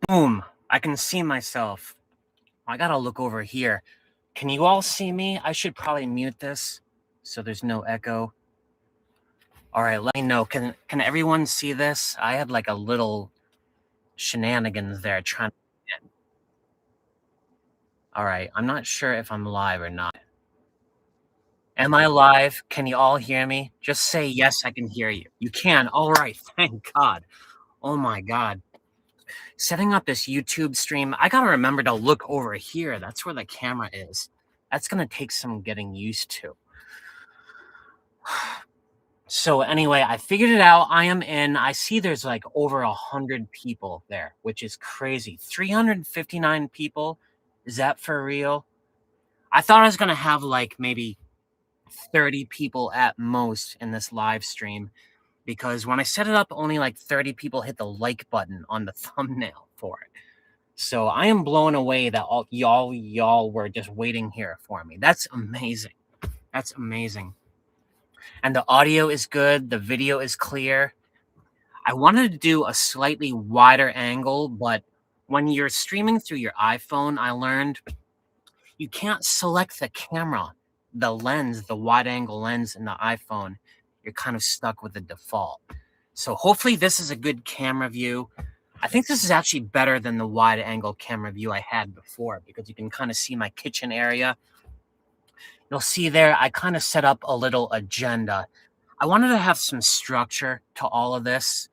Boom. I can see myself. I gotta look over here. Can you all see me? I should probably mute this so there's no echo. All right, let me know. Can everyone see this? I had like a little shenanigans there trying to get. All right, I'm not sure if I'm live or not. Am I live? Can you all hear me? Just say yes, I can hear you. You can. All right, thank God. Oh my God. Setting up this YouTube stream, I gotta remember to look over here. That's where the camera is. That's gonna take some getting used to. So anyway, I figured it out. I am in. I see there's like over 100 people there, which is crazy. 359 people. Is that for real? I thought I was gonna have like maybe 30 people at most in this live stream because when I set it up, only like 30 people hit the like button on the thumbnail for it. So I am blown away that all y'all were just waiting here for me. That's amazing. That's amazing. And the audio is good. The video is clear. I wanted to do a slightly wider angle, but when you're streaming through your iPhone, I learned you can't select the camera, the lens, the wide angle lens in the iPhone. You're kind of stuck with the default. So hopefully this is a good camera view. I think this is actually better than the wide angle camera view I had before because you can kind of see my kitchen area. You'll see there, I kind of set up a little agenda. I wanted to have some structure to all of this,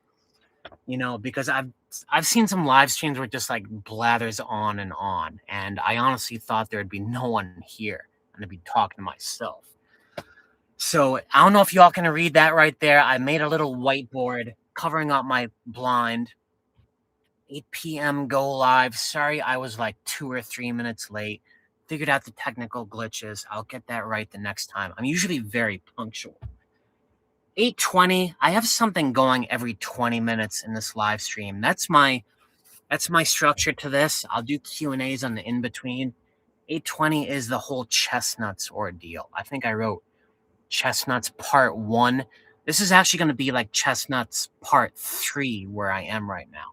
you know, because I've seen some live streams where it just like blathers on, and I honestly thought there'd be no one here and I'd be talking to myself. So I don't know if y'all can read that right there. I made a little whiteboard covering up my blind. 8 p.m. go live. Sorry, I was like 2 or 3 minutes late. Figured out the technical glitches. I'll get that right the next time. I'm usually very punctual. 8:20. I have something going every 20 minutes in this live stream. That's my structure to this. I'll do Q&As on the in between. 8:20 is the whole Chestnuts ordeal. I think I wrote Chestnuts Part 1. This is actually going to be like Chestnuts Part 3 where I am right now.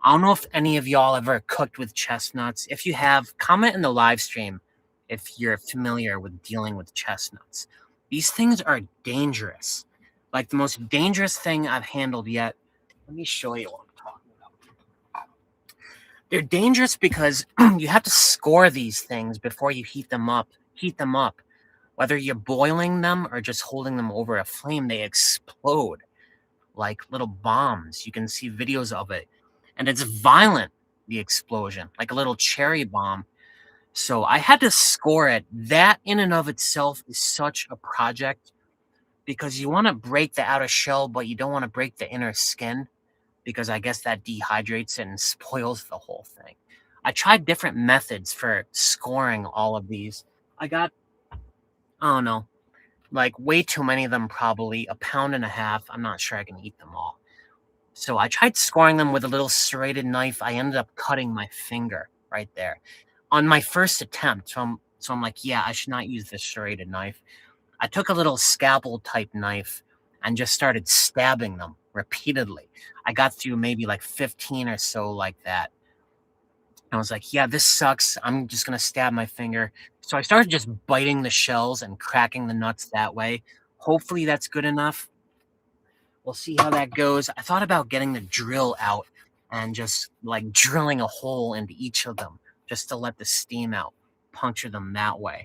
I don't know if any of y'all ever cooked with chestnuts. If you have, comment in the live stream if you're familiar with dealing with chestnuts. These things are dangerous. Like the most dangerous thing I've handled yet. Let me show you what I'm talking about. They're dangerous because you have to score these things before you heat them up. Whether you're boiling them or just holding them over a flame, they explode like little bombs. You can see videos of it. And it's violent, the explosion, like a little cherry bomb. So I had to score it. That in and of itself is such a project because you want to break the outer shell, but you don't want to break the inner skin because I guess that dehydrates it and spoils the whole thing. I tried different methods for scoring all of these. I got, I don't know, like way too many of them, probably 1.5 pounds. I'm not sure I can eat them all. So I tried scoring them with a little serrated knife. I ended up cutting my finger right there on my first attempt. So I'm like, yeah, I should not use this serrated knife. I took a little scalpel type knife and just started stabbing them repeatedly. I got through maybe like 15 or so like that. I was like, yeah, this sucks. I'm just going to stab my finger. So I started just biting the shells and cracking the nuts that way. Hopefully that's good enough. We'll see how that goes. I thought about getting the drill out and just like drilling a hole into each of them just to let the steam out, puncture them that way.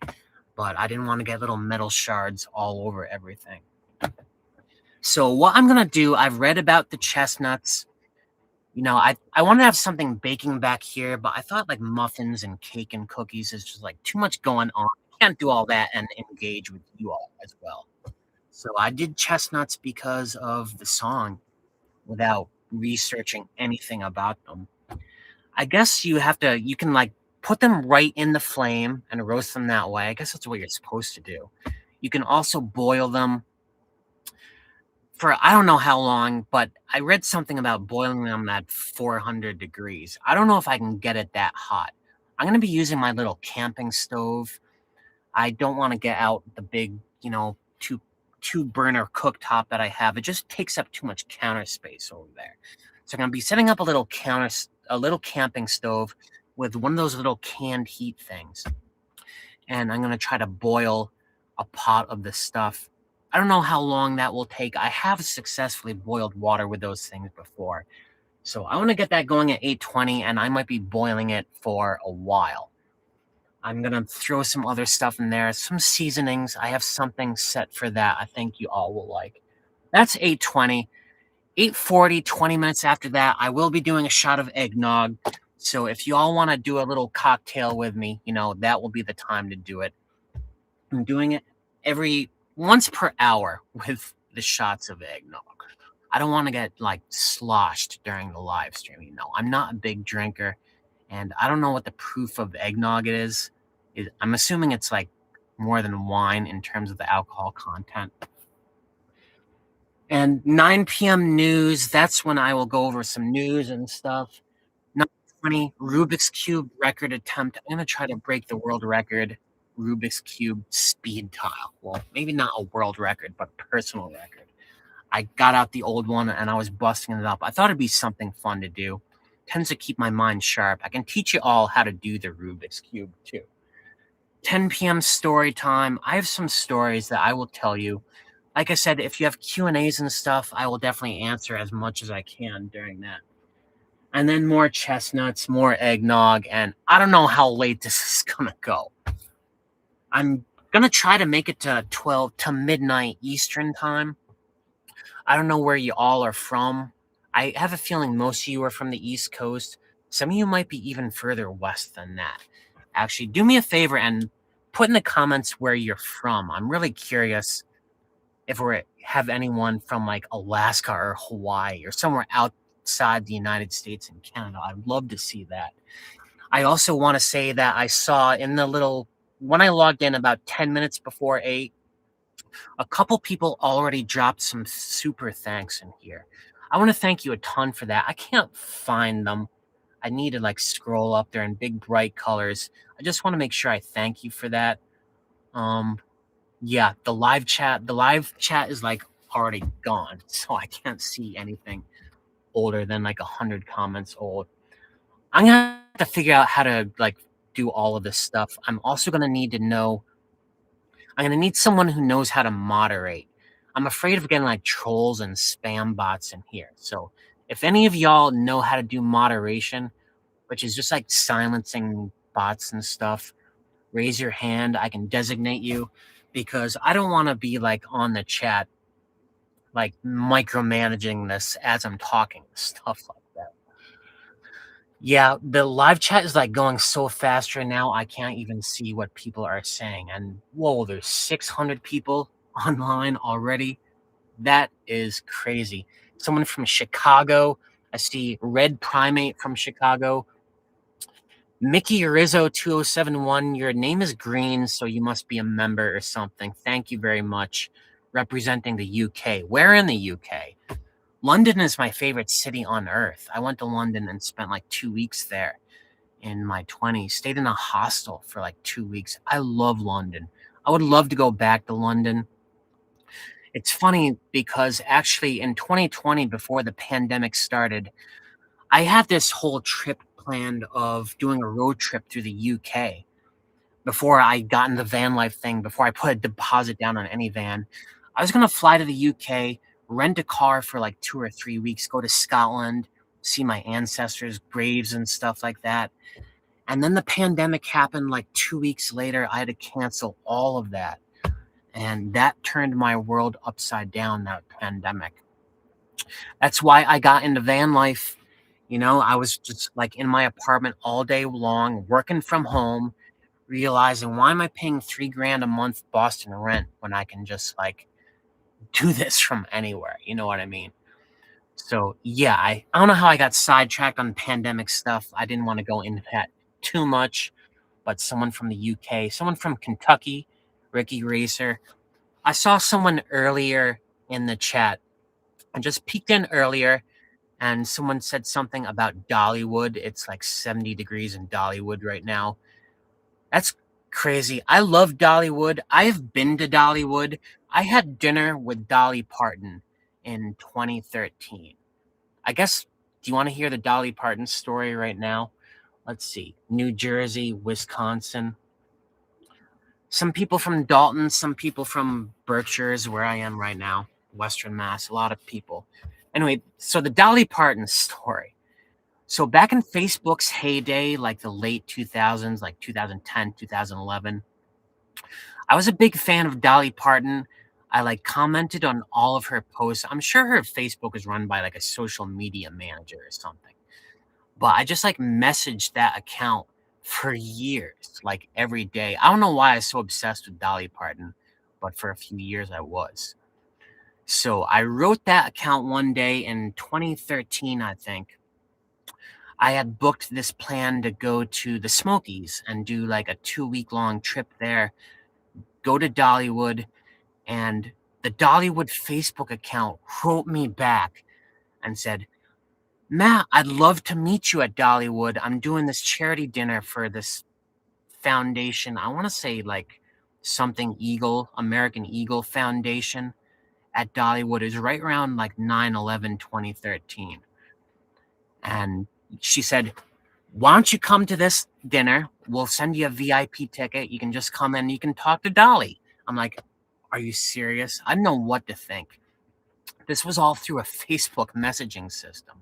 But I didn't want to get little metal shards all over everything. So what I'm going to do, I've read about the chestnuts. You know, I want to have something baking back here, but I thought like muffins and cake and cookies is just like too much going on. I can't do all that and engage with you all as well. So I did chestnuts because of the song without researching anything about them. I guess you can like put them right in the flame and roast them that way. I guess that's what you're supposed to do. You can also boil them for I don't know how long, but I read something about boiling them at 400 degrees. I don't know if I can get it that hot. I'm going to be using my little camping stove. I don't want to get out the big, you know, two burner cooktop that I have. It just takes up too much counter space over there. So I'm going to be setting up a little a little camping stove with one of those little canned heat things, and I'm gonna try to boil a pot of this stuff. I don't know how long that will take. I have successfully boiled water with those things before. So I want to get that going at 8:20, and I might be boiling it for a while. I'm gonna throw some other stuff in there, some seasonings. I have something set for that I think you all will like. That's 8:20. 8:40, 20 minutes after that, I will be doing a shot of eggnog. So if you all want to do a little cocktail with me, that will be the time to do it. I'm doing it every once per hour with the shots of eggnog. I don't want to get like sloshed during the live stream. I'm not a big drinker, and I don't know what the proof of eggnog it is. I'm assuming it's like more than wine in terms of the alcohol content. And 9 p.m. news, that's when I will go over some news and stuff. 9:20, Rubik's Cube record attempt. I'm going to try to break the world record Rubik's Cube speed tile. Well, maybe not a world record, but personal record. I got out the old one and I was busting it up. I thought it'd be something fun to do. Tends to keep my mind sharp. I can teach you all how to do the Rubik's Cube too. 10 p.m. story time. I have some stories that I will tell you. Like I said, if you have Q&As and stuff, I will definitely answer as much as I can during that. And then more chestnuts, more eggnog, and I don't know how late this is gonna go. I'm gonna try to make it to 12 to midnight Eastern time. I don't know where you all are from. I have a feeling most of you are from the East Coast. Some of you might be even further west than that. Actually, do me a favor and put in the comments where you're from. I'm really curious if we have anyone from like Alaska or Hawaii or somewhere outside the United States and Canada. I'd love to see that. I also want to say that I saw in the little, when I logged in about 10 minutes before 8, a couple people already dropped some super thanks in here. I want to thank you a ton for that. I can't find them. I need to like scroll up there in big bright colors. I just want to make sure I thank you for that. Yeah, the live chat is like already gone, so I can't see anything older than like 100 comments old. I'm gonna have to figure out how to like do all of this stuff. I'm also gonna need to know. I'm gonna need someone who knows how to moderate. I'm afraid of getting like trolls and spam bots in here. So if any of y'all know how to do moderation, which is just like silencing bots and stuff, raise your hand. I can designate you because I don't want to be like on the chat, like micromanaging this as I'm talking, stuff like that. Yeah, the live chat is like going so fast right now, I can't even see what people are saying. And whoa, there's 600 people online already. That is crazy. Someone from Chicago. I see Red Primate from Chicago. Mickey Rizzo 2071, your name is green, so you must be a member or something. Thank you very much. Representing the UK. Where in the UK? London is my favorite city on earth. I went to London and spent like 2 weeks there in my 20s. Stayed in a hostel for like 2 weeks. I love London. I would love to go back to London. It's funny because actually in 2020, before the pandemic started, I had this whole trip planned of doing a road trip through the UK before I got in the van life thing, before I put a deposit down on any van. I was going to fly to the UK, rent a car for like 2 or 3 weeks, go to Scotland, see my ancestors' graves and stuff like that. And then the pandemic happened like 2 weeks later. I had to cancel all of that. And that turned my world upside down, that pandemic. That's why I got into van life. I was just like in my apartment all day long, working from home, realizing why am I paying $3,000 a month Boston rent when I can just like do this from anywhere? You know what I mean? So yeah, I don't know how I got sidetracked on pandemic stuff. I didn't want to go into that too much, but someone from the UK, someone from Kentucky, Ricky Racer. I saw someone earlier in the chat. I just peeked in earlier and someone said something about Dollywood. It's like 70 degrees in Dollywood right now. That's crazy. I love Dollywood. I have been to Dollywood. I had dinner with Dolly Parton in 2013. I guess Do you wanna hear the Dolly Parton story right now? Let's see, New Jersey, Wisconsin. Some people from Dalton, some people from Berkshire is where I am right now, Western Mass, a lot of people. Anyway, so the Dolly Parton story. So back in Facebook's heyday, like the late 2000s, like 2010, 2011, I was a big fan of Dolly Parton. I like commented on all of her posts. I'm sure her Facebook is run by like a social media manager or something. But I just like messaged that account for years, like every day. I don't know why I was so obsessed with Dolly Parton, but for a few years I was. So I wrote that account one day in 2013, I think. I had booked this plan to go to the Smokies and do like a 2-week long trip there, go to Dollywood, and the Dollywood Facebook account wrote me back and said, Matt, I'd love to meet you at Dollywood. I'm doing this charity dinner for this foundation. I want to say like something Eagle, American Eagle Foundation at Dollywood. Is right around like 9/11/2013. And she said, why don't you come to this dinner? We'll send you a VIP ticket. You can just come in and you can talk to Dolly. I'm like, are you serious? I didn't know what to think. This was all through a Facebook messaging system.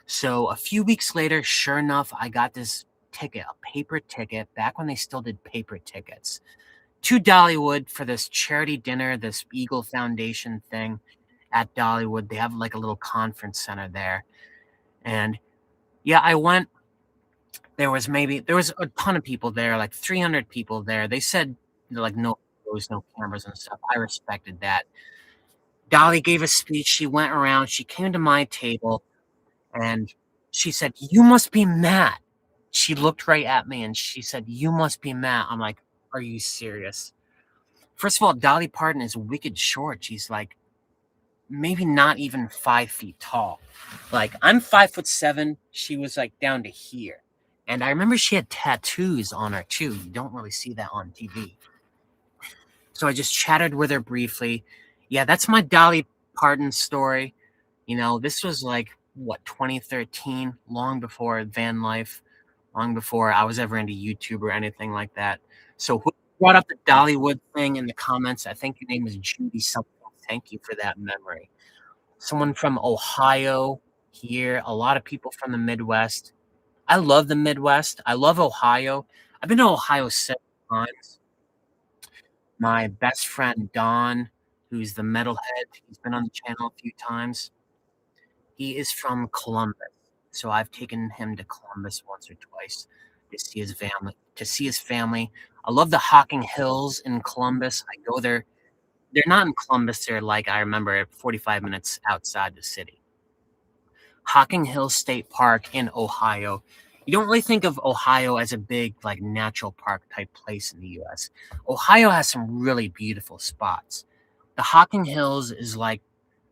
So a few weeks later, sure enough, I got this ticket, a paper ticket, back when they still did paper tickets, to Dollywood for this charity dinner, this Eagle Foundation thing at Dollywood. They have like a little conference center there. And yeah, I went. There was a ton of people there, like 300 people there. They said like no photos, no cameras and stuff. I respected that. Dolly gave a speech. She went around. She came to my table. And she said, you must be Matt. She looked right at me and she said, you must be Matt. I'm like, are you serious? First of all, Dolly Parton is wicked short. She's like maybe not even 5 feet tall. Like I'm 5'7". She was like down to here. And I remember she had tattoos on her too. You don't really see that on TV. So I just chatted with her briefly. Yeah, that's my Dolly Parton story. You know, this was like, what, 2013, long before Vanlife, long before I was ever into YouTube or anything like that. So who brought up the Dollywood thing in the comments? I think your name is Judy something. Thank you for that memory. Someone from Ohio here, a lot of people from the Midwest. I love the Midwest. I love Ohio. I've been to Ohio 7 times. My best friend, Don, who's the metalhead, he's been on the channel a few times. He is from Columbus, so I've taken him to Columbus once or twice to see his family. I love the Hocking Hills in Columbus. I go there. They're not in Columbus. They're like, I remember, 45 minutes outside the city. Hocking Hills State Park in Ohio. You don't really think of Ohio as a big, like, natural park type place in the U.S. Ohio has some really beautiful spots. The Hocking Hills is like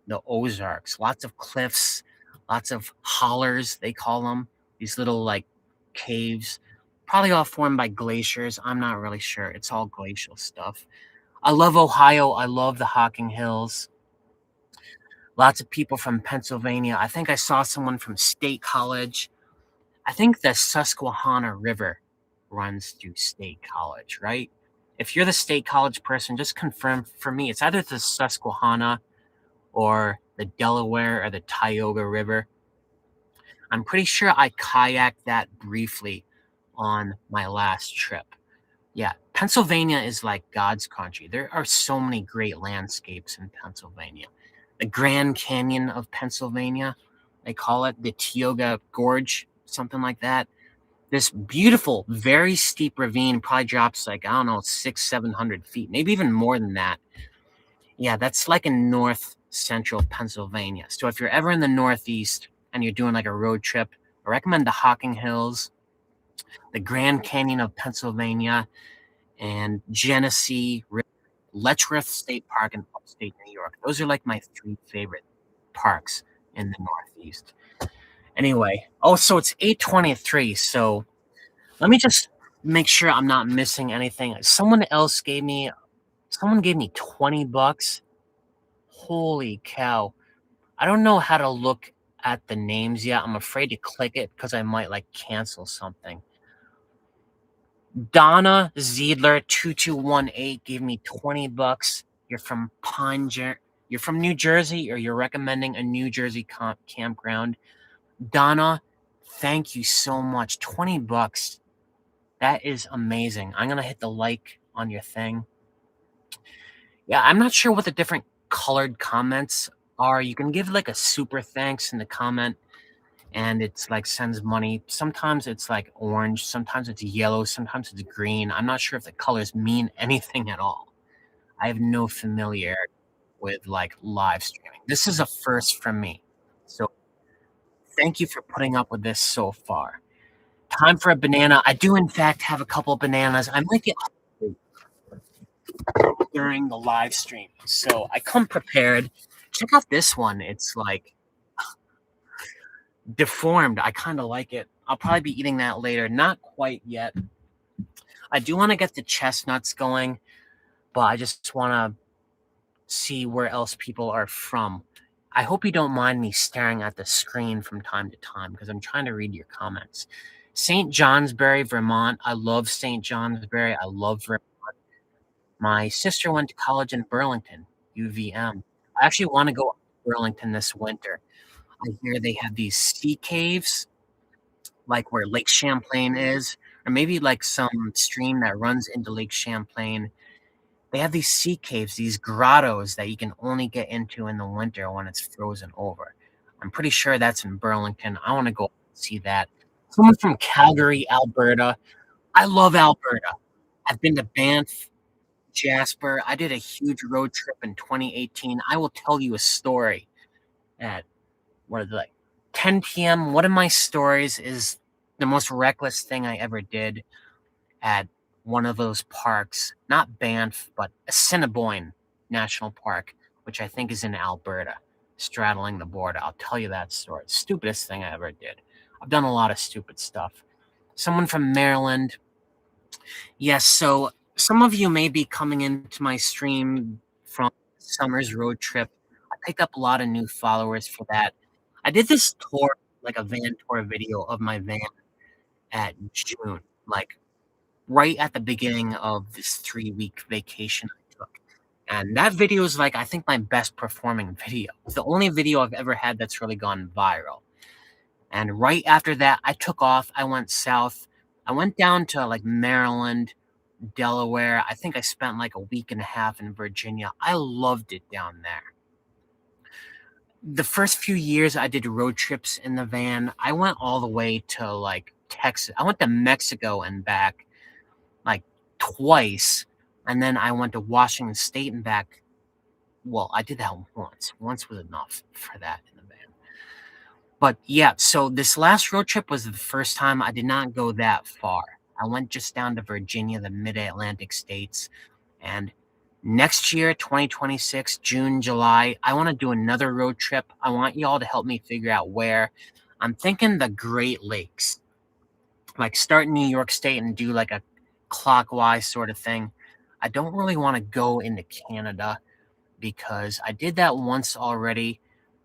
the Ozarks, lots of cliffs, lots of hollers, they call them, these little like caves, probably all formed by glaciers. I'm not really sure. It's all glacial stuff. I love Ohio. I love the Hocking Hills. Lots of people from Pennsylvania. I think I saw someone from State College. I think the Susquehanna River runs through State College, right? If you're the State College person, just confirm for me. It's either the Susquehanna or the Delaware or the Tioga River. I'm pretty sure I kayaked that briefly on my last trip. Yeah, Pennsylvania is like God's country. There are so many great landscapes in Pennsylvania. The Grand Canyon of Pennsylvania, they call it the Tioga Gorge, something like that. This beautiful, very steep ravine probably drops like, I don't know, 600-700 feet, maybe even more than that. Yeah, that's like in north central Pennsylvania. So if you're ever in the Northeast and you're doing like a road trip, I recommend the Hocking Hills, the Grand Canyon of Pennsylvania, and Genesee, Letchworth State Park in upstate New York. Those are like my 3 favorite parks in the Northeast. Anyway, oh, so it's 8:23. So let me just make sure I'm not missing anything. Someone gave me $20. Holy cow. I don't know how to look at the names yet. I'm afraid to click it because I might like cancel something. Donna Ziedler 2218 gave me 20 bucks. You're from you're from New Jersey, or you're recommending a New Jersey campground. Donna, thank you so much. 20 bucks. That is amazing. I'm gonna hit the like on your thing. Yeah, I'm not sure what the different colored comments are. You can give like a super thanks in the comment, and it's like sends money. Sometimes it's like orange, sometimes it's yellow, sometimes it's green. I'm not sure if the colors mean anything at all. I have no familiarity with like live streaming. This is a first for me. So thank you for putting up with this so far. Time for a banana. I do in fact have a couple of bananas. I might get hungry during the live stream. So I come prepared. Check out this one. It's like deformed. I kind of like it. I'll probably be eating that later. Not quite yet. I do want to get the chestnuts going, but I just want to see where else people are from. I hope you don't mind me staring at the screen from time to time because I'm trying to read your comments. St. Johnsbury, Vermont. I love St. Johnsbury. I love Vermont. My sister went to college in Burlington, UVM. I actually want to go to Burlington this winter. I hear they have these sea caves, like where Lake Champlain is, or maybe like some stream that runs into Lake Champlain. They have these sea caves, these grottos that you can only get into in the winter when it's frozen over. I'm pretty sure that's in Burlington. I want to go see that. Someone from Calgary, Alberta. I love Alberta. I've been to Banff, Jasper. I did a huge road trip in 2018. I will tell you a story at what is it, like 10 p.m. One of my stories is the most reckless thing I ever did at one of those parks, not Banff, but Assiniboine National Park, which I think is in Alberta, straddling the border. I'll tell you that story. Stupidest thing I ever did. I've done a lot of stupid stuff. Someone from Maryland. Yes, so some of you may be coming into my stream from summer's road trip. I picked up a lot of new followers for that. I did this tour, like a van tour video of my van at June, like right at the beginning of this 3-week vacation I took. And that video is like, I think, my best performing video. It's the only video I've ever had that's really gone viral. And right after that, I took off. I went south. I went down to like Maryland, Delaware. I think I spent like a week and a half in Virginia. I loved it down there. The first few years I did road trips in the van, I went all the way to like Texas. I went to Mexico and back like twice, and then I went to Washington State and back. Well, I did that once. Once was enough for that in the van. But yeah, so this last road trip was the first time I did not go that far. I went just down to Virginia, the mid-Atlantic states, and next year, 2026, June, July, I want to do another road trip. I want y'all to help me figure out where. I'm thinking the Great Lakes, like start in New York State and do like a clockwise sort of thing. I don't really want to go into Canada because I did that once already.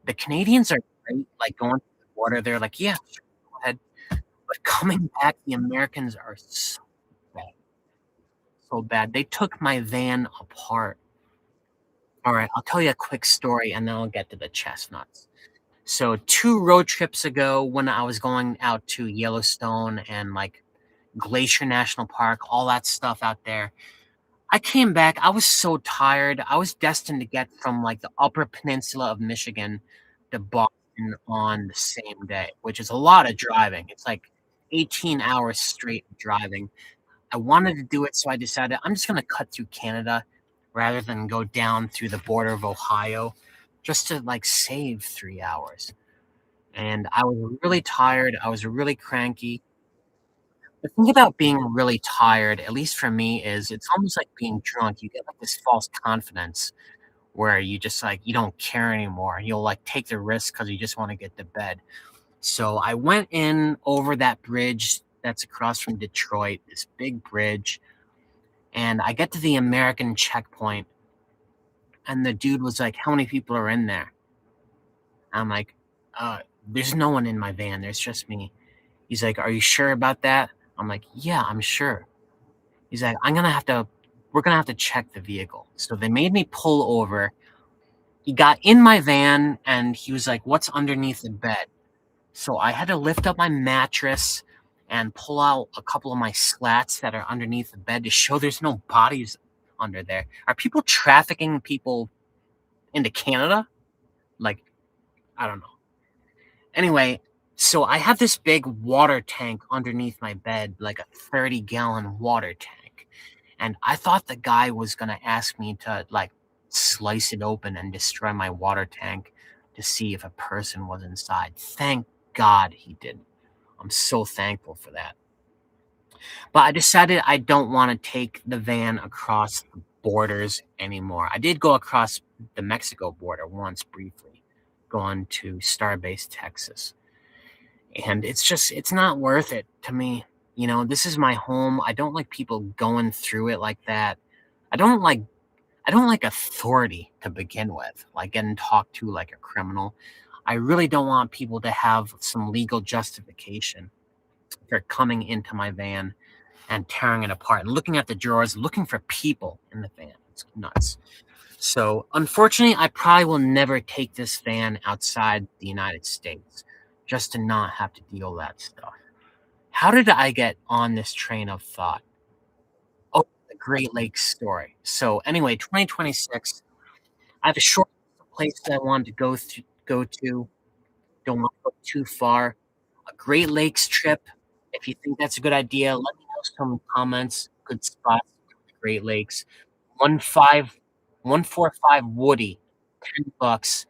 The Canadians are great, like going to the border. They're like, yeah, sure, go ahead. But coming back, the Americans are so bad. So bad. They took my van apart. All right, I'll tell you a quick story and then I'll get to the chestnuts. So 2 road trips ago, when I was going out to Yellowstone and like Glacier National Park, all that stuff out there, I came back. I was so tired. I was destined to get from like the Upper Peninsula of Michigan to Boston on the same day, which is a lot of driving. It's like 18 hours straight driving. I wanted to do it, so I decided I'm just going to cut through Canada rather than go down through the border of Ohio just to like save 3 hours. And I was really tired. I was really cranky. The thing about being really tired, at least for me, is it's almost like being drunk. You get like this false confidence where you just like you don't care anymore. You'll like take the risk because you just want to get to bed. So I went in over that bridge that's across from Detroit, this big bridge, and I get to the American checkpoint, and the dude was like, "How many people are in there?" I'm like, there's no one in my van. There's just me. He's like, are you sure about that? I'm like, yeah, I'm sure. He's like, we're going to have to check the vehicle. So they made me pull over. He got in my van and he was like, what's underneath the bed? So I had to lift up my mattress and pull out a couple of my slats that are underneath the bed to show there's no bodies under there. Are people trafficking people into Canada? Like, I don't know. Anyway, so I have this big water tank underneath my bed, like a 30-gallon water tank. And I thought the guy was going to ask me to, like, slice it open and destroy my water tank to see if a person was inside. Thank God he didn't. I'm so thankful for that. But I decided I don't want to take the van across the borders anymore. I did go across the Mexico border once briefly, going to Starbase, Texas. And it's not worth it to me. You know, this is my home. I don't like people going through it like that. I don't like I don't like authority to begin with, like getting talked to like a criminal. I really don't want people to have some legal justification for coming into my van and tearing it apart and looking at the drawers, looking for people in the van. It's nuts. So, unfortunately, I probably will never take this van outside the United States just to not have to deal with that stuff. How did I get on this train of thought? Oh, the Great Lakes story. So, anyway, 2026, I have a short list of places I wanted to go to. Don't want to go too far. A Great Lakes trip. If you think that's a good idea, let me know some comments. Good spots for the Great Lakes. 145 Woody, $10.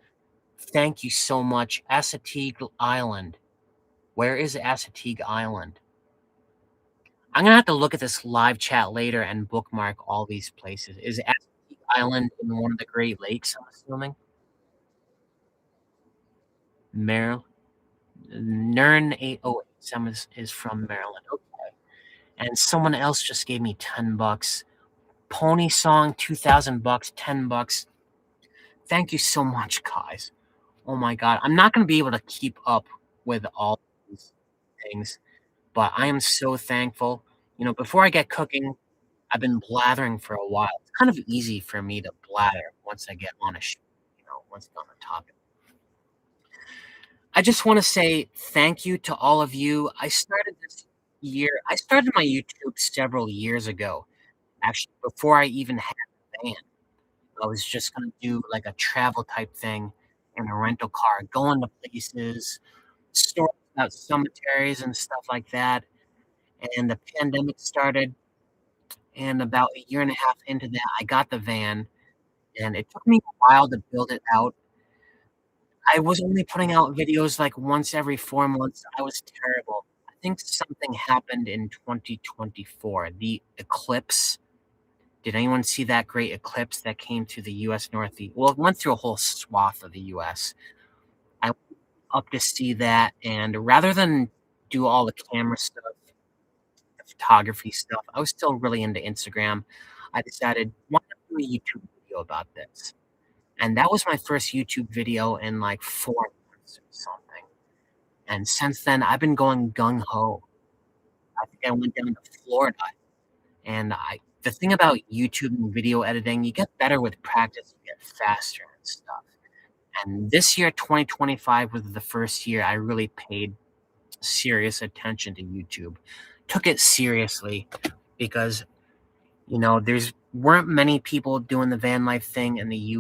Thank you so much. Assateague Island. Where is Assateague Island? I'm gonna have to look at this live chat later and bookmark all these places. Is Assateague Island in one of the Great Lakes, I'm assuming? Maryland. Nern 8087 is from Maryland. Okay. And someone else just gave me $10. Pony Song, $2,000, $10. Thank you so much, guys. Oh my god. I'm not gonna be able to keep up with all these things, but I am so thankful. You know, before I get cooking, I've been blathering for a while. It's kind of easy for me to blather once I get on a once I'm on a topic. I just wanna say thank you to all of you. I started my YouTube several years ago, actually, before I even had a van. I was just gonna do, like, a travel type thing in a rental car, going to places, stories about cemeteries and stuff like that, and the pandemic started, and about a year and a half into that, I got the van, and it took me a while to build it out. I was only putting out videos, like, once every 4 months. I was terrible. I think something happened in 2024, the eclipse. Did anyone see that great eclipse that came to the US Northeast? Well, it went through a whole swath of the US. I went up to see that, and rather than do all the camera stuff, the photography stuff, I was still really into Instagram. I decided, why not do a YouTube video about this? And that was my first YouTube video in, like, 4 months or something. And since then, I've been going gung ho. I think I went down to Florida, and the thing about YouTube and video editing, you get better with practice, you get faster and stuff. And this year, 2025, was the first year I really paid serious attention to YouTube. Took it seriously because, there's weren't many people doing the van life thing in the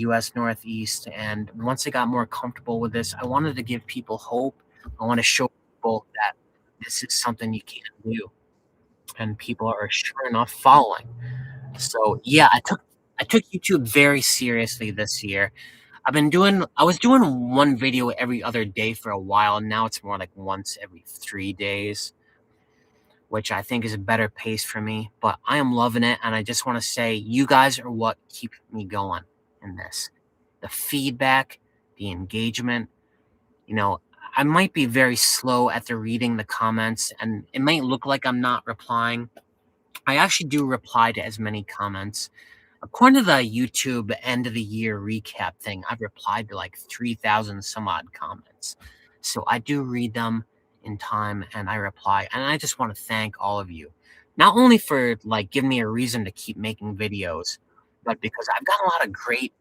US Northeast, and once I got more comfortable with this, I wanted to give people hope. I wanna show people that this is something you can do, and people are sure enough following. So, yeah, I took YouTube very seriously this year. I was doing 1 video every other day for a while, and now it's more like once every 3 days, which I think is a better pace for me, but I am loving it, and I just wanna say you guys are what keep me going in this. The feedback, the engagement, you know, I might be very slow at the reading the comments, and it might look like I'm not replying. I actually do reply to as many comments According to the YouTube end of the year recap thing, I've replied to like 3,000 some odd comments. So I do read them in time and I reply. And I just want to thank all of you. Not only for like giving me a reason to keep making videos, but because I've got a lot of great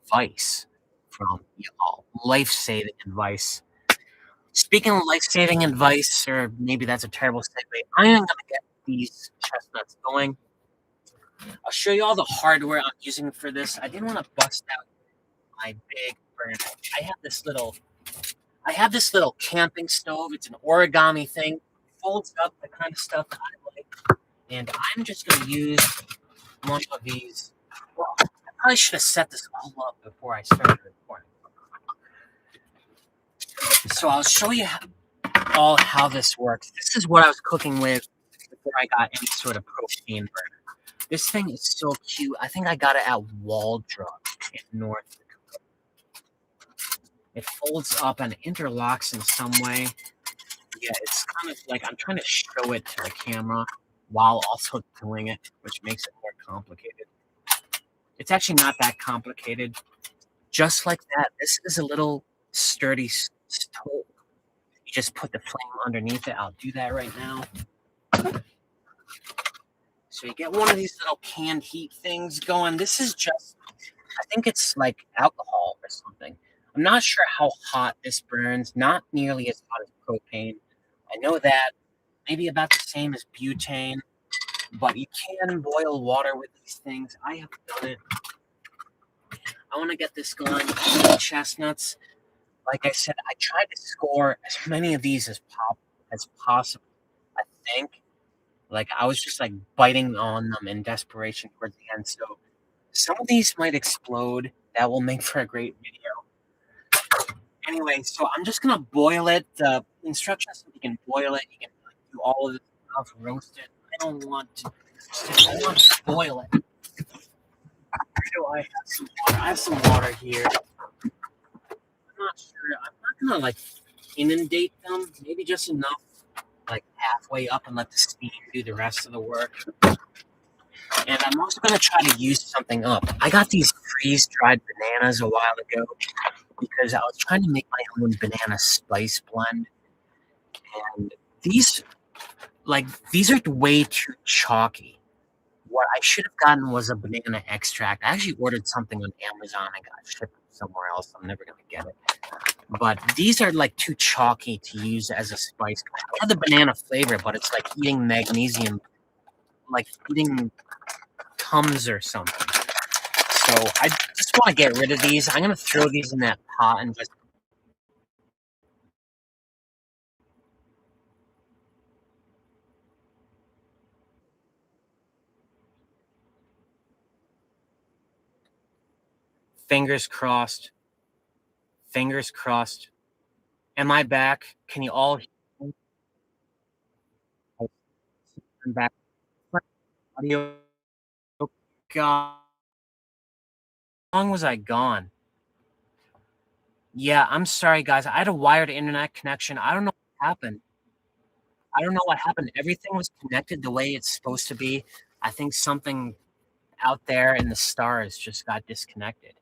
advice from y'all. Life-saving advice. Speaking of life-saving advice, or maybe that's a terrible segue, I am gonna get these chestnuts going. I'll show you all the hardware I'm using for this. I didn't want to bust out my big burner. I have this little camping stove. It's an origami thing. Folds up, the kind of stuff that I like. And I'm just gonna use one of these. Well, I probably should have set this all up before I started recording. So I'll show you how this works. This is what I was cooking with before I got any sort of propane burner. This thing is so cute. I think I got it at Waldrop in North Dakota. It folds up and interlocks in some way. Yeah, it's kind of like I'm trying to show it to the camera while also doing it, which makes it more complicated. It's actually not that complicated. Just like that, this is a little sturdy stove. You just put the flame underneath it. I'll do that right now. So you get one of these little canned heat things going. This is just, I think it's like alcohol or something. I'm not sure how hot this burns. Not nearly as hot as propane. I know that. Maybe about the same as butane. But you can boil water with these things. I have done it. I want to get this going. Chestnuts. Like I said, I tried to score as many of these as possible. I think. Like I was just like biting on them in desperation towards the end. So some of these might explode. That will make for a great video. Anyway, so I'm just gonna boil it. The instructions you can boil it. You can like, do all of this stuff, roast it. I don't want to. I want to boil it. So I have some water. I have some water here. I'm not sure. I'm not gonna like inundate them. Maybe just enough, like halfway up, and let the steam do the rest of the work. And I'm also gonna try to use something up. I got these freeze-dried bananas a while ago because I was trying to make my own banana spice blend, and these are way too chalky. What I should have gotten was a banana extract. I actually ordered something on Amazon. I got shipped somewhere else. I'm never gonna get it. But these are like too chalky to use as a spice. I have the banana flavor, but it's like eating magnesium, like eating Tums or something. So I just want to get rid of these. I'm gonna throw these in that pot and just. Fingers crossed. Fingers crossed. Am I back? Can you all hear me? I'm back. Audio. God. How long was I gone? Yeah, I'm sorry, guys. I had a wired internet connection. I don't know what happened. I don't know what happened. Everything was connected the way it's supposed to be. I think something out there in the stars just got disconnected.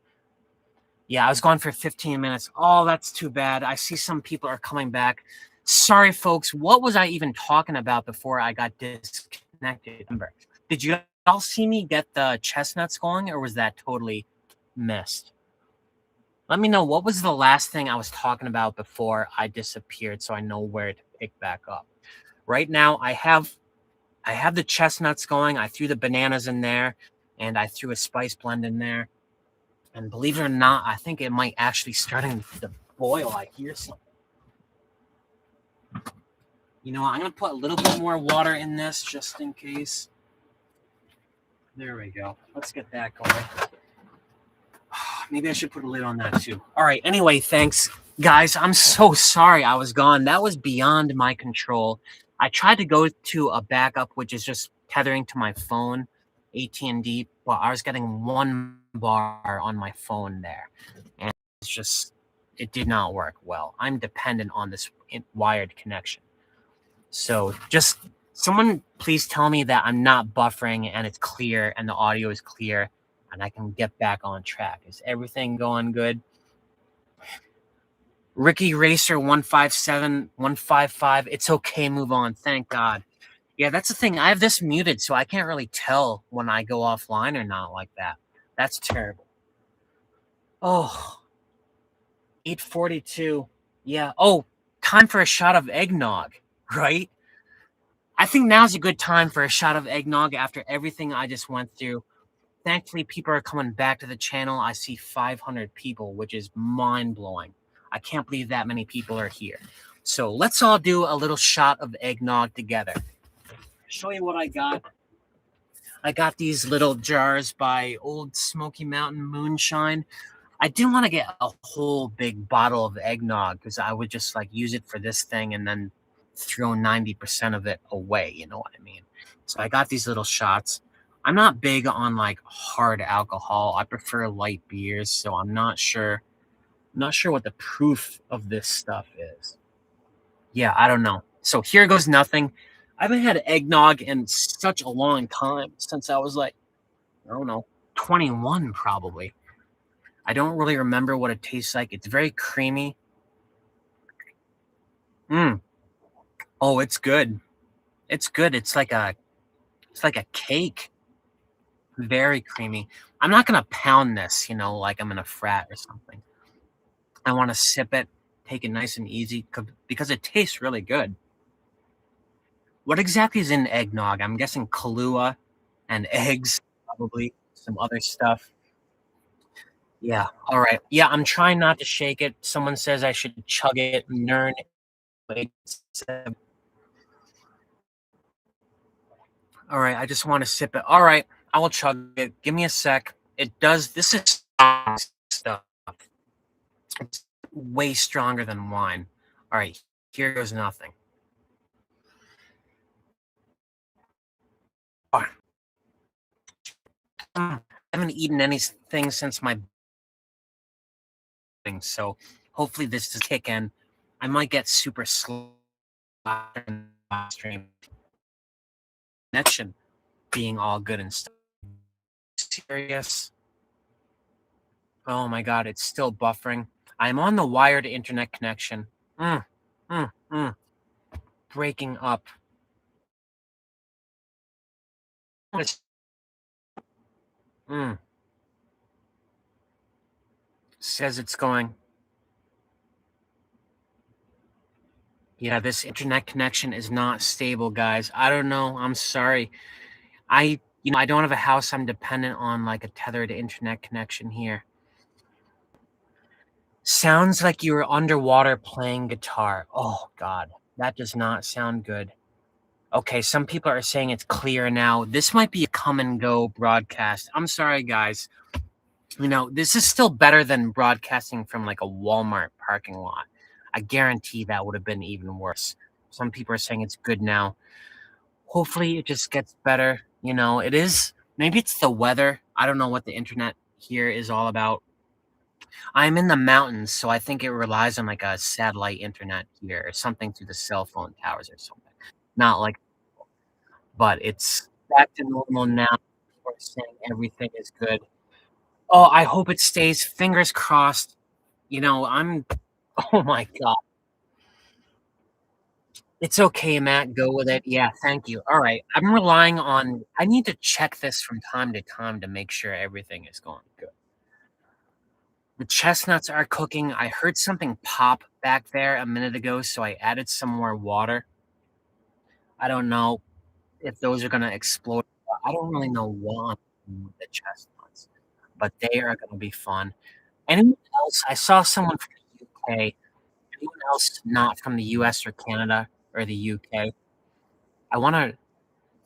Yeah, I was gone for 15 minutes. Oh, that's too bad. I see some people are coming back. Sorry, folks. What was I even talking about before I got disconnected? Did you all see me get the chestnuts going, or was that totally missed? Let me know, what was the last thing I was talking about before I disappeared so I know where to pick back up. Right now, I have the chestnuts going. I threw the bananas in there, and I threw a spice blend in there. And believe it or not, I think it might actually starting to boil. I hear something. You know what? I'm going to put a little bit more water in this just in case. There we go. Let's get that going. Maybe I should put a lid on that too. All right. Anyway, thanks, guys. I'm so sorry I was gone. That was beyond my control. I tried to go to a backup, which is just tethering to my phone, AT&T, but I was getting 1 bar on my phone there, and it did not work well. I'm dependent on this wired connection. So just someone please tell me that I'm not buffering and it's clear and the audio is clear. and I can get back on track. Is everything going good? Ricky Racer 157 155. It's okay, move on. Thank God. Yeah, that's the thing. I have this muted, so I can't really tell when I go offline or not like that. That's terrible. Oh, 8:42. Yeah. Oh, time for a shot of eggnog, right? I think now's a good time for a shot of eggnog after everything I just went through. Thankfully, people are coming back to the channel. I see 500 people, which is mind-blowing. I can't believe that many people are here. So let's all do a little shot of eggnog together. Show you what I got. I got these little jars by Old Smoky Mountain Moonshine. I didn't want to get a whole big bottle of eggnog because I would just like use it for this thing and then throw 90% of it away. You know what I mean? So I got these little shots. I'm not big on like hard alcohol. I prefer light beers, so I'm not sure. Not sure what the proof of this stuff is. Yeah, I don't know. So here goes nothing. I haven't had eggnog in such a long time since I was like, I don't know, 21 probably. I don't really remember what it tastes like. It's very creamy. Mm. Oh, it's good. It's good. It's like a cake. Very creamy. I'm not gonna pound this, like I'm in a frat or something. I want to sip it, take it nice and easy because it tastes really good. What exactly is in eggnog? I'm guessing Kahlua and eggs, probably some other stuff. Yeah. All right. Yeah, I'm trying not to shake it. Someone says I should chug it. Nern. All right. I just want to sip it. All right. I will chug it. Give me a sec. It does. This is stuff. It's way stronger than wine. All right. Here goes nothing. Oh, I haven't eaten anything since my thing, so hopefully this is kick in. I might get super slow in the stream. Connection being all good and stuff. Serious. Oh my god, it's still buffering. I'm on the wired internet connection. Mm, mm, mm. Breaking up. Mm. Says it's going. Yeah, this internet connection is not stable, guys. I don't know. I'm sorry. I don't have a house. I'm dependent on like a tethered internet connection here. Sounds like you were underwater playing guitar. Oh god, that does not sound good. Okay, some people are saying it's clear now. This might be a come and go broadcast. I'm sorry, guys. This is still better than broadcasting from like a Walmart parking lot. I guarantee that would have been even worse. Some people are saying it's good now. Hopefully, it just gets better. It is. Maybe it's the weather. I don't know what the internet here is all about. I'm in the mountains, so I think it relies on like a satellite internet here or something through the cell phone towers or something. Not like, but it's back to normal now. People are saying everything is good. Oh, I hope it stays. Fingers crossed. I'm. Oh my god. It's okay, Matt. Go with it. Yeah, thank you. All right. I'm relying on. I need to check this from time to time to make sure everything is going good. The chestnuts are cooking. I heard something pop back there a minute ago, so I added some more water. I don't know if those are gonna explode. I don't really know what with the chestnuts, but they are gonna be fun. Anyone else? I saw someone from the UK. Anyone else not from the US or Canada or the UK? I wanna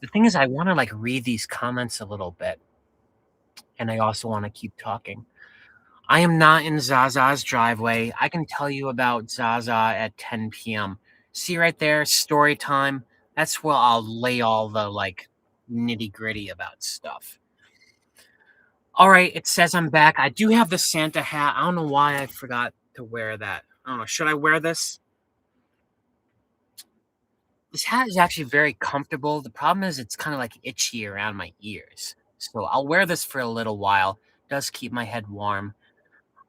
the thing is I wanna, like, read these comments a little bit, and I also wanna keep talking. I am not in Zaza's driveway. I can tell you about Zaza at 10 PM. See right there, story time. That's where I'll lay all the like nitty gritty about stuff. All right, it says I'm back. I do have the Santa hat. I don't know why I forgot to wear that. I don't know. Should I wear this? This hat is actually very comfortable. The problem is it's kind of like itchy around my ears. So I'll wear this for a little while. Does keep my head warm.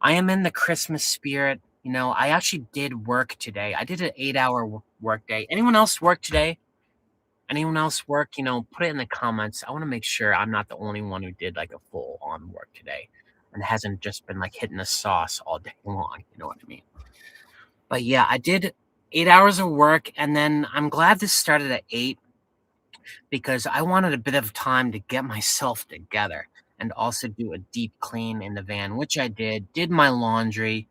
I am in the Christmas spirit. I actually did work today. I did an 8-hour work day. Anyone else work today? Anyone else work? Put it in the comments. I want to make sure I'm not the only one who did like a full on work today and hasn't just been like hitting the sauce all day long. You know what I mean? But yeah, I did 8 hours of work, and then I'm glad this started at 8 because I wanted a bit of time to get myself together and also do a deep clean in the van, which I did. Did my laundry,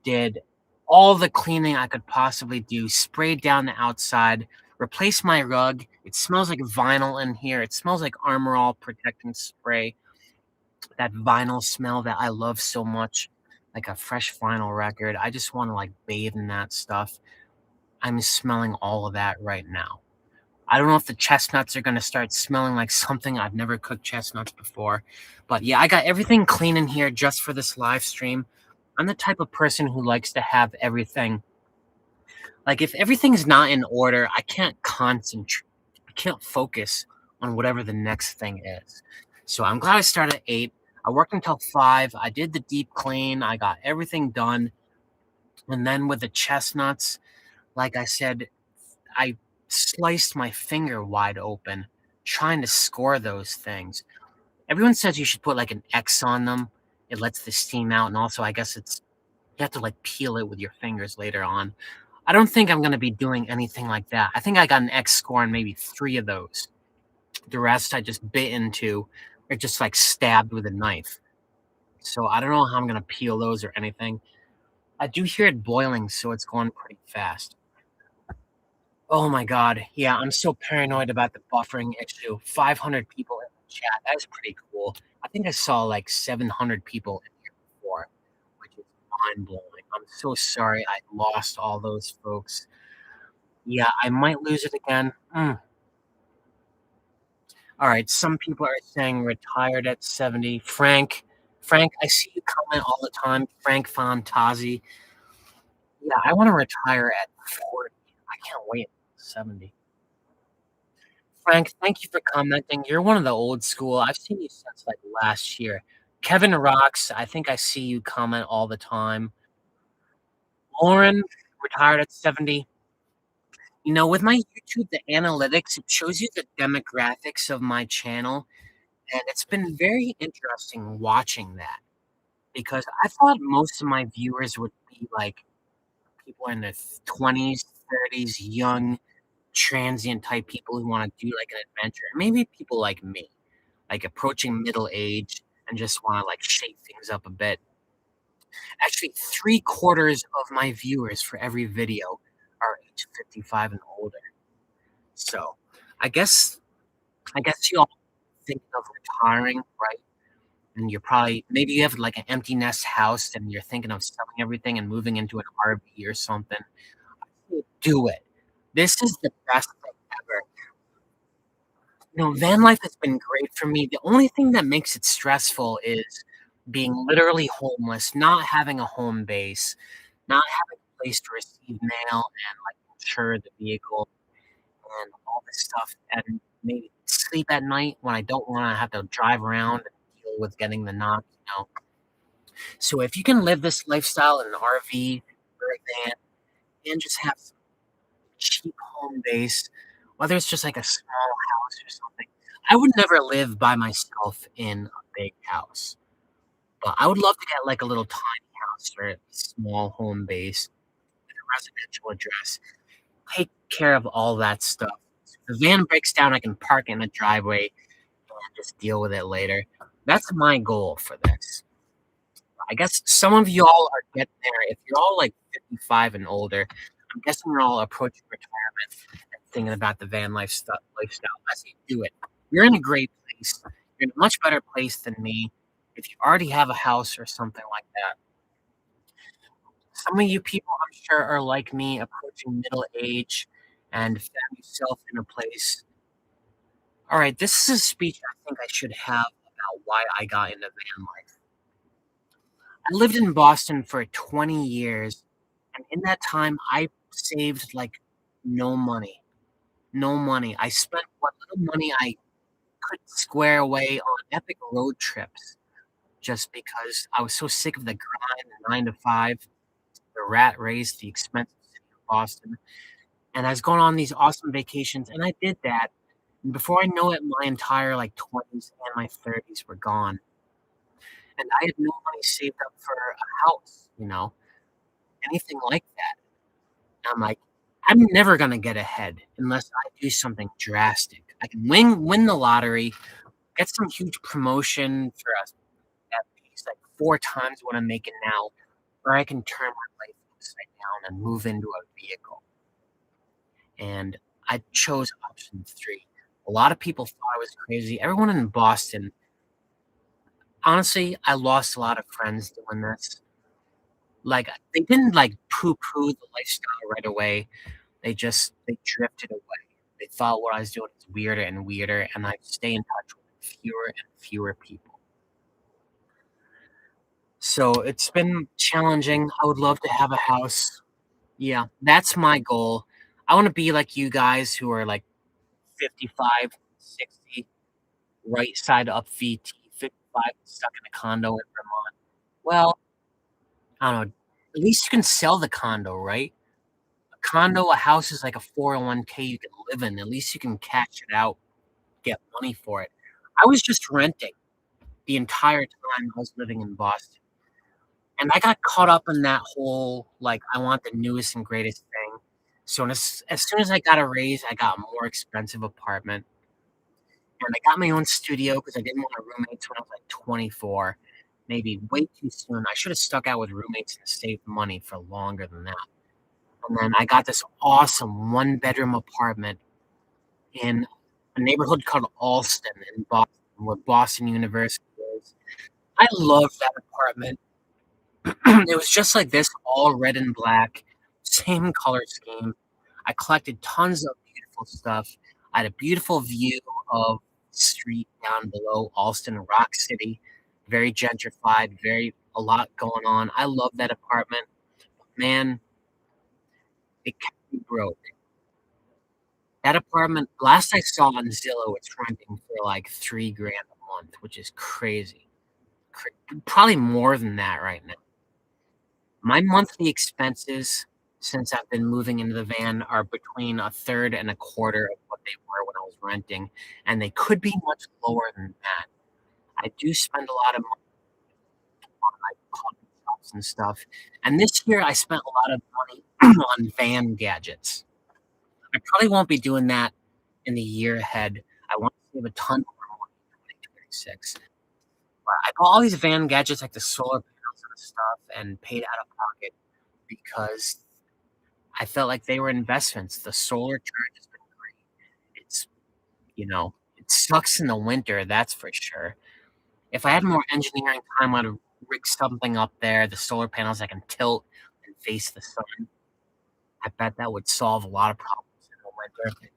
did all the cleaning I could possibly do, sprayed down the outside, replaced my rug. It smells like vinyl in here. It smells like Armor All protecting spray. That vinyl smell that I love so much, like a fresh vinyl record. I just want to like bathe in that stuff. I'm smelling all of that right now. I don't know if the chestnuts are gonna start smelling like something. I've never cooked chestnuts before. But yeah, I got everything clean in here just for this live stream. I'm the type of person who likes to have everything. Like, if everything's not in order, I can't concentrate. I can't focus on whatever the next thing is. So I'm glad I started at 8. I worked until 5. I did the deep clean. I got everything done. And then with the chestnuts, like I said, I sliced my finger wide open trying to score those things. Everyone says you should put like an X on them. It lets the steam out, and also I guess you have to like peel it with your fingers later on. I don't think I'm gonna be doing anything like that. I think I got an X score on maybe 3 of those. The rest I just bit into or just like stabbed with a knife. So I don't know how I'm gonna peel those or anything. I do hear it boiling, so it's going pretty fast. Oh my god. Yeah, I'm so paranoid about the buffering issue. 500 people in the chat. That's pretty cool. I think I saw like 700 people in here before, which is mind blowing. I'm so sorry I lost all those folks. Yeah, I might lose it again. All right, some people are saying retired at 70. Frank, I see you comment all the time. Frank Fantazi. Yeah, I want to retire at 40. I can't wait until 70. Frank, thank you for commenting. You're one of the old school. I've seen you since like last year. Kevin Rocks, I think I see you comment all the time. Lauren, retired at 70. With my YouTube, the analytics, it shows you the demographics of my channel, and it's been very interesting watching that because I thought most of my viewers would be like people in their 20s, 30s, young, transient type people who want to do like an adventure. Maybe people like me, like approaching middle age and just want to like shake things up a bit. Actually, 3/4 of my viewers for every video are age 55 and older. So I guess you all think of retiring, right? And you're probably maybe you have like an empty nest house and you're thinking of selling everything and moving into an RV or something. Do it. This is the best thing ever. Van life has been great for me. The only thing that makes it stressful is being literally homeless, not having a home base, not having a place to receive mail and like insure the vehicle and all this stuff, and maybe sleep at night when I don't want to have to drive around and deal with getting the knock. So if you can live this lifestyle in an RV or a van and just have some cheap home base, whether it's just like a small house or something. I would never live by myself in a big house, but I would love to get like a little tiny house or a small home base, a residential address. Take care of all that stuff. If the van breaks down, I can park in a driveway and just deal with it later. That's my goal for this. I guess some of y'all are getting there. If you're all like 55 and older, I'm guessing you're all approaching retirement and thinking about the van lifestyle. I say do it. You're in a great place. You're in a much better place than me. If you already have a house or something like that. Some of you people, I'm sure, are like me, approaching middle age and found yourself in a place. All right, this is a speech I think I should have about why I got into van life. I lived in Boston for 20 years, and in that time, I saved like no money. No money. I spent what little money I couldn't square away on epic road trips just because I was so sick of the grind, the 9 to 5, the rat race, the expensive city of Boston, and I was going on these awesome vacations, and I did that, and before I know it, my entire, like, 20s and my 30s were gone, and I had no money saved up for a house, anything like that. I'm like, "I'm never gonna get ahead unless I do something drastic. I can win the lottery, get some huge promotion for us at least, like, 4 times what I'm making now, or I can turn my life upside down and move into a vehicle." And I chose option 3. A lot of people thought I was crazy. Everyone in Boston honestly, I lost a lot of friends doing this. Like, they didn't, like, poo-poo the lifestyle right away. They drifted away. They thought what I was doing was weirder and weirder, and I stay in touch with fewer and fewer people. So, it's been challenging. I would love to have a house. Yeah, that's my goal. I wanna be like you guys who are, like, 55, 60, right side up VT, 55, stuck in a condo in Vermont. Well, I don't know, at least you can sell the condo, right? A condo, a house is like a 401k you can live in, at least you can cash it out, get money for it. I was just renting the entire time I was living in Boston, and I got caught up in that whole, like, I want the newest and greatest thing. So, as soon as I got a raise, I got a more expensive apartment, and I got my own studio because I didn't want roommates when I was, like, 24, maybe way too soon. I should have stuck out with roommates and saved money for longer than that. And then I got this awesome one-bedroom apartment in a neighborhood called Allston in Boston, where Boston University is. I loved that apartment. It was just like this, all red and black, same color scheme. I collected tons of beautiful stuff. I had a beautiful view of the street down below Allston, Rock City, very gentrified, very a lot going on. I love that apartment. Man, it kept me broke. That apartment, last I saw on Zillow, it's renting for like 3 grand a month, which is crazy. Probably more than that right now. My monthly expenses since I've been moving into the van are between a third and a quarter of what they were when I was renting, and they could be much lower than that. I do spend a lot of money on, like, coffee shops and stuff, and this year I spent a lot of money on van gadgets. I probably won't be doing that in the year ahead. I want to save a ton more money in 2026. But I bought all these van gadgets like the solar panels and stuff and paid out of pocket because I felt like they were investments. The solar charge has been great. It sucks in the winter, that's for sure. If I had more engineering time, I'd rig something up there, the solar panels I can tilt and face the sun. I bet that would solve a lot of problems in the winter.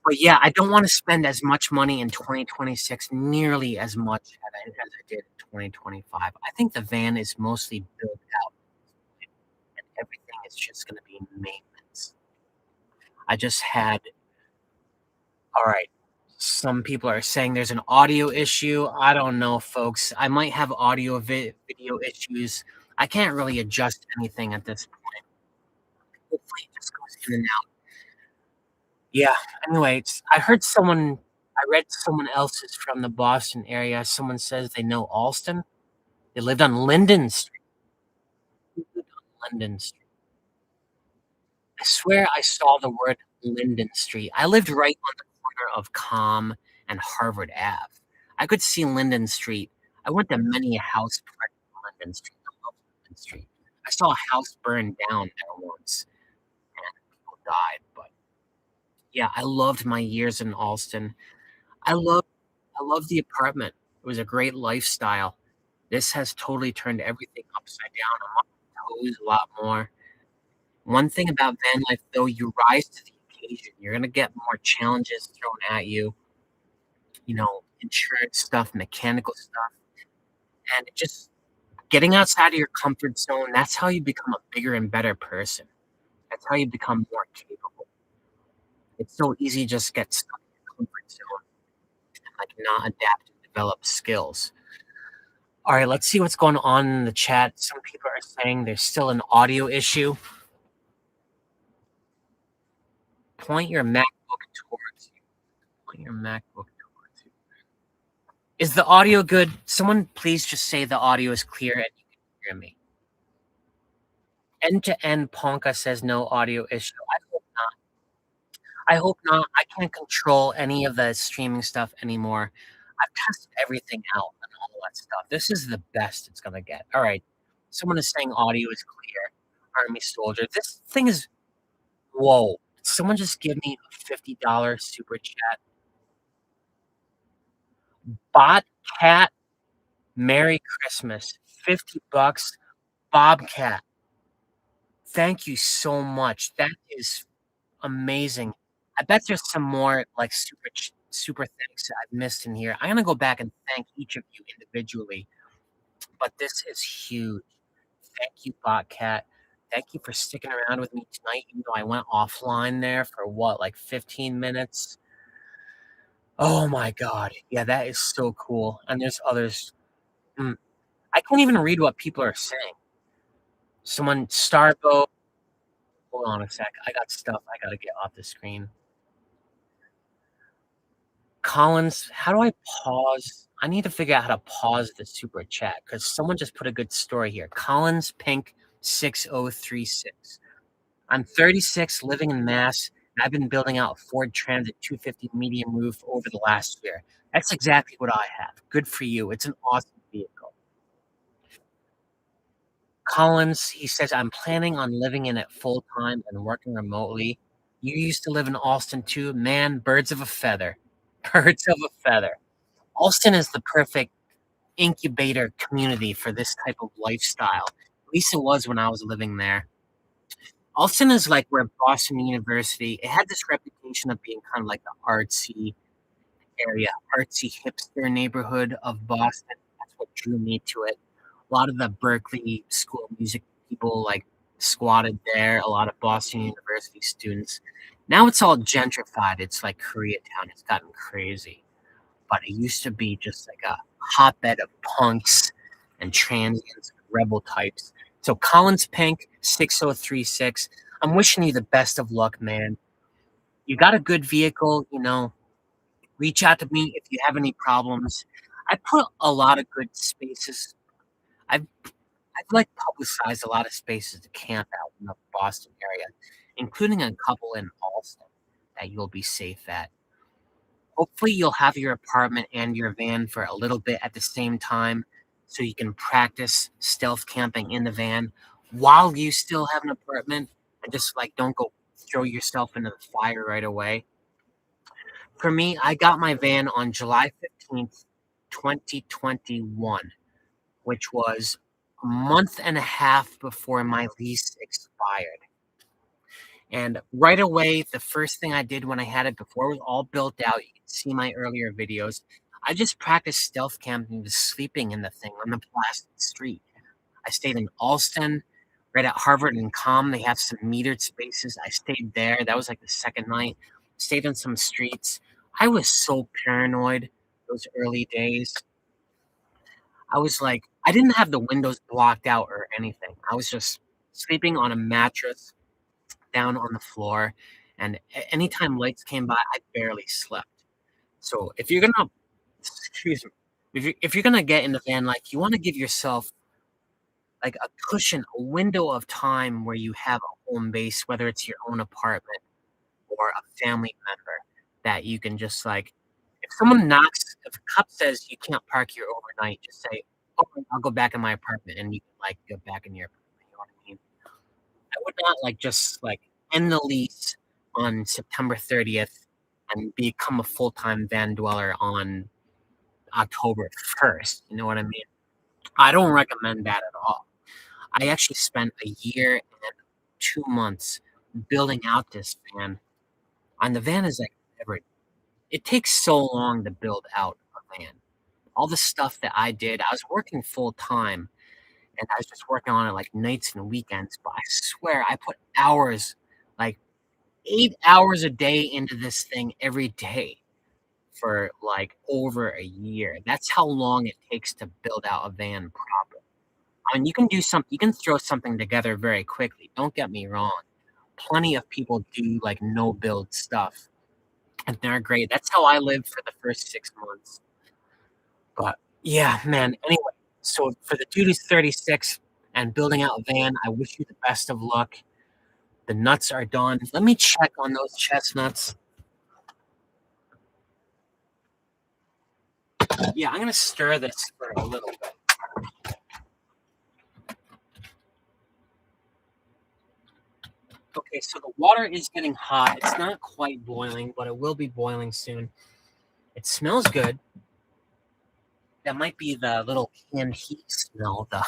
But yeah, I don't wanna spend as much money in 2026, nearly as much as I did in 2025. I think the van is mostly built out, and everything is just gonna be maintenance. I just had Alright, some people are saying there's an audio issue. I don't know, folks. I might have video issues. I can't really adjust anything at this point. Hopefully, it just goes in and out. Yeah, anyways, I read someone else's from the Boston area. Someone says they know Alston. They lived on Linden Street. Who lived on Linden Street? I swear I saw the word Linden Street. I lived right on the corner of Comm and Harvard Ave. I could see Linden Street. I went to many a house party on Linden Street. I love Linden Street. I saw a house burn down there once, and people died, but yeah, I loved my years in Alston. I love I love the apartment. It was a great lifestyle. This has totally turned everything upside down. I'm on my toes a lot more. One thing about van life, though, you rise to the occasion. You're gonna get more challenges thrown at you, insurance stuff, mechanical stuff, and it just getting outside of your comfort zone, that's how you become a bigger and better person. That's how you become more capable. It's so easy to just get stuck in your comfort zone. like, not adapt and develop skills. Alright, let's see what's going on in the chat. Some people are saying there's still an audio issue. Point your MacBook towards you. Point your MacBook towards you. Is the audio good? Someone please just say the audio is clear and you can hear me. End-to-end Ponka says no audio issue. I hope not. I hope not. I can't control any of the streaming stuff anymore. I've tested everything out and all that stuff. This is the best it's gonna get. Alright. Someone is saying audio is clear. Army soldier. This thing is whoa. Someone just give me a $50 super chat. Bot Cat, Merry Christmas. 50 bucks. Bobcat. Thank you so much. That is amazing. I bet there's some more, like, super thanks that I've missed in here. I'm gonna go back and thank each of you individually, but this is huge. Thank you, Botcat. Thank you for sticking around with me tonight, even though I went offline there for what, like 15 minutes? Oh my god. Yeah, that is so cool, and there's others. Mm. I can't even read what people are saying. Someone Starbo hold on a sec. I got stuff I gotta get off the screen. Collins, how do I pause? I need to figure out how to pause the super chat because someone just put a good story here. Collins Pink 6036. I'm 36, living in Mass, and I've been building out a Ford Transit 250 medium roof over the last year. That's exactly what I have. Good for you. It's an awesome vehicle. Collins, he says, I'm planning on living in it full time and working remotely. You used to live in Austin too. Man, birds of a feather. Birds of a feather. Austin is the perfect incubator community for this type of lifestyle. At least it was when I was living there. Austin is like where Boston University, it had this reputation of being kind of like the artsy area, artsy hipster neighborhood of Boston. That's what drew me to it. A lot of the Berkeley School of Music people like squatted there, a lot of Boston University students. Now it's all gentrified. It's like Koreatown. It's gotten crazy. But it used to be just like a hotbed of punks and transients, and rebel types. So Collins Pink 6036, I'm wishing you the best of luck, man. You got a good vehicle, you know. Reach out to me if you have any problems. I put a lot of good spaces. I've I've like publicized a lot of spaces to camp out in the Boston area, including a couple in Allston that you'll be safe at. Hopefully, you'll have your apartment and your van for a little bit at the same time so you can practice stealth camping in the van while you still have an apartment and just like don't go throw yourself into the fire right away. For me, I got my van on July 15th, 2021, which was a month and a half before my lease expired. And right away, the first thing I did when I had it before it was all built out, you can see my earlier videos, I just practiced stealth camping, just sleeping in the thing on the plastic street. I stayed in Allston, right at Harvard and Com. They have some metered spaces. I stayed there. That was like the second night. Stayed on some streets. I was so paranoid those early days. I was like, I didn't have the windows blocked out or anything. I was just sleeping on a mattress down on the floor, and anytime lights came by, I barely slept. So if you're gonna, excuse me, if you're gonna get in the van, like you want to give yourself like a cushion, a window of time where you have a home base, whether it's your own apartment or a family member that you can just like. If someone knocks, if a cop says you can't park here overnight, just say, "Oh, I'll go back in my apartment," and you can like go back in your apartment. You know what I mean? I would not like just like end the lease on September 30th and become a full-time van dweller on October 1st. You know what I mean? I don't recommend that at all. I actually spent a year and 2 months building out this van. And the van is like it takes so long to build out a van. All the stuff that I did, I was working full time and I was just working on it like nights and weekends. But I swear I put hours, like 8 hours a day into this thing every day. for, like, over a year. That's how long it takes to build out a van properly. I mean, you can throw something together very quickly, don't get me wrong. Plenty of people do, like, no-build stuff, and they're great. That's how I lived for the first 6 months. But, yeah, man, anyway, so for the dude who's 36 and building out a van, I wish you the best of luck. The nuts are done. Let me check on those chestnuts. Yeah, I'm gonna stir this for a little bit. Okay, so the water is getting hot. It's not quite boiling, but it will be boiling soon. It smells good. That might be the little canned heat smell, the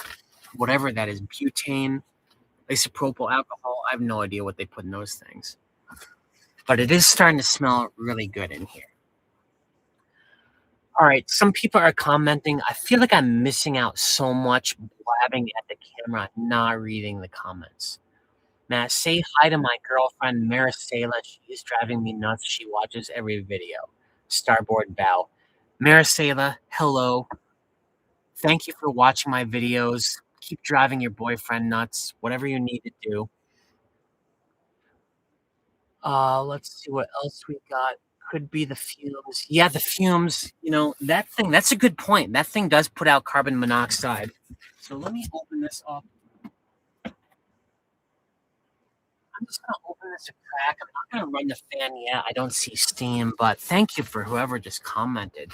whatever that is, butane, isopropyl alcohol. I have no idea what they put in those things. But it is starting to smell really good in here. All right, some people are commenting. I feel like I'm missing out so much blabbing at the camera, not reading the comments. Matt, say hi to my girlfriend, Maricela. She is driving me nuts. She watches every video. Starboard bow. Maricela, hello. Thank you for watching my videos. Keep driving your boyfriend nuts, whatever you need to do. Let's see what else we got. Could be the fumes. Yeah, the fumes. You know, that thing, that's a good point. That thing does put out carbon monoxide. So let me open this up. I'm just gonna open this a crack. I'm not gonna run the fan yet. I don't see steam, but thank you for whoever just commented.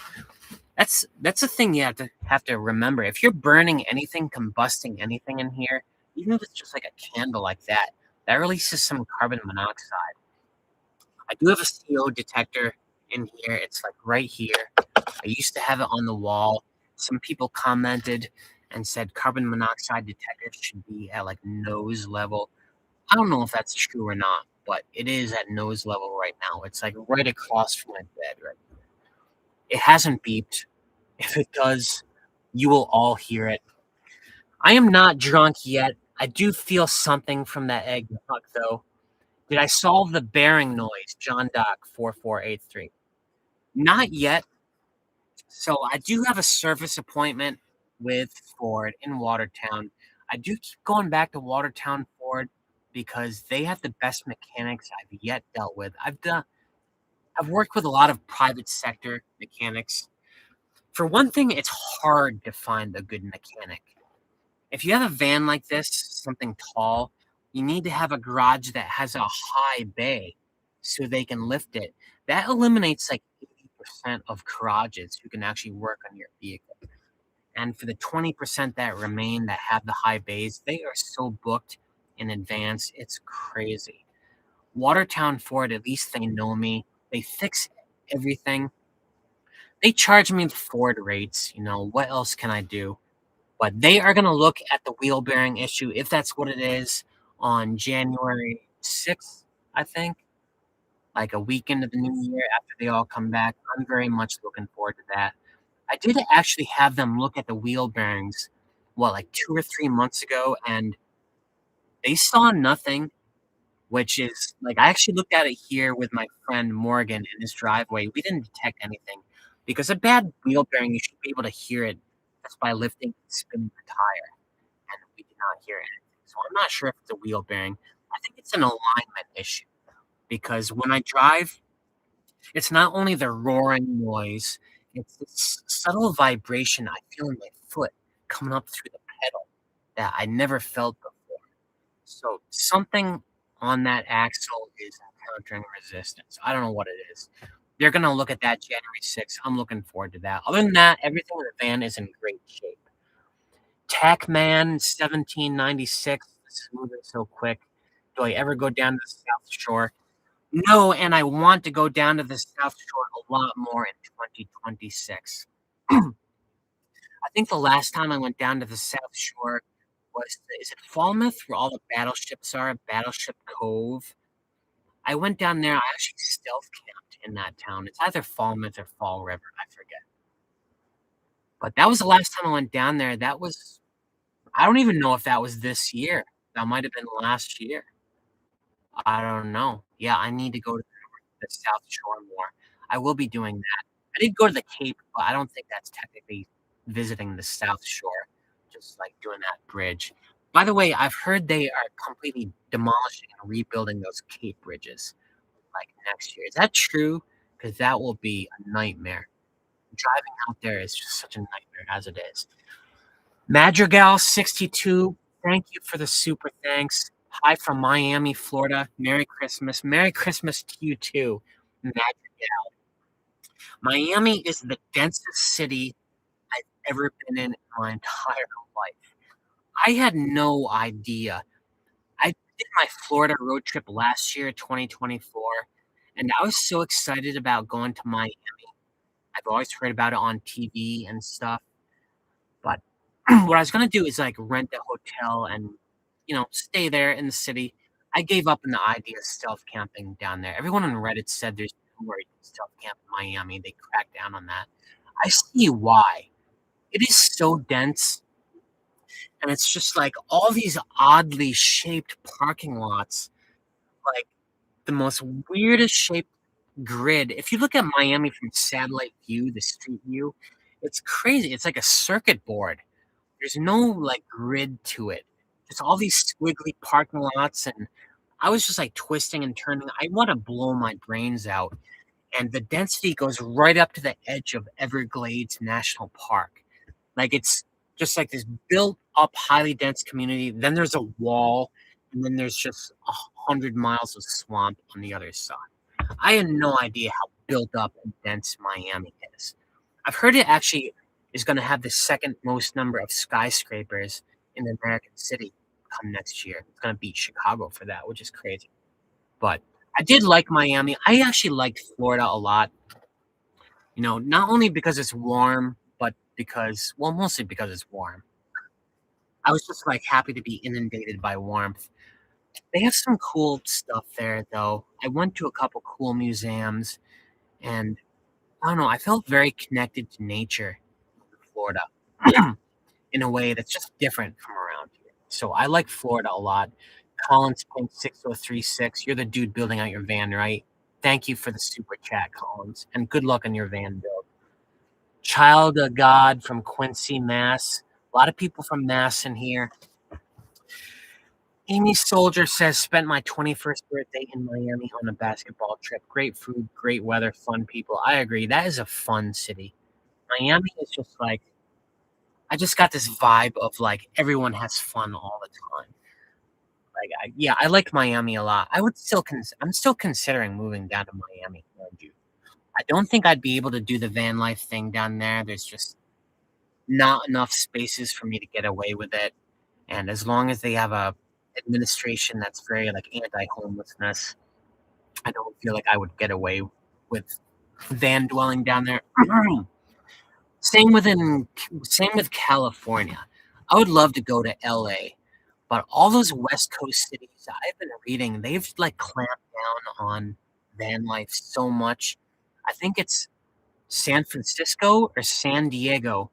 That's a thing you have to remember. If you're burning anything, combusting anything in here, even if it's just like a candle like that, that releases some carbon monoxide. I do have a CO detector in here. It's like right here. I used to have it on the wall. Some people commented and said carbon monoxide detectors should be at like nose level. I don't know if that's true or not, but it is at nose level right now. It's like right across from my bed right now. It hasn't beeped. If it does, you will all hear it. I am not drunk yet. I do feel something from that eggnog, though. Did I solve the bearing noise? John Doc 4483. Not yet. So I do have a service appointment with Ford in Watertown. I do keep going back to Watertown Ford because they have the best mechanics I've yet dealt with. I've worked with a lot of private sector mechanics. For one thing, it's hard to find a good mechanic. If you have a van like this, something tall, you need to have a garage that has a high bay so they can lift it. That eliminates like 80% of garages who can actually work on your vehicle. And for the 20% that remain that have the high bays, they are so booked in advance, it's crazy. Watertown Ford, at least they know me. They fix everything. They charge me the Ford rates. You know, what else can I do? But they are going to look at the wheel bearing issue, if that's what it is, on January 6th, I think, like a week into the new year after they all come back. I'm very much looking forward to that. I did actually have them look at the wheel bearings, what, like 2 or 3 months ago, and they saw nothing, which is like I actually looked at it here with my friend Morgan in his driveway. We didn't detect anything because a bad wheel bearing, you should be able to hear it just by lifting and spinning the tire, and we did not hear anything. So I'm not sure if it's a wheel bearing. I think it's an alignment issue because when I drive, it's not only the roaring noise, it's this subtle vibration I feel in my foot coming up through the pedal that I never felt before. So something on that axle is encountering resistance. I don't know what it is. They're gonna look at that January 6th. I'm looking forward to that. Other than that, everything in the van is in great shape. Tacman 1796. This is moving so quick. Do I ever go down to the South Shore? No, and I want to go down to the South Shore a lot more in 2026. I think the last time I went down to the South Shore was is it Falmouth where all the battleships are, Battleship Cove? I went down there, I actually stealth camped in that town. It's either Falmouth or Fall River, I forget. But that was the last time I went down there. That was I don't even know if that was this year. That might have been last year. I don't know. Yeah, I need to go to the South Shore more. I will be doing that. I did go to the Cape, but I don't think that's technically visiting the South Shore, just, like, doing that bridge. By the way, I've heard they are completely demolishing and rebuilding those Cape bridges, like, next year. Is that true? Because that will be a nightmare. Driving out there is just such a nightmare as it is. Madrigal62, thank you for the super thanks. Hi from Miami, Florida. Merry Christmas. Merry Christmas to you too, Madrigal. Miami is the densest city I've ever been in my entire life. I had no idea. I did my Florida road trip last year, 2024, and I was so excited about going to Miami. I've always heard about it on TV and stuff, but what I was gonna do is, like, rent a hotel and, stay there in the city. I gave up on the idea of stealth camping down there. Everyone on Reddit said there's nowhere you can stealth camp in Miami. They cracked down on that. I see why. It is so dense, and it's just, like, all these oddly shaped parking lots, like, the most weirdest shaped grid. If you look at Miami from satellite view, the street view, it's crazy. It's like a circuit board. There's no, like, grid to it. It's all these squiggly parking lots, and I was just, like, twisting and turning. I wanna blow my brains out, and the density goes right up to the edge of Everglades National Park. Like, it's just, like, this built up, highly dense community, then there's a wall, and then there's just 100 miles of swamp on the other side. I had no idea how built up and dense Miami is. I've heard it actually is gonna have the second most number of skyscrapers in an American city come next year. It's gonna beat Chicago for that, which is crazy. But I did like Miami. I actually liked Florida a lot, not only because it's warm, but because well, mostly because it's warm. I was just, like, happy to be inundated by warmth. They have some cool stuff there, though. I went to a couple cool museums, and I don't know, I felt very connected to nature in Florida in a way that's just different from around here. So I like Florida a lot. Collins Pink 6036, you're the dude building out your van, right? Thank you for the super chat, Collins, and good luck on your van build. Child of God from Quincy, Mass. A lot of people from Mass in here. Amy Soldier says, spent my 21st birthday in Miami on a basketball trip. Great food, great weather, fun people. I agree. That is a fun city. Miami is just like, I just got this vibe of like everyone has fun all the time. Like, I like Miami a lot. I would still, I'm still considering moving down to Miami. Mind you. I don't think I'd be able to do the van life thing down there. There's just not enough spaces for me to get away with it. And as long as they have a administration that's very like anti-homelessness, I don't feel like I would get away with van dwelling down there. Same same with California. I would love to go to LA, but all those West Coast cities I've been reading, they've like clamped down on van life so much. I think it's San Francisco or San Diego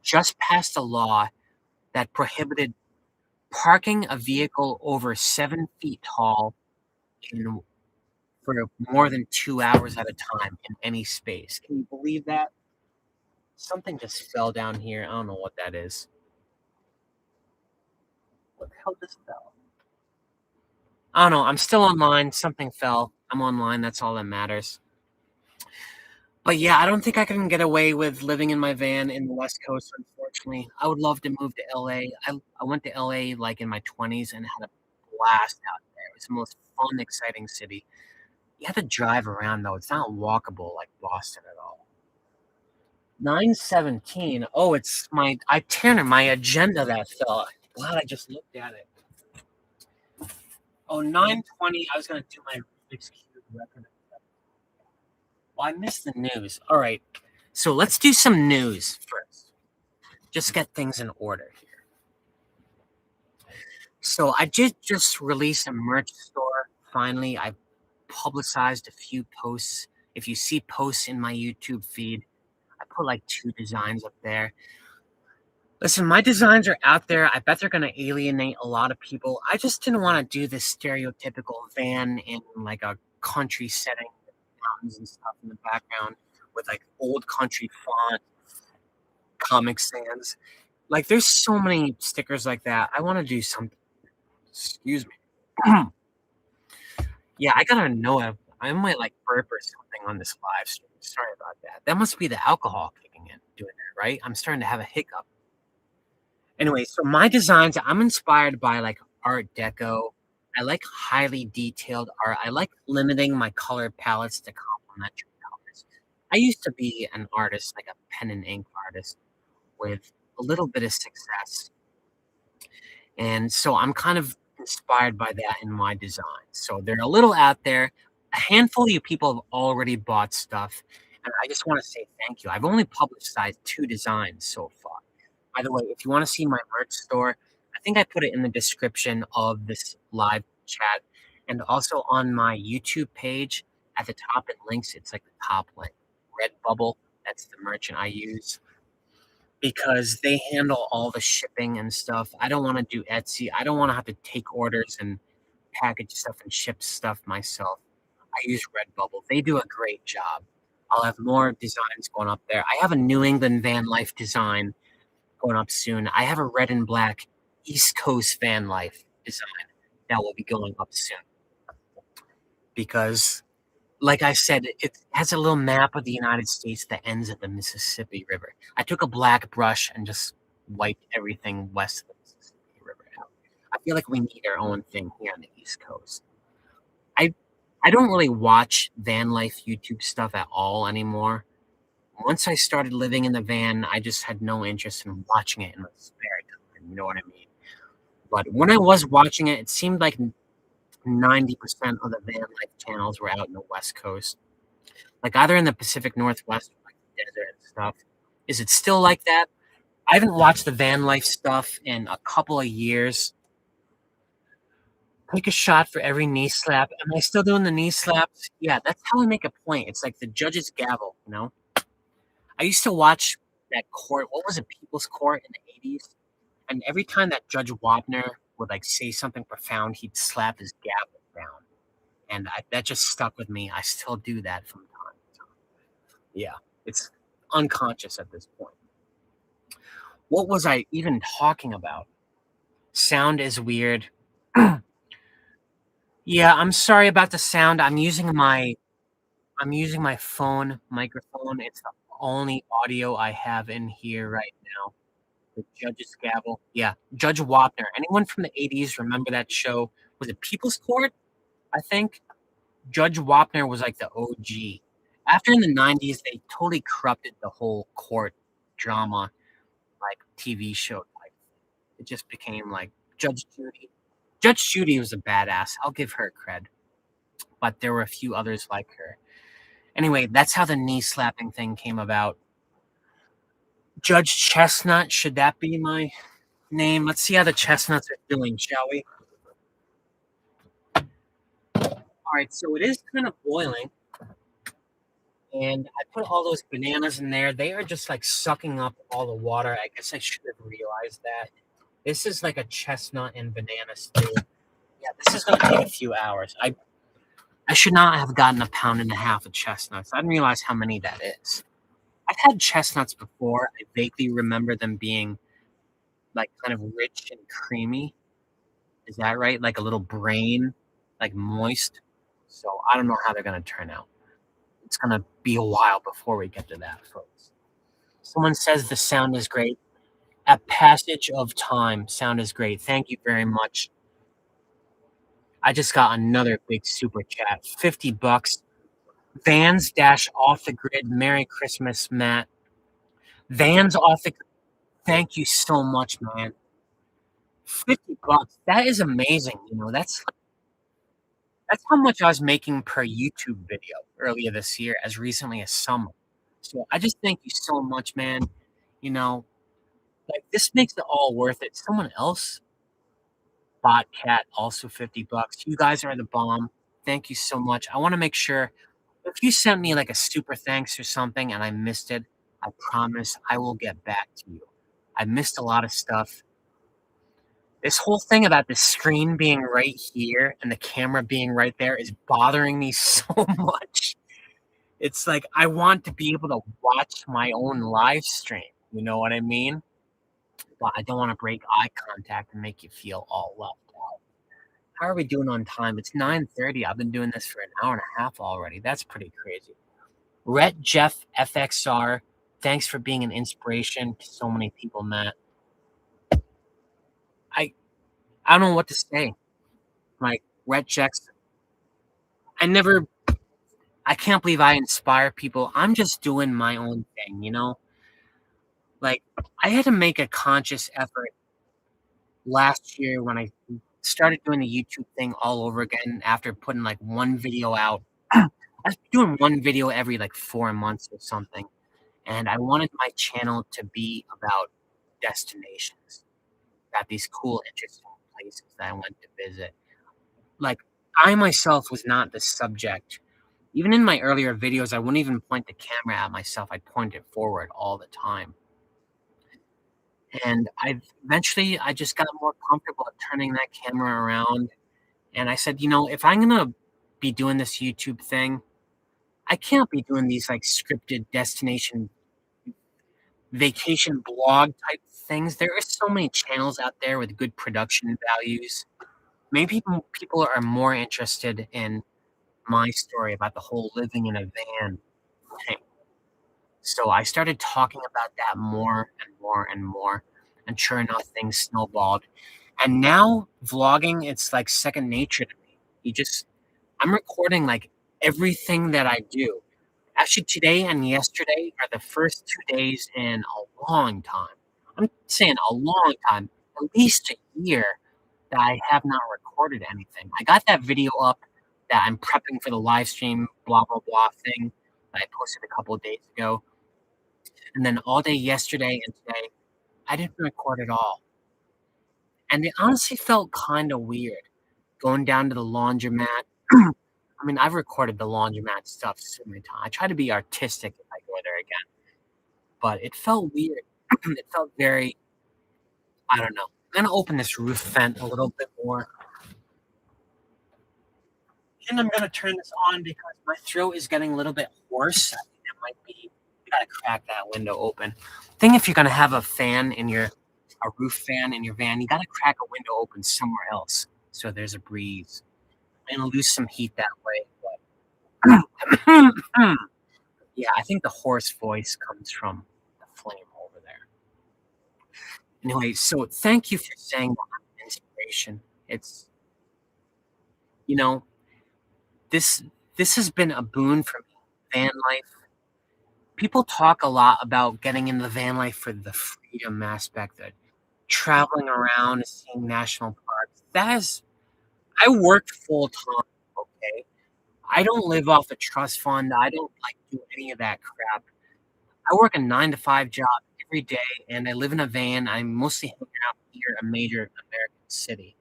just passed a law that prohibited parking a vehicle over 7 feet tall in for more than 2 hours at a time in any space. Can you believe that? Something just fell down here. I don't know what that is. What the hell just fell? I don't know. I'm still online. Something fell. I'm online. That's all that matters. But yeah, I don't think I can get away with living in my van in the West Coast, unfortunately. I would love to move to LA. I went to LA like in my 20s and had a blast out there. It was the most fun, exciting city. You have to drive around though. It's not walkable like Boston at all. 9:17. Oh, it's my itinerary, my agenda that fell. Glad I just looked at it. Oh, 9:20. I was gonna do my Rubik's Cube record. Well, I missed the news. All right. So let's do some news first. Just get things in order here. So I just released a merch store. Finally, I publicized a few posts. If you see posts in my YouTube feed, I put like 2 designs up there. Listen, my designs are out there. I bet they're gonna alienate a lot of people. I just didn't wanna do this stereotypical van in like a country setting with mountains and stuff in the background. with like old country font, Comic Sans. Like there's so many stickers like that. I want to do something. Excuse me. Yeah, I gotta know if I might like burp or something on this live stream. Sorry about that. That must be the alcohol kicking in doing that, right? I'm starting to have a hiccup. Anyway, so my designs, I'm inspired by like Art Deco. I like highly detailed art. I like limiting my color palettes to complementary colors. I used to be an artist, like a pen and ink artist with a little bit of success. And so I'm kind of inspired by that in my designs. So they're a little out there. A handful of you people have already bought stuff, and I just want to say thank you. I've only publicized 2 designs so far. By the way, if you want to see my merch store, I think I put it in the description of this live chat, and also on my YouTube page at the top it links. It's like the top link. Redbubble, that's the merchant I use because they handle all the shipping and stuff. I don't wanna do Etsy. I don't wanna have to take orders and package stuff and ship stuff myself. I use Redbubble. They do a great job. I'll have more designs going up there. I have a New England van life design going up soon. I have a red and black East Coast van life design that will be going up soon because like I said, it has a little map of the United States that ends at the Mississippi River. I took a black brush and just wiped everything west of the Mississippi River out. I feel like we need our own thing here on the East Coast. I I don't really watch van life YouTube stuff at all anymore. Once I started living in the van, I just had no interest in watching it in my spare time, you know what I mean? But when I was watching it, it seemed like 90% of the van life channels were out in the West Coast. Like, either in the Pacific Northwest or, like, the desert and stuff. Is it still like that? I haven't watched the van life stuff in a couple of years. Take a shot for every knee slap. Am I still doing the knee slaps? Yeah, that's how I make a point. It's like the judge's gavel, you know? I used to watch that court what was it, People's Court in the '80s? And every time that Judge Wapner would, like, say something profound, he'd slap his gavel down, and I that just stuck with me. I still do that from time to time. Yeah, it's unconscious at this point. What was I even talking about? Sound is weird. Yeah, I'm sorry about the sound. I'm using my phone microphone. It's the only audio I have in here right now. The judge's gavel. Yeah, Judge Wapner. Anyone from the '80s remember that show? Was it People's Court? I think Judge Wapner was like the OG. After in the '90s, they totally corrupted the whole court drama, like TV show type. It just became like Judge Judy. Judge Judy was a badass. I'll give her cred, but there were a few others like her. Anyway, that's how the knee slapping thing came about. Judge Chestnut, should that be my name? Let's see how the Chestnuts are doing, shall we? All right, so it is kind of boiling, and I put all those bananas in there. They are just like sucking up all the water. I guess I should have realized that. This is like a chestnut and banana stew. Yeah, this is gonna take a few hours. I should not have gotten 1.5 pounds of chestnuts. I didn't realize how many that is. I've had chestnuts before. I vaguely remember them being like kind of rich and creamy. Is that right? Like a little brain, like moist. So I don't know how they're gonna turn out. It's gonna be a while before we get to that, folks. Someone says the sound is great. A passage of time. Sound is great. Thank you very much. I just got another big super chat. $50. Vans dash off the grid. Merry Christmas, Matt. Vans off the. Thank you so much, man. $50. That is amazing. You know, that's how much I was making per YouTube video earlier this year, as recently as summer. So I just thank you so much, man. You know, like this makes it all worth it. Someone else bought cat also $50. You guys are the bomb. Thank you so much. I want to make sure if you sent me like a super thanks or something and I missed it, I promise I will get back to you. I missed a lot of stuff. This whole thing about the screen being right here and the camera being right there is bothering me so much. It's like I want to be able to watch my own live stream, you know what I mean? But I don't wanna break eye contact and make you feel all left out. How are we doing on time? It's 9:30. I've been doing this for an hour and a half already. That's pretty crazy. Rhett Jeff FXR, thanks for being an inspiration to so many people, Matt. I I don't know what to say. Like, Rhett Jackson, I never I can't believe I inspire people. I'm just doing my own thing, you know? Like, I had to make a conscious effort last year when I started doing the YouTube thing all over again after putting, like, one video out. I was doing one video every, like, 4 months or something, and I wanted my channel to be about destinations, about these cool, interesting places that I went to visit. Like, I myself was not the subject. Even in my earlier videos, I wouldn't even point the camera at myself, I'd point it forward all the time. And I just got more comfortable at turning that camera around, and I said, "You know, if I'm gonna be doing this YouTube thing, I can't be doing these, like, scripted destination vacation blog type things." There are so many channels out there with good production values. Maybe people are more interested in my story about the whole living in a van thing. So I started talking about that more and more and more, and sure enough, things snowballed. And now vlogging, it's like second nature to me. I'm recording like everything that I do. Actually, today and yesterday are the first 2 days in a long time. I'm saying a long time, at least a year, that I have not recorded anything. I got that video up that I'm prepping for the live stream, blah, blah, blah thing that I posted a couple of days ago. And then all day yesterday and today, I didn't record at all. And it honestly felt kind of weird going down to the laundromat. I mean, I've recorded the laundromat stuff so many times. I try to be artistic if I go there again, but it felt weird. It felt very, I don't know. I'm gonna open this roof vent a little bit more. And I'm gonna turn this on because my throat is getting a little bit hoarse. I think that might be, you gotta crack that window open. Thing if you're gonna have a roof fan in your van, you gotta crack a window open somewhere else so there's a breeze. I'm gonna lose some heat that way. But yeah, I think the hoarse voice comes from the flame over there. Anyway, so thank you for saying that I'm an inspiration. It's, you know, this this has been a boon for me. Van life. People talk a lot about getting into the van life for the freedom aspect, the traveling around and seeing national parks. I work full time, okay? I don't live off a trust fund. I don't like do any of that crap. I work a 9 to 5 job every day, and I live in a van. I'm mostly hanging out near a major American city.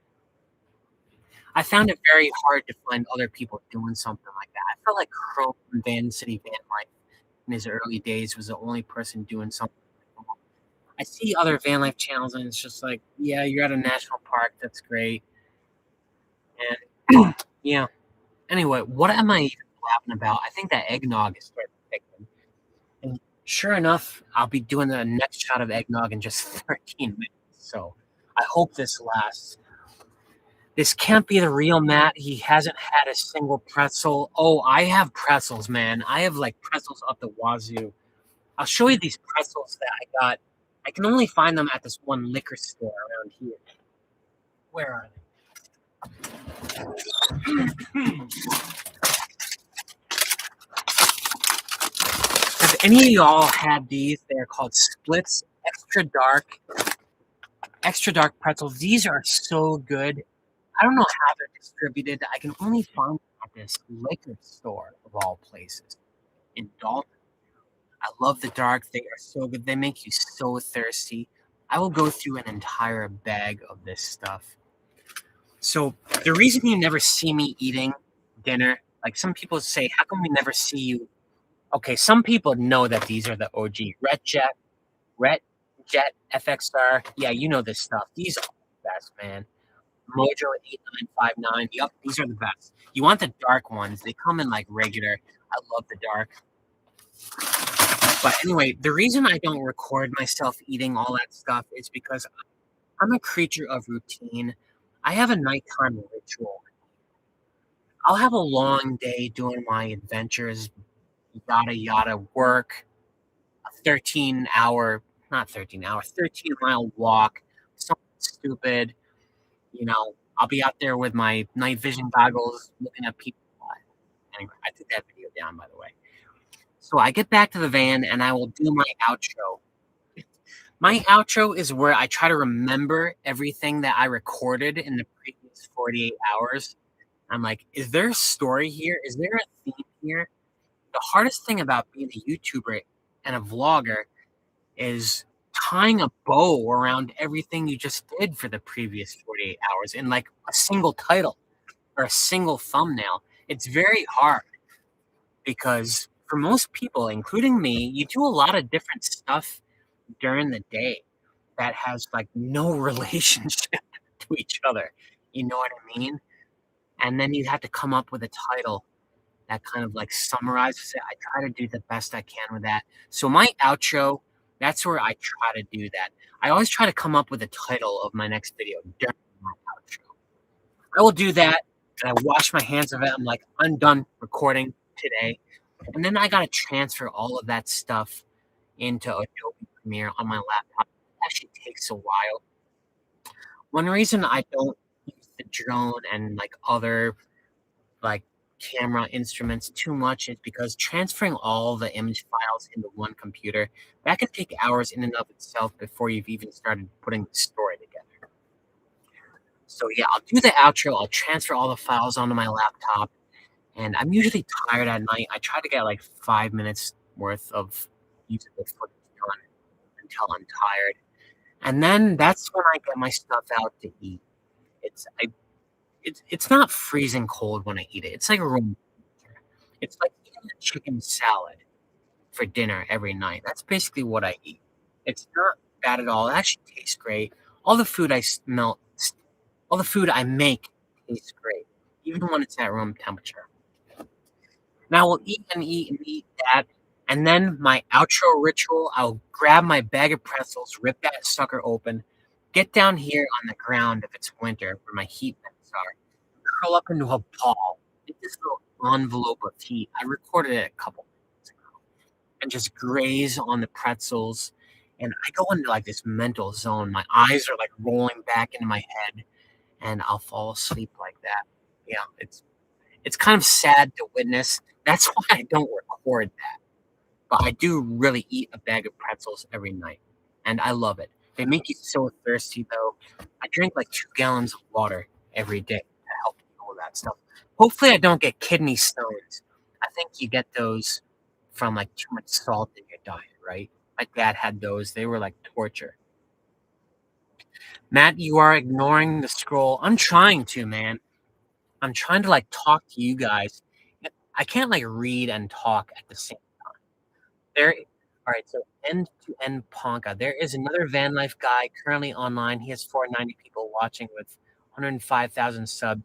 I found it very hard to find other people doing something like that. I felt like Chrome from Van City Van Life in his early days was the only person doing something like that. I see other van life channels, and it's just like, yeah, you're at a national park. That's great. And yeah. Anyway, what am I even blabbing about? I think that eggnog is starting to kick in. And sure enough, I'll be doing the next shot of eggnog in just 13 minutes. So I hope this lasts. This can't be the real Matt. He hasn't had a single pretzel. Oh, I have pretzels, man. I have like pretzels up the wazoo. I'll show you these pretzels that I got. I can only find them at this one liquor store around here. Where are they? Have any of y'all had these? They're called Splits extra dark pretzels. These are so good. I don't know how they're distributed. I can only find them at this liquor store of all places in Dalton. I love the dark. They are so good. They make you so thirsty. I will go through an entire bag of this stuff. So the reason you never see me eating dinner, like some people say, how come we never see you? Okay, some people know that these are the OG. Red Jet, FXR. Yeah, you know this stuff. These are the best, man. Mojo 8959. Yep, these are the best. You want the dark ones. They come in like regular. I love the dark. But anyway, the reason I don't record myself eating all that stuff is because I'm a creature of routine. I have a nighttime ritual. I'll have a long day doing my adventures, yada yada work, a 13-hour, not 13 hour, 13-mile walk, something stupid. I'll be out there with my night vision goggles looking at people. Anyway, I took that video down, by the way. So I get back to the van and I will do my outro. My outro is where I try to remember everything that I recorded in the previous 48 hours. I'm like, is there a story here? Is there a theme here? The hardest thing about being a YouTuber and a vlogger is tying a bow around everything you just did for the previous 48 hours in like a single title or a single thumbnail. It's very hard because for most people, including me, you do a lot of different stuff during the day that has like no relationship to each other. You know what I mean? And then you have to come up with a title that kind of like summarizes it. I try to do the best I can with that. So my outro, that's where I try to do that. I always try to come up with a title of my next video during my outro. I will do that, and I wash my hands of it. I'm like, I'm done recording today. And then I got to transfer all of that stuff into Adobe Premiere on my laptop. It actually takes a while. One reason I don't use the drone and like other like camera instruments too much is because transferring all the image files into one computer, that can take hours in and of itself before you've even started putting the story together. So yeah, I'll do the outro, I'll transfer all the files onto my laptop, and I'm usually tired at night. I try to get like 5 minutes worth of usable footage done until I'm tired. And then that's when I get my stuff out to eat. It's not freezing cold when I eat it. It's like room temperature. It's like eating a chicken salad for dinner every night. That's basically what I eat. It's not bad at all. It actually tastes great. All the food I smell, all the food I make tastes great, even when it's at room temperature. Now we'll eat and eat and eat that. And then my outro ritual, I'll grab my bag of pretzels, rip that sucker open, get down here on the ground if it's winter where my heat vents are, curl up into a ball, get this little envelope of heat. I recorded it a couple minutes ago, and just graze on the pretzels. And I go into like this mental zone. My eyes are like rolling back into my head, and I'll fall asleep like that. Yeah, it's kind of sad to witness. That's why I don't record that. But I do really eat a bag of pretzels every night, and I love it. They make you so thirsty, though. I drink like 2 gallons of water every day to help all that stuff. Hopefully, I don't get kidney stones. I think you get those from like too much salt in your diet, right? My dad had those. They were like torture. Matt, you are ignoring the scroll. I'm trying to, man. I'm trying to like talk to you guys. I can't like read and talk at the same time. There, all right. So end to end Ponka. There is another Vanlife guy currently online. He has 490 people watching with 105,000 subs.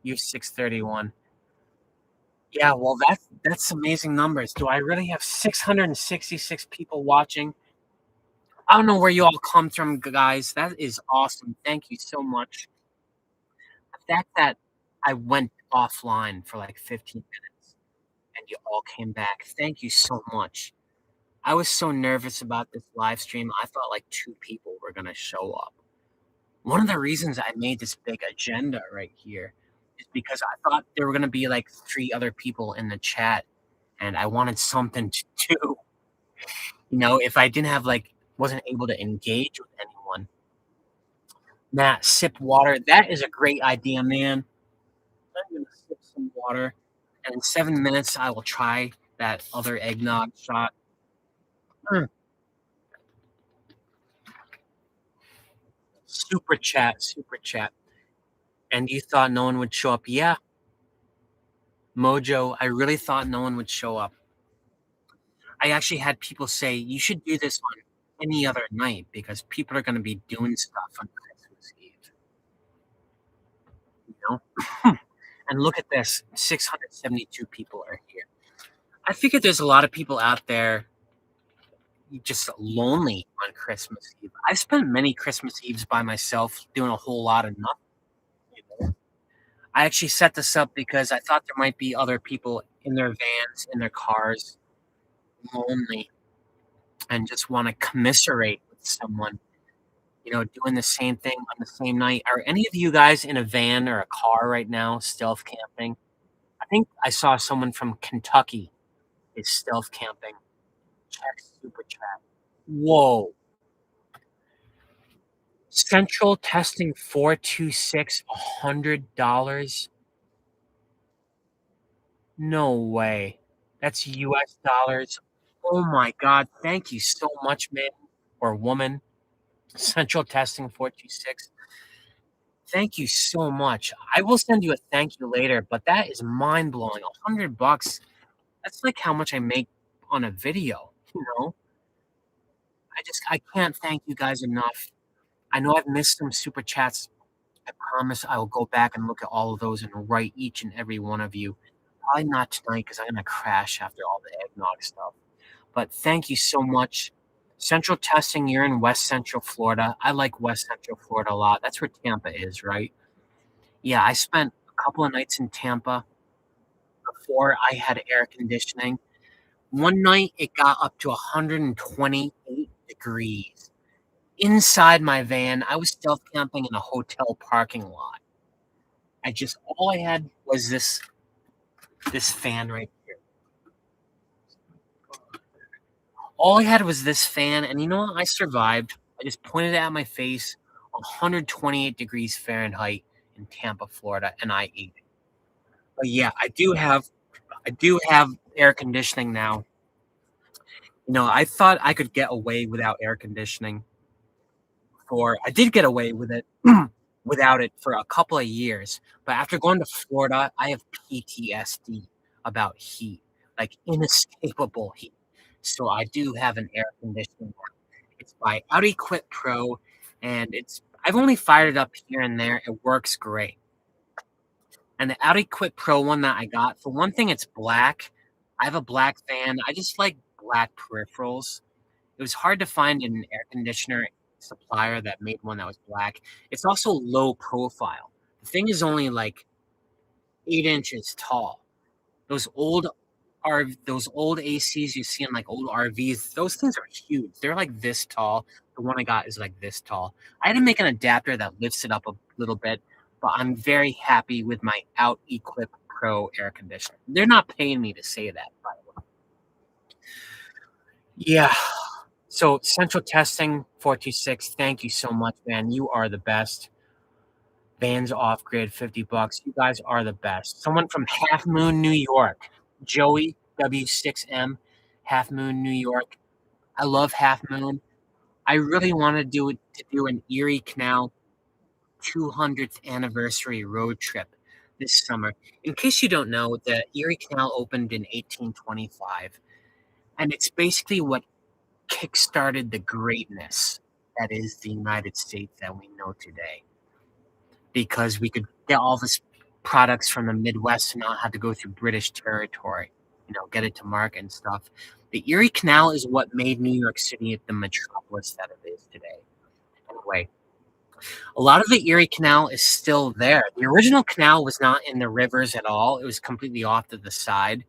You 631. Yeah, well, that's amazing numbers. Do I really have 666 people watching? I don't know where you all come from, guys. That is awesome. Thank you so much. The fact that I went offline for like 15 minutes and you all came back. Thank you so much. I was so nervous about this live stream. I thought like 2 people were gonna show up. One of the reasons I made this big agenda right here is because I thought there were gonna be like 3 other people in the chat, and I wanted something to do. If I didn't have like wasn't able to engage with anyone. Matt, sip water. That is a great idea, man. I'm gonna sip some water, and in 7 minutes I will try that other eggnog shot. Mm. Super chat, super chat. And you thought no one would show up? Yeah, Mojo, I really thought no one would show up. I actually had people say you should do this on any other night because people are going to be doing stuff on Christmas Eve. know? And look at this, 672 people are here. I figured there's a lot of people out there just lonely on Christmas Eve. I've spent many Christmas Eves by myself doing a whole lot of nothing. You know? I actually set this up because I thought there might be other people in their vans, in their cars, lonely, and just want to commiserate with someone, doing the same thing on the same night. Are any of you guys in a van or a car right now, stealth camping? I think I saw someone from Kentucky is stealth camping. Check super chat. Whoa. Central testing 426, $100. No way. That's US dollars. Oh my God. Thank you so much, man or woman. Central testing 426. Thank you so much. I will send you a thank you later, but that is mind blowing. $100. That's like how much I make on a video, you know? I can't thank you guys enough. I know I've missed some super chats. I promise I will go back and look at all of those and write each and every one of you. Probably not tonight because I'm gonna crash after all the eggnog stuff. But thank you so much. Central testing, you're in West Central Florida. I like West Central Florida a lot. That's where Tampa is, right? Yeah, I spent a couple of nights in Tampa before I had air conditioning. One night it got up to 128 degrees. Inside my van, I was stealth camping in a hotel parking lot. All I had was this fan right here. All I had was this fan, and you know what? I survived. I just pointed it at my face, 128 degrees Fahrenheit in Tampa, Florida, and I ate it. But yeah, I do have air conditioning now. I thought I could get away without air conditioning I did get away with it without it for a couple of years. But after going to Florida, I have PTSD about heat, like inescapable heat. So I do have an air conditioner. It's by Quit Pro, and I've only fired it up here and there. It works great. And the Quit Pro one that I got, for one thing, it's black. I have a black fan. I just like black peripherals. It was hard to find an air conditioner supplier that made one that was black. It's also low profile. The thing is only like 8 inches tall. Those old those old ACs you see in like old RVs, those things are huge. They're like this tall. The one I got is like this tall. I had to make an adapter that lifts it up a little bit, but I'm very happy with my Equip Pro air conditioner. They're not paying me to say that, by the way. Yeah. So central testing 426. Thank you so much, man. You are the best. Vans off grid, $50. You guys are the best. Someone from Half Moon, New York. Joey W6M, Half Moon, New York. I love Half Moon. I really want to do an Erie Canal 200th anniversary road trip this summer. In case you don't know, the Erie Canal opened in 1825, and it's basically what kickstarted the greatness that is the United States that we know today. Because we could get all this products from the Midwest and not have to go through British territory, get it to market and stuff. The Erie Canal is what made New York City the metropolis that it is today. Anyway, a lot of the Erie Canal is still there. The original canal was not in the rivers at all. It was completely off to the side.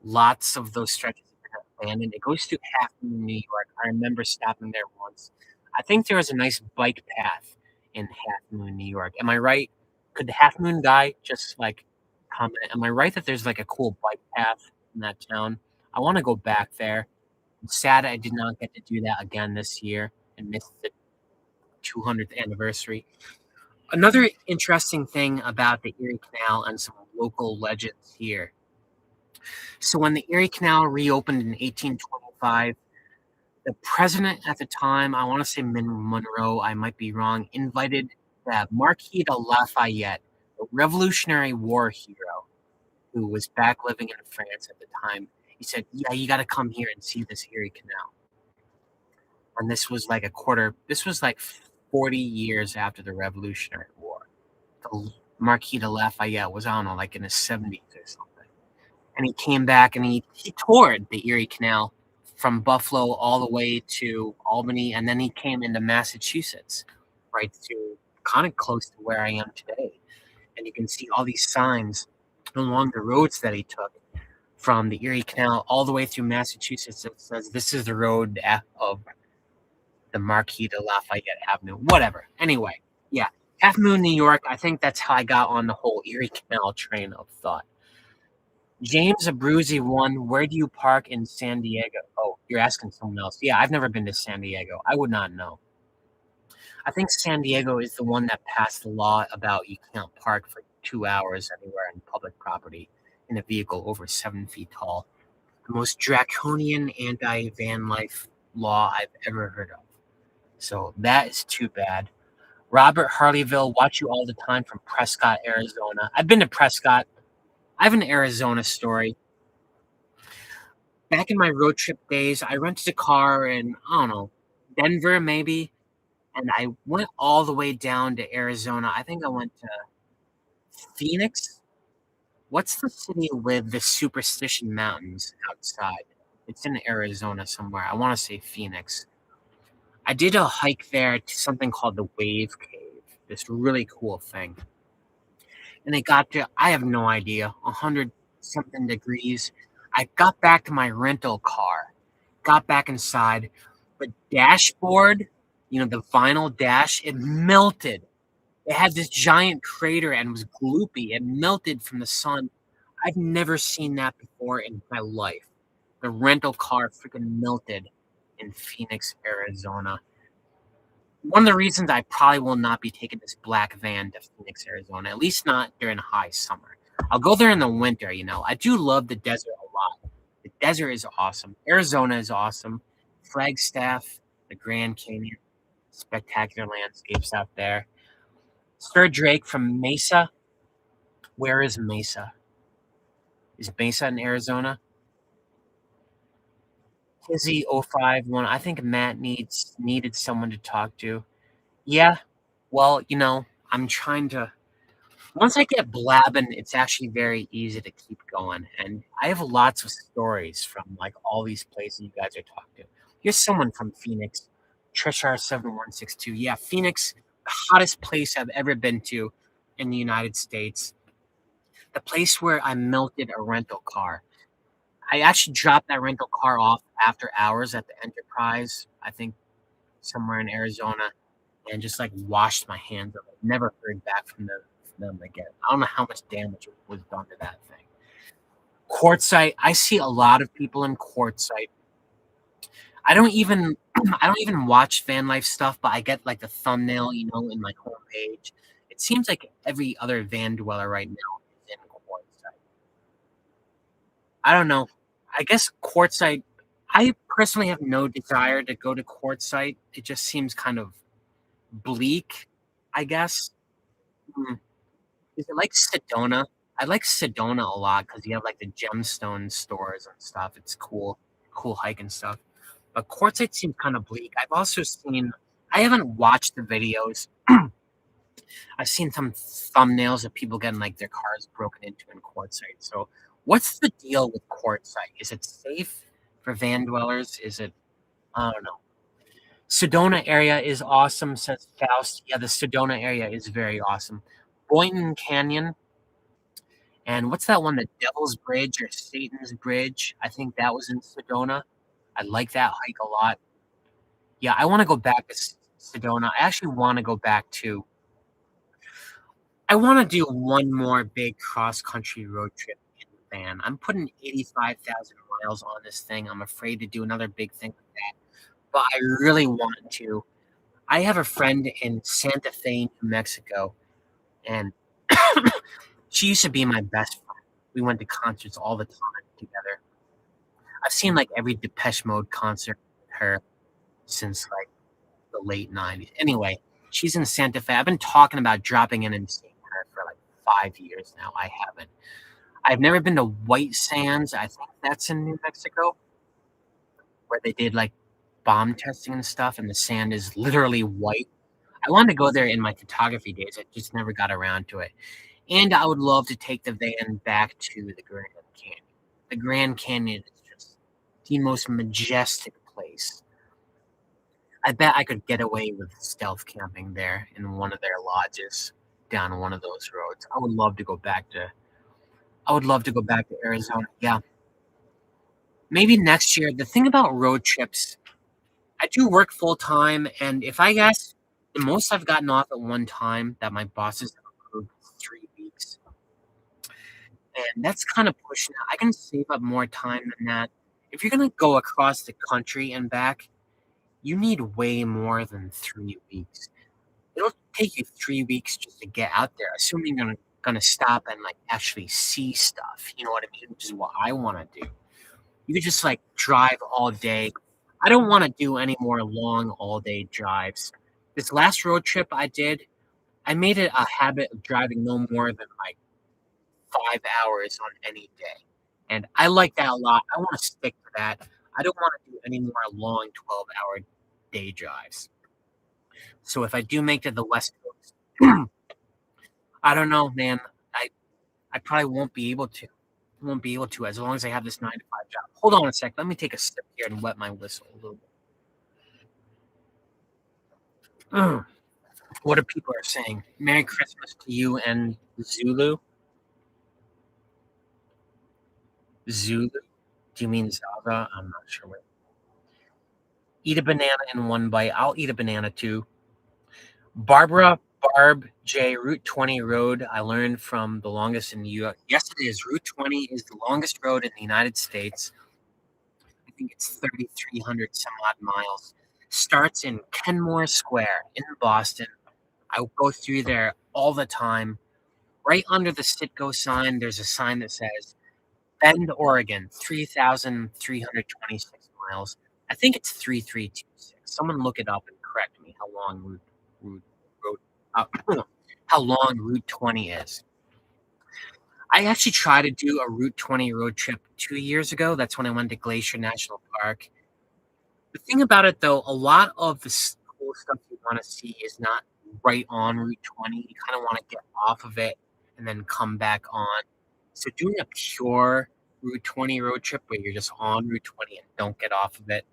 Lots of those stretches have been abandoned. It goes through Half Moon, New York. I remember stopping there once. I think there was a nice bike path in Half Moon, New York. Am I right? Could the Half Moon guy just like comment? Am I right that there's like a cool bike path in that town? I want to go back there. I'm sad I did not get to do that again this year and miss the 200th anniversary. Another interesting thing about the Erie Canal and some local legends here. So when the Erie Canal reopened in 1825, the president at the time, I want to say Monroe, I might be wrong, invited the Marquis de Lafayette, a Revolutionary War hero who was back living in France at the time. He said, "Yeah, you got to come here and see this Erie Canal." And this was like 40 years after the Revolutionary War. Marquis de Lafayette was, I don't know, like in his 70s or something. And he came back and he toured the Erie Canal from Buffalo all the way to Albany, and then he came into Massachusetts, right to kind of close to where I am today. And you can see all these signs along the roads that he took from the Erie Canal all the way through Massachusetts. It says this is the road of the Marquis de Lafayette Avenue, whatever. Anyway, yeah, Half Moon, New York. I think that's how I got on the whole Erie Canal train of thought. James Abruzzi one. Where do you park in San Diego? Oh, you're asking someone else. Yeah, I've never been to San Diego. I would not know. I think San Diego is the one that passed the law about you can't park for 2 hours anywhere on public property in a vehicle over 7 feet tall. The most draconian anti-van life law I've ever heard of. So that is too bad. Robert Harleyville, watch you all the time from Prescott, Arizona. I've been to Prescott. I have an Arizona story. Back in my road trip days, I rented a car in, I don't know, Denver maybe, and I went all the way down to Arizona. I think I went to Phoenix. What's the city with the Superstition Mountains outside? It's in Arizona somewhere. I want to say Phoenix. I did a hike there to something called the Wave Cave, this really cool thing. And it got to, I have no idea, 100 something degrees. I got back to my rental car, got back inside. The dashboard, the vinyl dash, it melted. It had this giant crater and was gloopy. It melted from the sun. I've never seen that before in my life. The rental car freaking melted in Phoenix, Arizona. One of the reasons I probably will not be taking this black van to Phoenix, Arizona, at least not during high summer. I'll go there in the winter, I do love the desert a lot. The desert is awesome. Arizona is awesome. Flagstaff, the Grand Canyon, spectacular landscapes out there. Sir Drake from Mesa. Where is Mesa? Is Mesa in Arizona? Kizzy 051. I think Matt needed someone to talk to. Yeah. Well, I'm trying to once I get blabbing, it's actually very easy to keep going. And I have lots of stories from like all these places you guys are talking to. Here's someone from Phoenix, Trishar7162. Yeah, Phoenix, the hottest place I've ever been to in the United States. The place where I melted a rental car. I actually dropped that rental car off after hours at the Enterprise, I think somewhere in Arizona, and just like washed my hands of it. Never heard back from them again. I don't know how much damage was done to that thing. Quartzsite, I see a lot of people in Quartzsite. I don't even watch van life stuff, but I get like the thumbnail, in my homepage. It seems like every other van dweller right now is in Quartzsite. I don't know. I guess Quartzsite. I personally have no desire to go to Quartzsite. It just seems kind of bleak, I guess. Is it like Sedona? I like Sedona a lot because you have like the gemstone stores and stuff. It's cool hike and stuff. But Quartzsite seems kind of bleak. I've also seen. I haven't watched the videos. I've seen some thumbnails of people getting like their cars broken into in Quartzsite. So, what's the deal with Quartzsite? Is it safe for van dwellers? Is it? I don't know. Sedona area is awesome, says Faust. Yeah, the Sedona area is very awesome. Boynton Canyon. And what's that one? The Devil's Bridge or Satan's Bridge? I think that was in Sedona. I like that hike a lot. Yeah, I want to go back to Sedona. I actually want to go back to. I want to do one more big cross country road trip in the van. I'm putting 85,000 miles on this thing. I'm afraid to do another big thing like that, but I really want to. I have a friend in Santa Fe, New Mexico, and she used to be my best friend. We went to concerts all the time together. I've seen like every Depeche Mode concert with her since like the late 90s. Anyway, she's in Santa Fe. I've been talking about dropping in and seeing her for like 5 years now. I haven't. I've never been to White Sands. I think that's in New Mexico, where they did like bomb testing and stuff, and the sand is literally white. I wanted to go there in my photography days. I just never got around to it. And I would love to take the van back to the Grand Canyon. The Grand Canyon is just the most majestic place. I bet I could get away with stealth camping there in one of their lodges down one of those roads. I would love to go back to Arizona. Yeah. Maybe next year. The thing about road trips, I do work full time, and if I guess the most I've gotten off at one time that my bosses have approved is 3 weeks. And that's kind of pushing it. I can save up more time than that. If you're gonna go across the country and back, you need way more than 3 weeks. It'll take you 3 weeks just to get out there, assuming you're gonna stop and like actually see stuff. You know what I mean? Which is what I want to do. You could just like drive all day. I don't want to do any more long all day drives. This last road trip I did, I made it a habit of driving no more than like 5 hours on any day. And I like that a lot. I want to stick to that. I don't want to do any more long 12-hour day drives. So if I do make it to the West Coast, I don't know, man. I probably won't be able to. Won't be able to as long as I have this 9 to 5 job. Hold on a sec. Let me take a sip here and wet my whistle a little bit. What are people are saying? Merry Christmas to you and Zulu. Zulu? Do you mean Zaza? I'm not sure what. Eat a banana in one bite. I'll eat a banana too. Barbara Barb J. Route 20 Road. I learned from the longest in the U.S. Yes, it is. Route 20 is the longest road in the United States. I think it's 3,300 some odd miles. Starts in Kenmore Square in Boston. I go through there all the time. Right under the Citgo sign, there's a sign that says Bend, Oregon, 3,326 miles. I think it's 3,326. Someone look it up and correct me how long route uh, how long Route 20 is. I actually tried to do a Route 20 road trip 2 years ago. That's when I went to Glacier National Park. The thing about it, though, a lot of the cool stuff you want to see is not right on Route 20. You kind of want to get off of it and then come back on. So doing a pure Route 20 road trip where you're just on Route 20 and don't get off of it,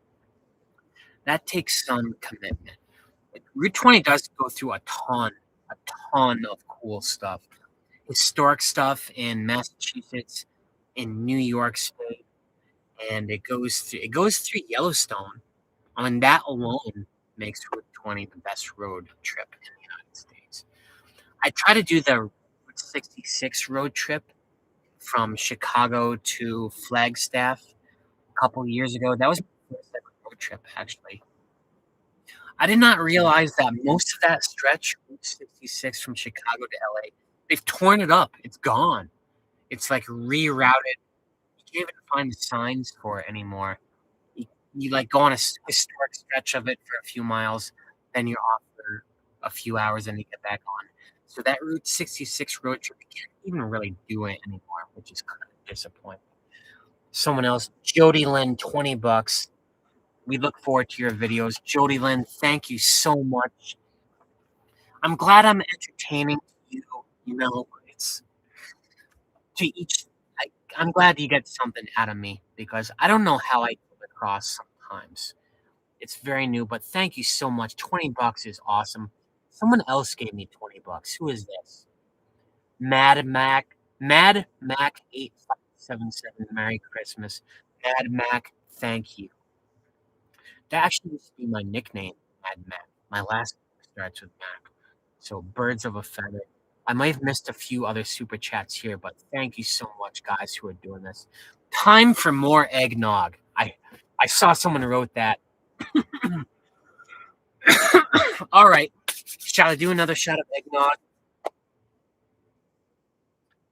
that takes some commitment. Route 20 does go through a ton of cool stuff. Historic stuff in Massachusetts, in New York State, and it goes through Yellowstone. I mean, that alone makes Route 20 the best road trip in the United States. I tried to do the Route 66 road trip from Chicago to Flagstaff a couple years ago. That was my first ever road trip, actually. I did not realize that most of that stretch, Route 66 from Chicago to LA, they've torn it up. It's gone. It's like rerouted. You can't even find the signs for it anymore. You like go on a historic stretch of it for a few miles, then you're off for a few hours and you get back on. So that Route 66 road trip, you can't even really do it anymore, which is kind of disappointing. Someone else, Jody Lynn, $20. We look forward to your videos. Jody Lynn, thank you so much. I'm glad I'm entertaining you. You know, it's to each. I'm glad you get something out of me because I don't know how I come across sometimes. It's very new, but thank you so much. $20 is awesome. Someone else gave me $20. Who is this? Mad Mac 8577. Merry Christmas. Mad Mac, thank you. That actually used to be my nickname, Mad Mac. My last name starts with Mac. So birds of a feather. I might have missed a few other super chats here, but thank you so much, guys, who are doing this. Time for more eggnog. I saw someone wrote that. All right. Shall I do another shot of eggnog?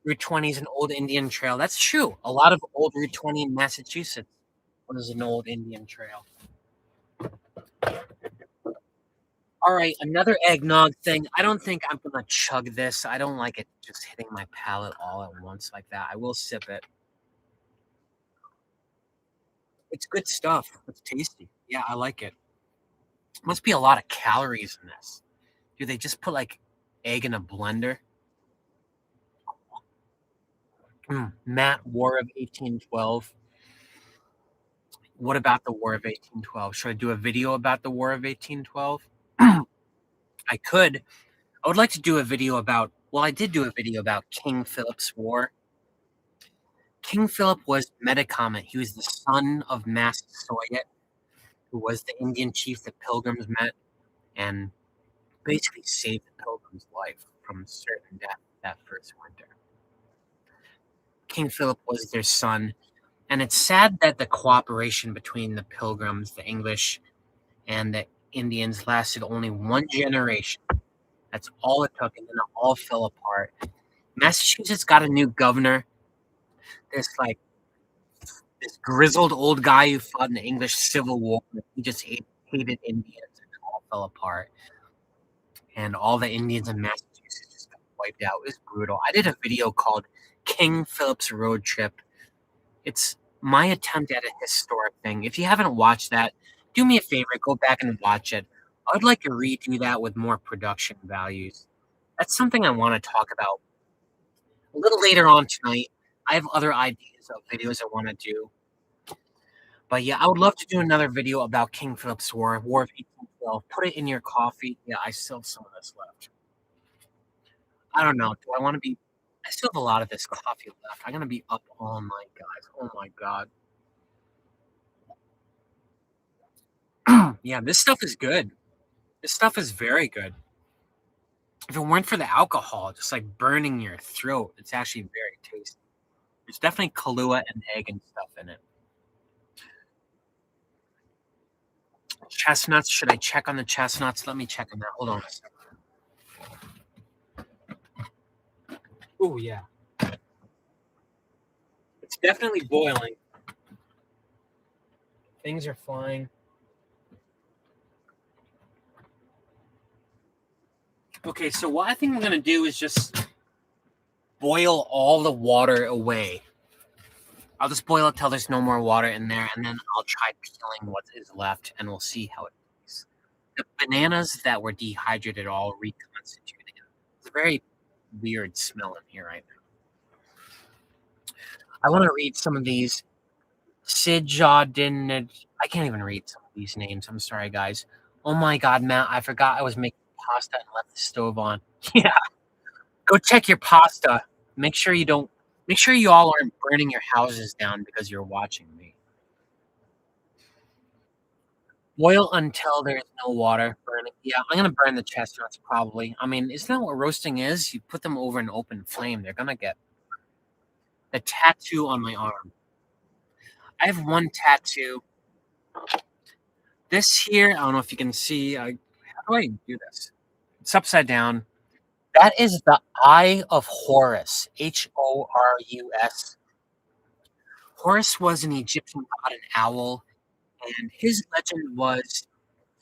Route 20 is an old Indian trail. That's true. A lot of old Route 20 in Massachusetts was an old Indian trail. All right, another eggnog thing. I don't think I'm gonna chug this. I don't like it just hitting my palate all at once like that. I will sip it. It's good stuff. It's tasty. Yeah, I like it. Must be a lot of calories in this. Do they just put like egg in a blender? Matt, War of 1812. What about the War of 1812? Should I do a video about the War of 1812? I could. I would like to do a video about, well, I did do a video about King Philip's War. King Philip was Metacomet. He was the son of Massasoit, who was the Indian chief the Pilgrims met, and basically saved the Pilgrims' life from certain death that first winter. King Philip was their son, and it's sad that the cooperation between the Pilgrims, the English, and the Indians lasted only one generation. That's all it took, and then it all fell apart. Massachusetts got a new governor. This grizzled old guy who fought in the English Civil War. He just hated Indians, and it all fell apart. And all the Indians in Massachusetts just got wiped out. It was brutal. I did a video called King Philip's Road Trip. It's my attempt at a historic thing. If you haven't watched that, do me a favor, go back and watch it. I would like to redo that with more production values. That's something I want to talk about a little later on tonight. I have other ideas of videos I want to do. But yeah, I would love to do another video about King Philip's War, War of 1812. Put it in your coffee. Yeah, I still have some of this left. I don't know. Do I want to be... I still have a lot of this coffee left. I'm going to be up all night, guys. Oh my God. Yeah, this stuff is good. This stuff is very good. If it weren't for the alcohol, just like burning your throat, it's actually very tasty. There's definitely Kahlua and egg and stuff in it. Chestnuts. Should I check on the chestnuts? Let me check on that. Hold on a second. Oh, yeah. It's definitely boiling. Things are flying. Okay, so what I think I'm going to do is just boil all the water away. I'll just boil it till there's no more water in there, and then I'll try peeling what is left, and we'll see how it tastes. The bananas that were dehydrated all reconstituted. It's a very weird smell in here right now. I want to read some of these. Sijadin. I can't even read some of these names. I'm sorry, guys. Oh my God, Matt, I forgot I was making pasta and left the stove on. Yeah. Go check your pasta. Make sure you all aren't burning your houses down because you're watching me. Boil until there's no water burning. Yeah, I'm gonna burn the chestnuts probably. I mean, isn't that what roasting is? You put them over an open flame. They're gonna get the tattoo on my arm. I have one tattoo. This here, I don't know if you can see. How do I do this? It's upside down. That is the Eye of Horus. Horus. Horus was an Egyptian god, an owl, and his legend was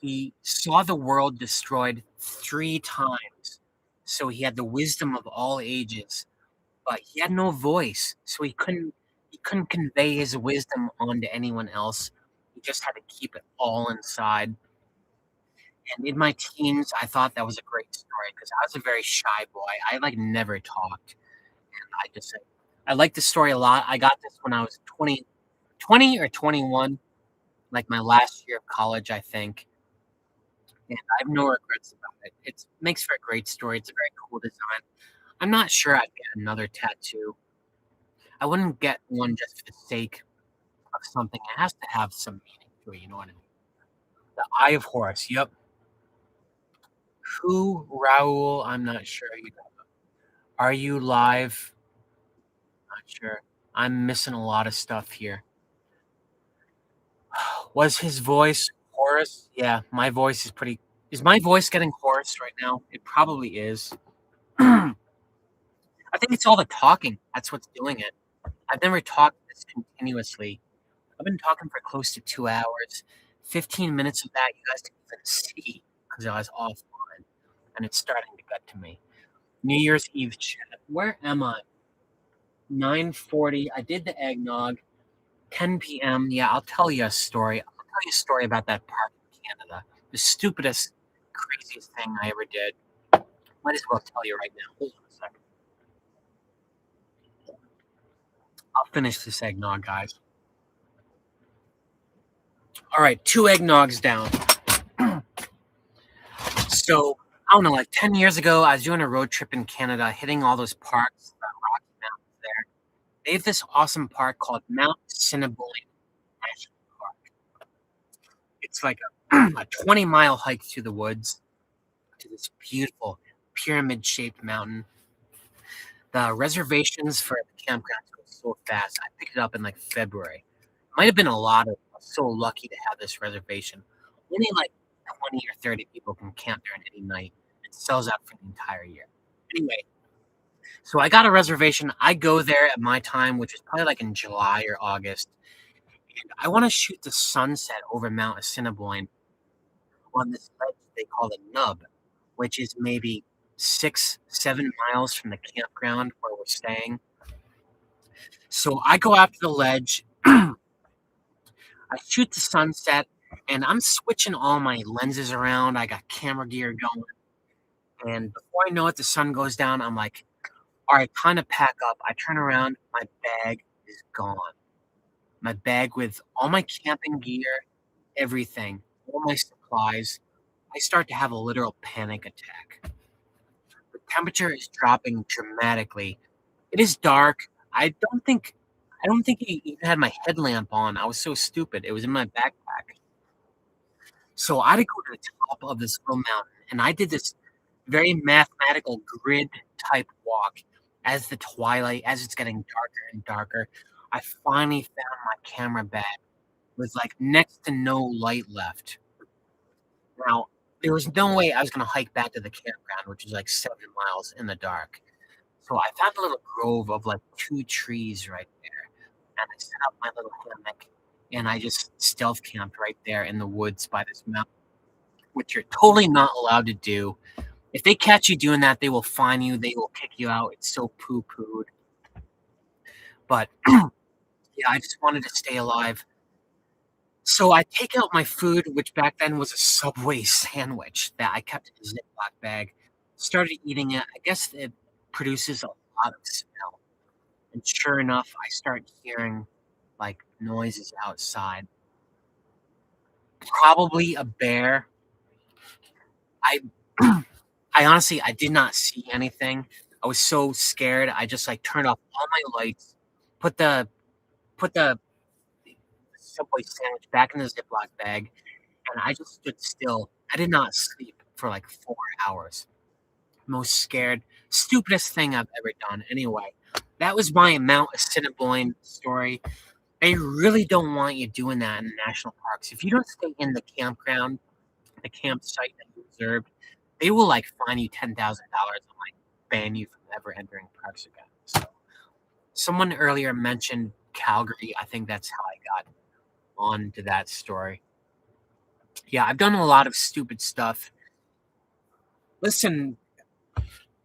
he saw the world destroyed 3 times. So he had the wisdom of all ages, but he had no voice, so he couldn't convey his wisdom onto anyone else. He just had to keep it all inside. And in my teens, I thought that was a great story because I was a very shy boy. I like never talked. I like the story a lot. I got this when I was 20 or 21, like my last year of college, I think. And I have no regrets about it. It makes for a great story. It's a very cool design. I'm not sure I'd get another tattoo. I wouldn't get one just for the sake of something. It has to have some meaning to it, you know what I mean? The Eye of Horus. Yep. Who, Raul? I'm not sure. Are you live? Not sure. I'm missing a lot of stuff here. Was his voice hoarse? Yeah, my voice is pretty. Is my voice getting hoarse right now? It probably is. I think it's all the talking. That's what's doing it. I've never talked this continuously. I've been talking for close to 2 hours. 15 minutes of that you guys didn't even see because I was offline, and it's starting to get to me. New Year's Eve chat. Where am I? 9:40. I did the eggnog. 10 p.m. Yeah, I'll tell you a story. I'll tell you a story about that park in Canada. The stupidest, craziest thing I ever did. Might as well tell you right now. Hold on a second. I'll finish this eggnog, guys. All right, 2 eggnogs down. So, I don't know, like 10 years ago, I was doing a road trip in Canada, hitting all those parks, the Rocky Mountains there. They have this awesome park called Mount Assiniboine National Park. It's like a 20-mile hike through the woods to this beautiful pyramid-shaped mountain. The reservations for the campgrounds go so fast. I picked it up in like February. Might have been a lot of. I was so lucky to have this reservation. Only like 20 or 30 people can camp there on any night. It sells out for the entire year. Anyway, so I got a reservation. I go there at my time, which is probably like in July or August. And I want to shoot the sunset over Mount Assiniboine on this ledge they call the Nub, which is maybe 6, 7 miles from the campground where we're staying. So I go out to the ledge. I shoot the sunset, and I'm switching all my lenses around. I got camera gear going. And before I know it, the sun goes down. I'm like, all right, time to pack up. I turn around. My bag is gone. My bag with all my camping gear, everything, all my supplies. I start to have a literal panic attack. The temperature is dropping dramatically. It is dark. I don't think I even had my headlamp on. I was so stupid. It was in my backpack. So I had to go to the top of this little mountain, and I did this very mathematical grid type walk as it's getting darker and darker. I finally found my camera bag with like next to no light left. Now, there was no way I was gonna hike back to the campground, which is like 7 miles in the dark. So I found a little grove of like 2 trees right there, and I set up my little hammock, and I just stealth camped right there in the woods by this mountain, which you're totally not allowed to do. If they catch you doing that, they will fine you, they will kick you out. It's so poo-pooed. But yeah, I just wanted to stay alive. So I take out my food, which back then was a Subway sandwich that I kept in a Ziploc bag. Started eating it. I guess it produces a lot of smell. And sure enough, I start hearing like noises outside. Probably a bear. I I honestly I did not see anything. I was so scared. I just like turned off all my lights, put the put the Subway sandwich back in the Ziploc bag, and I just stood still. I did not sleep for like 4 hours. Most scared, stupidest thing I've ever done. Anyway, that was my Mount Assiniboine story. They really don't want you doing that in the national parks. If you don't stay in the campground, the campsite that you reserved, they will like fine you $10,000 and like ban you from ever entering parks again. So, someone earlier mentioned Calgary. I think that's how I got on to that story. Yeah, I've done a lot of stupid stuff. Listen,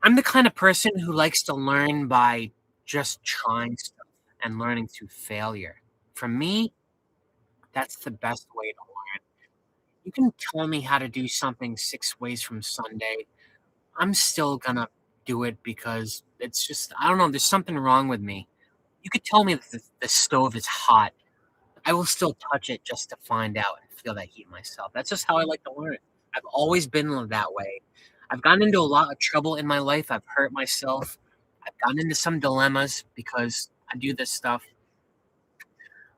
I'm the kind of person who likes to learn by just trying stuff and learning through failure. For me, that's the best way to learn. You can tell me how to do something 6 ways from Sunday. I'm still gonna do it because it's just, I don't know, there's something wrong with me. You could tell me that the stove is hot. I will still touch it just to find out and feel that heat myself. That's just how I like to learn. I've always been that way. I've gotten into a lot of trouble in my life. I've hurt myself. I've gotten into some dilemmas because I do this stuff.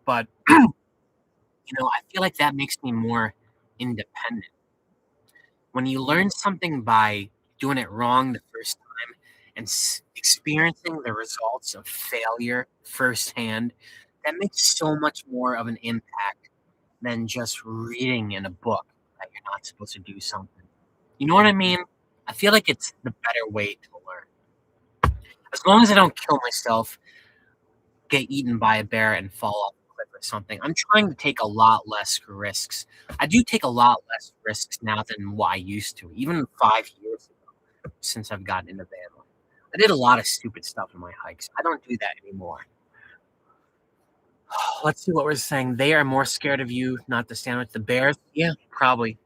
But, I feel like that makes me more independent. When you learn something by doing it wrong the first time and experiencing the results of failure firsthand, that makes so much more of an impact than just reading in a book that you're not supposed to do something. You know what I mean? I feel like it's the better way to learn. As long as I don't kill myself, get eaten by a bear, and fall off a cliff or something, I'm trying to take a lot less risks. I do take a lot less risks now than what I used to, even 5 years ago, since I've gotten into van life. I did a lot of stupid stuff in my hikes. I don't do that anymore. Let's see what we're saying. They are more scared of you, not the sandwich. The bears? Yeah, probably.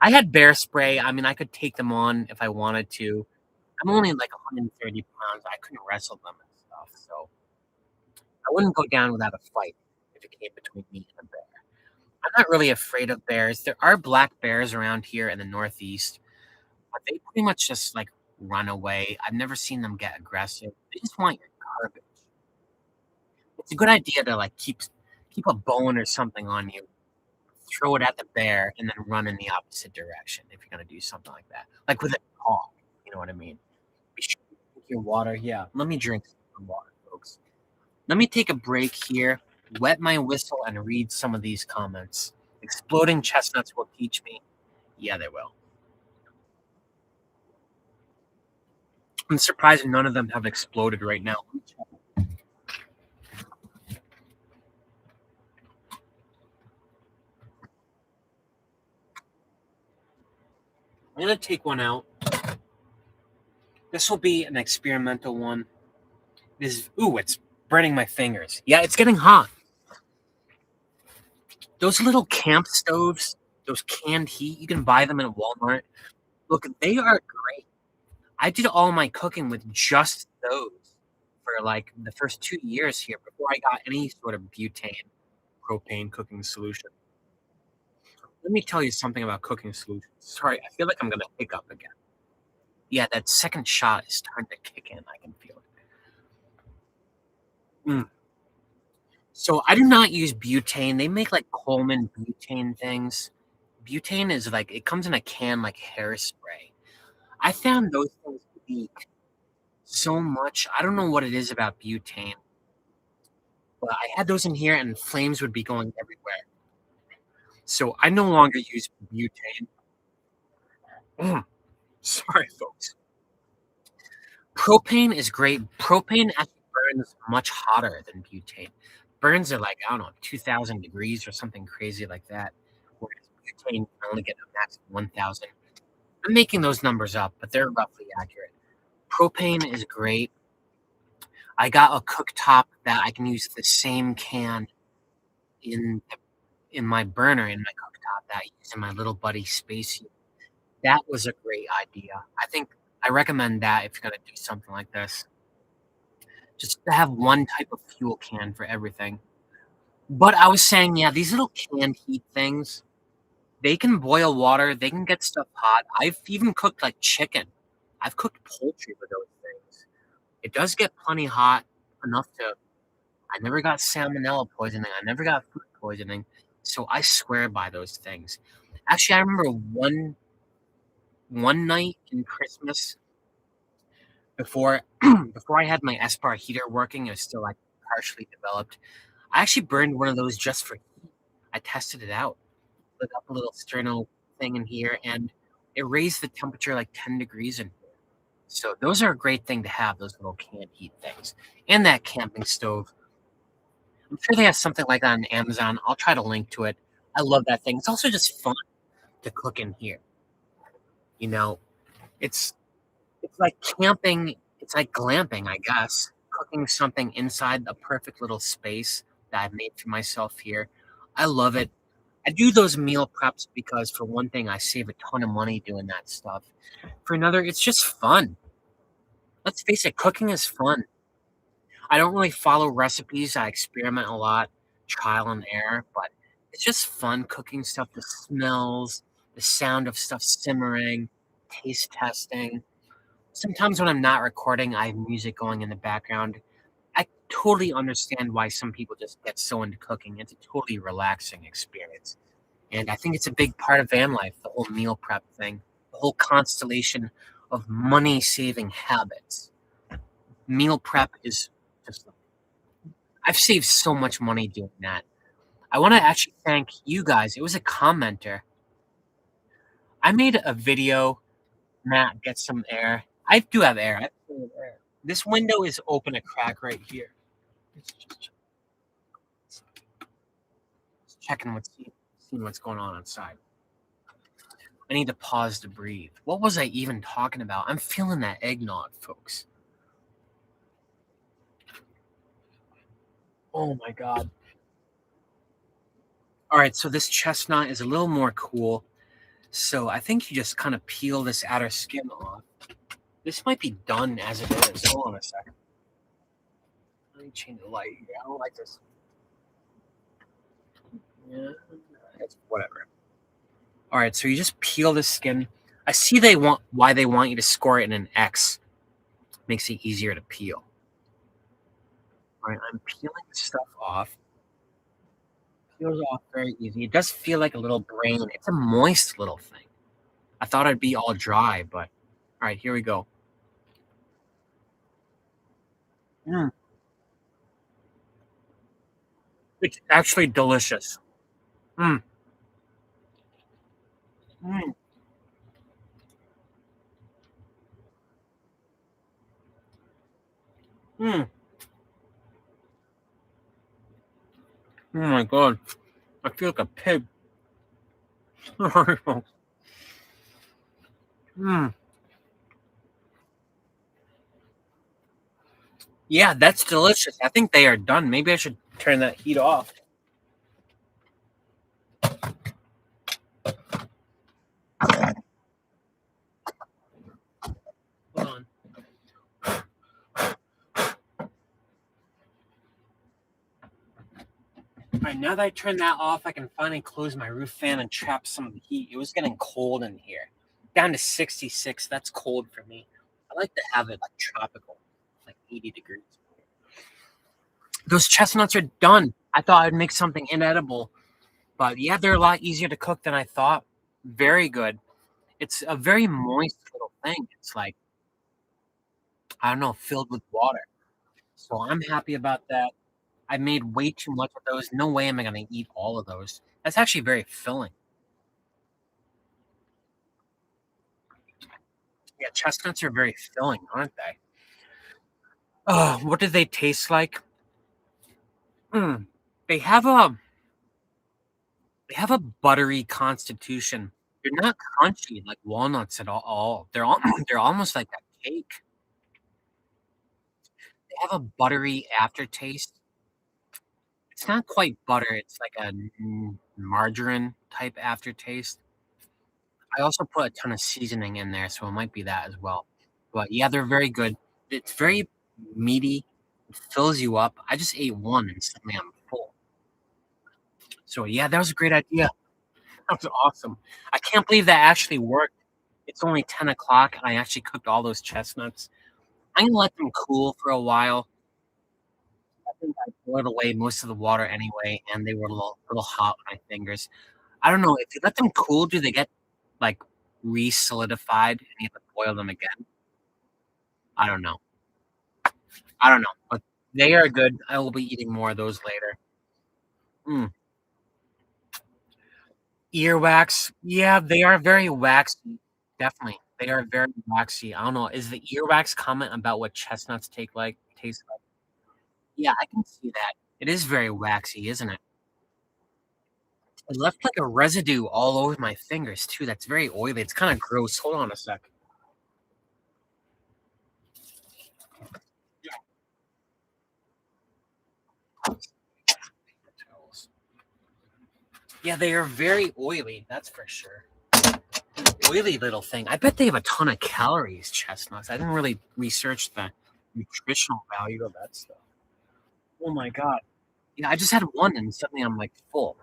I had bear spray. I mean, I could take them on if I wanted to. I'm only like 130 pounds. I couldn't wrestle them and stuff. So I wouldn't go down without a fight if it came between me and a bear. I'm not really afraid of bears. There are black bears around here in the Northeast, but they pretty much just, like, run away. I've never seen them get aggressive. They just want your garbage. It's a good idea to, like, keep a bone or something on you, throw it at the bear, and then run in the opposite direction if you're gonna do something like that. Like with a dog, you know what I mean? Be sure to drink your water. Yeah, let me drink some water, folks. Let me take a break here, wet my whistle, and read some of these comments. Exploding chestnuts will teach me. Yeah, they will. I'm surprised none of them have exploded right now. I'm gonna take one out. This will be an experimental one. Ooh, it's burning my fingers. Yeah, it's getting hot. Those little camp stoves, those canned heat, you can buy them at Walmart. Look, they are great. I did all my cooking with just those for, like, the first 2 years here before I got any sort of butane, propane cooking solution. Let me tell you something about cooking solutions. Sorry, I feel like I'm gonna hiccup again. Yeah, that second shot is starting to kick in, I can feel it. Mm. So, I do not use butane. They make, like, Coleman butane things. Butane is, like, it comes in a can like hairspray. I found those things leak so much. I don't know what it is about butane, but I had those in here and flames would be going everywhere. So I no longer use butane. Mm, sorry, folks. Propane is great. Propane actually burns much hotter than butane. Burns are like, I don't know, 2,000 degrees or something crazy like that. Whereas butane can only get a max of 1,000. I'm making those numbers up, but they're roughly accurate. Propane is great. I got a cooktop that I can use the same can in in my burner in my cooktop that I use in my little buddy space heater. That was a great idea. I recommend that if you're gonna do something like this. Just to have one type of fuel can for everything. But I was saying, yeah, these little canned heat things, they can boil water, they can get stuff hot. I've even cooked, like, chicken. I've cooked poultry with those things. It does get plenty hot, enough to I never got salmonella poisoning, I never got food poisoning, so I swear by those things. Actually, I remember one night in Christmas before before I had my Espar heater working, it was still, like, partially developed. I actually burned one of those just for heat. I tested it out, lit up a little sterno thing in here, and it raised the temperature like 10 degrees in here. So those are a great thing to have, those little canned heat things, and that camping stove. I'm sure they have something like that on Amazon. I'll try to link to it. I love that thing. It's also just fun to cook in here. You know, it's it's like camping, it's like glamping, I guess. Cooking something inside a perfect little space that I've made for myself here. I love it. I do those meal preps because for one thing, I save a ton of money doing that stuff. For another, it's just fun. Let's face it, cooking is fun. I don't really follow recipes. I experiment a lot, trial and error, but it's just fun cooking stuff, the smells, the sound of stuff simmering, taste testing. Sometimes when I'm not recording, I have music going in the background. I totally understand why some people just get so into cooking. It's a totally relaxing experience. And I think it's a big part of van life, the whole meal prep thing, the whole constellation of money saving habits. Meal prep is just I've saved so much money doing that. I wanna actually thank you guys. It was a commenter. I made a video. Matt, get some air. I do have air. I have plenty of air. This window is open a crack right here. It's just checking seeing what's going on outside. I need to pause to breathe. What was I even talking about? I'm feeling that eggnog, folks. Oh my god. Alright, so this chestnut is a little more cool. So I think you just kind of peel this outer skin off. This might be done as it is. Hold on a second. Let me change the light here. I don't like this. Yeah, it's whatever. All right, so you just peel the skin. I see why they want you to score it in an X. Makes it easier to peel. All right, I'm peeling the stuff off. Peels off very easy. It does feel like a little brain. It's a moist little thing. I thought it'd be all dry, but all right, here we go. Mm, it's actually delicious. Mm, mm, mm. Oh my god, I feel like a pig. Mm. Yeah, that's delicious. I think they are done. Maybe I should turn that heat off. Hold on. All right, now that I turned that off, I can finally close my roof fan and trap some of the heat. It was getting cold in here. Down to 66. That's cold for me. I like to have it like tropical, like 80 degrees. Those chestnuts are done. I thought I'd make something inedible, but yeah, they're a lot easier to cook than I thought. Very good. It's a very moist little thing. It's like, I don't know, filled with water. So I'm happy about that. I made way too much of those. No way am I going to eat all of those. That's actually very filling. Yeah, chestnuts are very filling, aren't they? Oh, what do they taste like? Mm, they have a they have a buttery constitution. They're not crunchy like walnuts at all. They're all they're almost like a cake. They have a buttery aftertaste. It's not quite butter. It's like a margarine type aftertaste. I also put a ton of seasoning in there, so it might be that as well. But yeah, they're very good. It's very meaty. It fills you up. I just ate one and suddenly I'm full. So yeah, that was a great idea. That was awesome. I can't believe that actually worked. It's only 10 o'clock and I actually cooked all those chestnuts. I'm gonna let them cool for a while. I think I boiled away most of the water anyway, and they were a little hot on my fingers. I don't know, if you let them cool, do they get, like, re-solidified and you have to boil them again? I don't know. I don't know, but they are good. I will be eating more of those later. Mm. Earwax, yeah, they are very waxy. Definitely. They are very waxy. I don't know, is the earwax comment about what chestnuts taste like? Yeah, I can see that. It is very waxy, isn't it? It left, like, a residue all over my fingers too, that's very oily, it's kinda gross. Hold on a sec. Yeah, they are very oily, that's for sure. Oily little thing. I bet they have a ton of calories, chestnuts. I didn't really research the nutritional value of that stuff. Oh my god. Yeah, I just had one and suddenly I'm, like, full.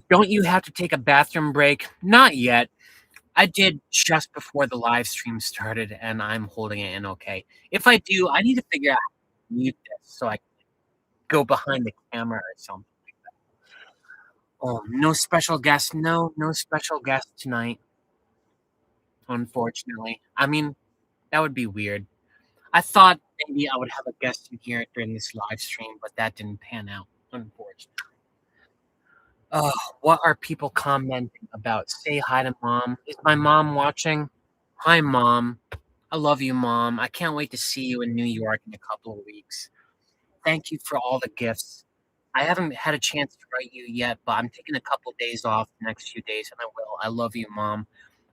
Don't you have to take a bathroom break? Not yet. I did just before the live stream started, and I'm holding it in okay. If I do, I need to figure out how to mute this so I can go behind the camera or something. Oh, no special guest. No, no special guest tonight, unfortunately. I mean, that would be weird. I thought maybe I would have a guest in here during this live stream, but that didn't pan out, unfortunately. Oh, what are people commenting about? Say hi to mom. Is my mom watching? Hi, mom. I love you, mom. I can't wait to see you in New York in a couple of weeks. Thank you for all the gifts. I haven't had a chance to write you yet, but I'm taking a couple days off the next few days, and I will. I love you, mom.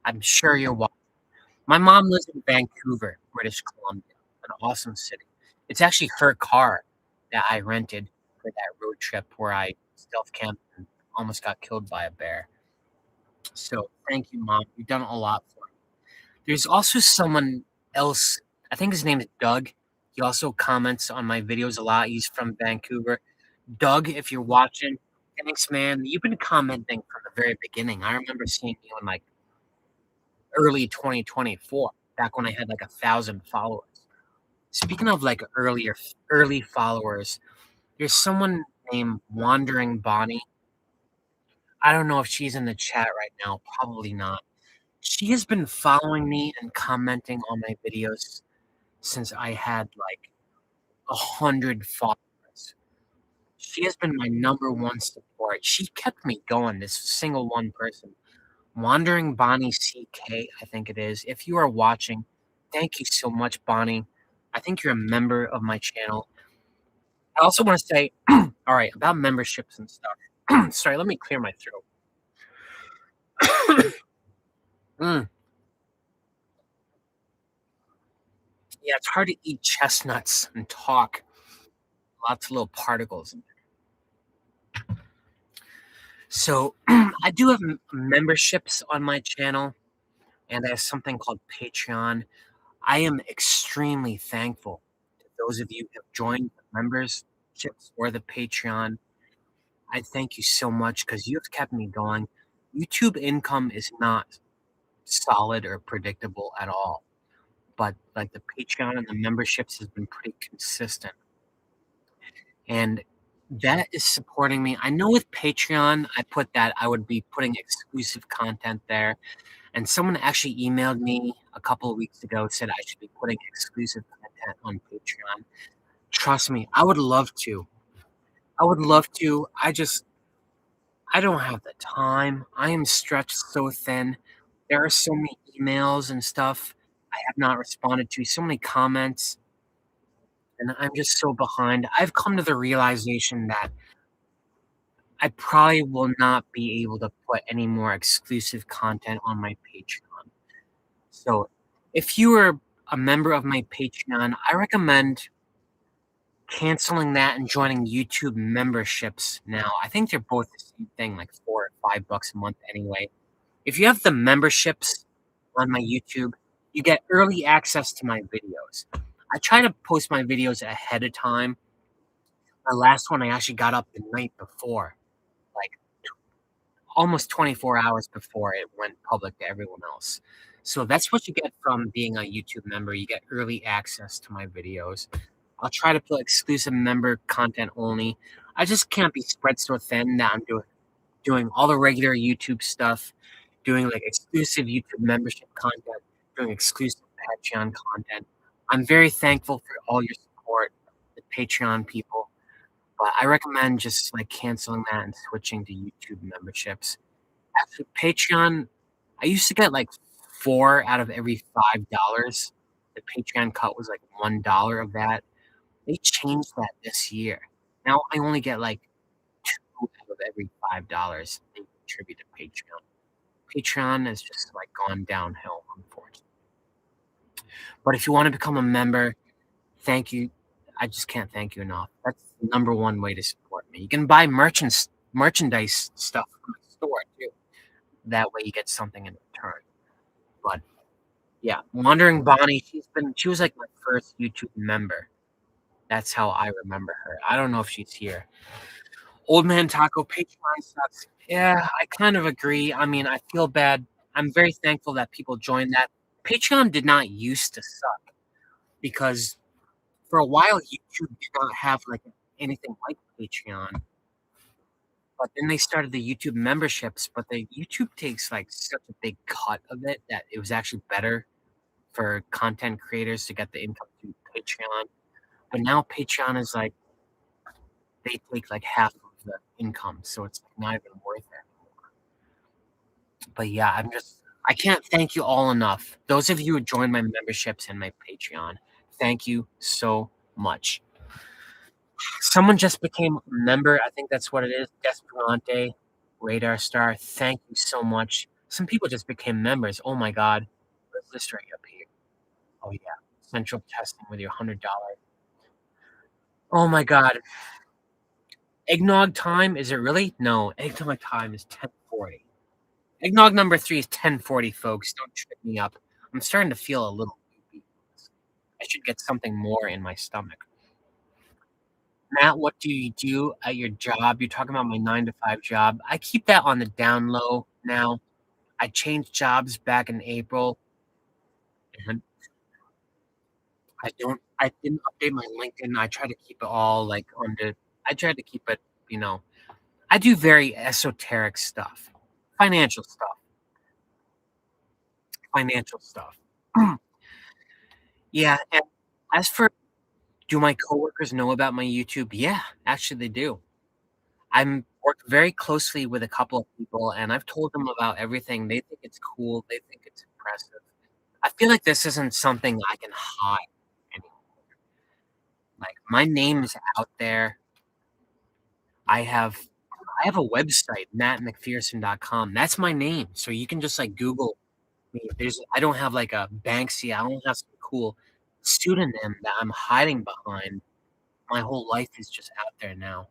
I'm sure you're watching. My mom lives in Vancouver, British Columbia, an awesome city. It's actually her car that I rented for that road trip where I stealth camped and almost got killed by a bear. So thank you, mom. You've done a lot for me. There's also someone else. I think his name is Doug. He also comments on my videos a lot. He's from Vancouver. Doug, if you're watching, thanks, man. You've been commenting from the very beginning. I remember seeing you in like early 2024, back when I had like 1,000 followers. Speaking of like early followers, there's someone named Wandering Bonnie. I don't know if she's in the chat right now. Probably not. She has been following me and commenting on my videos since I had like 100 followers. She has been my number one support. She kept me going, this single one person. Wandering Bonnie CK, I think it is. If you are watching, thank you so much, Bonnie. I think you're a member of my channel. I also want to say, all right, about memberships and stuff. Sorry, let me clear my throat. Mm, yeah, it's hard to eat chestnuts and talk. Lots of little particles. So I do have memberships on my channel, and I have something called Patreon. I am extremely thankful to those of you who have joined the memberships or the Patreon. I thank you so much because you have kept me going. YouTube income is not solid or predictable at all, but like the Patreon and the memberships has been pretty consistent. And that is supporting me. I know with Patreon, I put that I would be putting exclusive content there. And someone actually emailed me a couple of weeks ago, said I should be putting exclusive content on Patreon. Trust me, I would love to. I would love to. I don't have the time. I am stretched so thin. There are so many emails and stuff I have not responded to, so many comments, and I'm just so behind. I've come to the realization that I probably will not be able to put any more exclusive content on my Patreon. So, if you are a member of my Patreon, I recommend canceling that and joining YouTube memberships now. I think they're both the same thing, like $4 or $5 a month anyway. If you have the memberships on my YouTube, you get early access to my videos. I try to post my videos ahead of time. My last one I actually got up the night before, like almost 24 hours before it went public to everyone else. So that's what you get from being a YouTube member. You get early access to my videos. I'll try to put exclusive member content only. I just can't be spread so thin that I'm doing all the regular YouTube stuff, doing like exclusive YouTube membership content, doing exclusive Patreon content. I'm very thankful for all your support, the Patreon people, but I recommend just like canceling that and switching to YouTube memberships. Actually, Patreon, I used to get like 4 out of every $5. The Patreon cut was like $1 of that. They changed that this year. Now I only get like 2 out of every $5 they contribute to Patreon. Patreon has just like gone downhill, unfortunately. But if you want to become a member, thank you. I just can't thank you enough. That's the number one way to support me. You can buy merchandise stuff from the store too. That way you get something in return. But yeah, Wandering Bonnie, she was like my first YouTube member. That's how I remember her. I don't know if she's here. Old Man Taco Patreon sucks. Yeah, I kind of agree. I mean, I feel bad. I'm very thankful that people joined that. Patreon did not used to suck because for a while YouTube did not have like anything like Patreon. But then they started the YouTube memberships, but the YouTube takes like such a big cut of it that it was actually better for content creators to get the income through Patreon. But now Patreon is like they take like half of the income, so it's not even worth it. But yeah, I can't thank you all enough. Those of you who joined my memberships and my Patreon, thank you so much. Someone just became a member. I think that's what it is. Desperante, Radar Star. Thank you so much. Some people just became members. Oh my God. What's this right up here? Oh yeah. Central testing with your $100. Oh my God. Eggnog time? Is it really? No. Eggnog time is 10:40. Eggnog number 3 is 10:40, folks. Don't trip me up. I'm starting to feel a little loopy. I should get something more in my stomach. Matt, what do you do at your job? You're talking about my 9 to 5 job. I keep that on the down low now. I changed jobs back in April, and I didn't update my LinkedIn. I try to keep it all, like, under I tried to keep it, you know I do very esoteric stuff, financial stuff, financial stuff. Yeah, and as for do my coworkers know about my YouTube? Yeah, actually they do. I'm work very closely with a couple of people, and I've told them about everything. They think it's cool. They think it's impressive. I feel like this isn't something I can hide anymore. Like, my name is out there. I have I have a website, mattmcpherson.com. That's my name. So you can just, like, Google me. I don't have, like, a Banksy. I don't have some cool pseudonym that I'm hiding behind. My whole life is just out there now.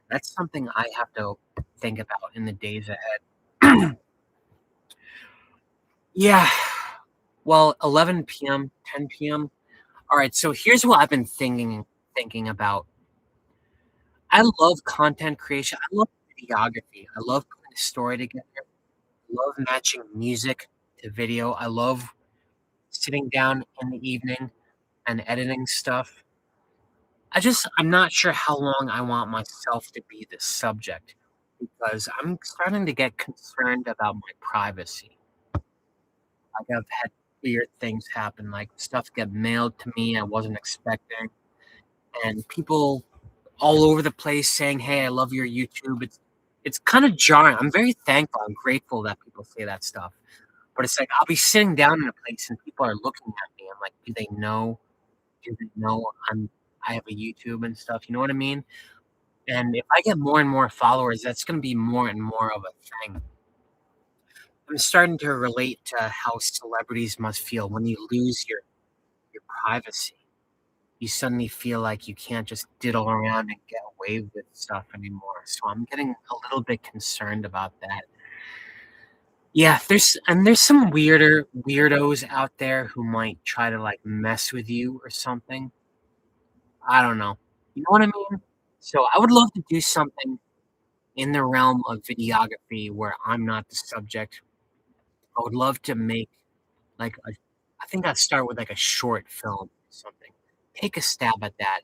That's something I have to think about in the days ahead. Yeah. Well, 11 p.m., 10 p.m. Alright, so here's what I've been thinking about. I love content creation. I love videography. I love putting a story together. I love matching music to video. I love sitting down in the evening and editing stuff. I'm not sure how long I want myself to be this subject because I'm starting to get concerned about my privacy. Like, I've had weird things happen, like stuff get mailed to me I wasn't expecting, and people all over the place saying, "Hey, I love your YouTube." It's kind of jarring. I'm very thankful. I'm grateful that people say that stuff. But it's like I'll be sitting down in a place and people are looking at me. I'm like, do they know? Do they know I have a YouTube and stuff? You know what I mean? And if I get more and more followers, that's going to be more and more of a thing. I'm starting to relate to how celebrities must feel when you lose your privacy. You suddenly feel like you can't just diddle around and get away with stuff anymore. So I'm getting a little bit concerned about that. Yeah, there's some weirdos out there who might try to, like, mess with you or something. I don't know. You know what I mean? So I would love to do something in the realm of videography where I'm not the subject. I would love to make, like, I think I'd start with, like, a short film or something. Take a stab at that.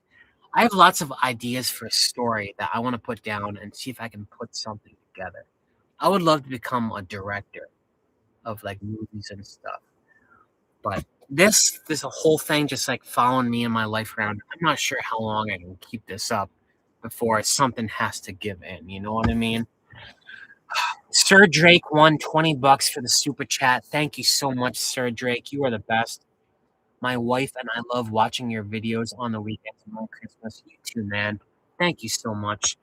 I have lots of ideas for a story that I wanna put down and see if I can put something together. I would love to become a director of, like, movies and stuff, but this whole thing just, like, following me in my life around, I'm not sure how long I can keep this up before something has to give in, you know what I mean? Sir Drake won $20 for the super chat. Thank you so much, Sir Drake. You are the best. My wife and I love watching your videos on the weekends and on Christmas. You too, man. Thank you so much.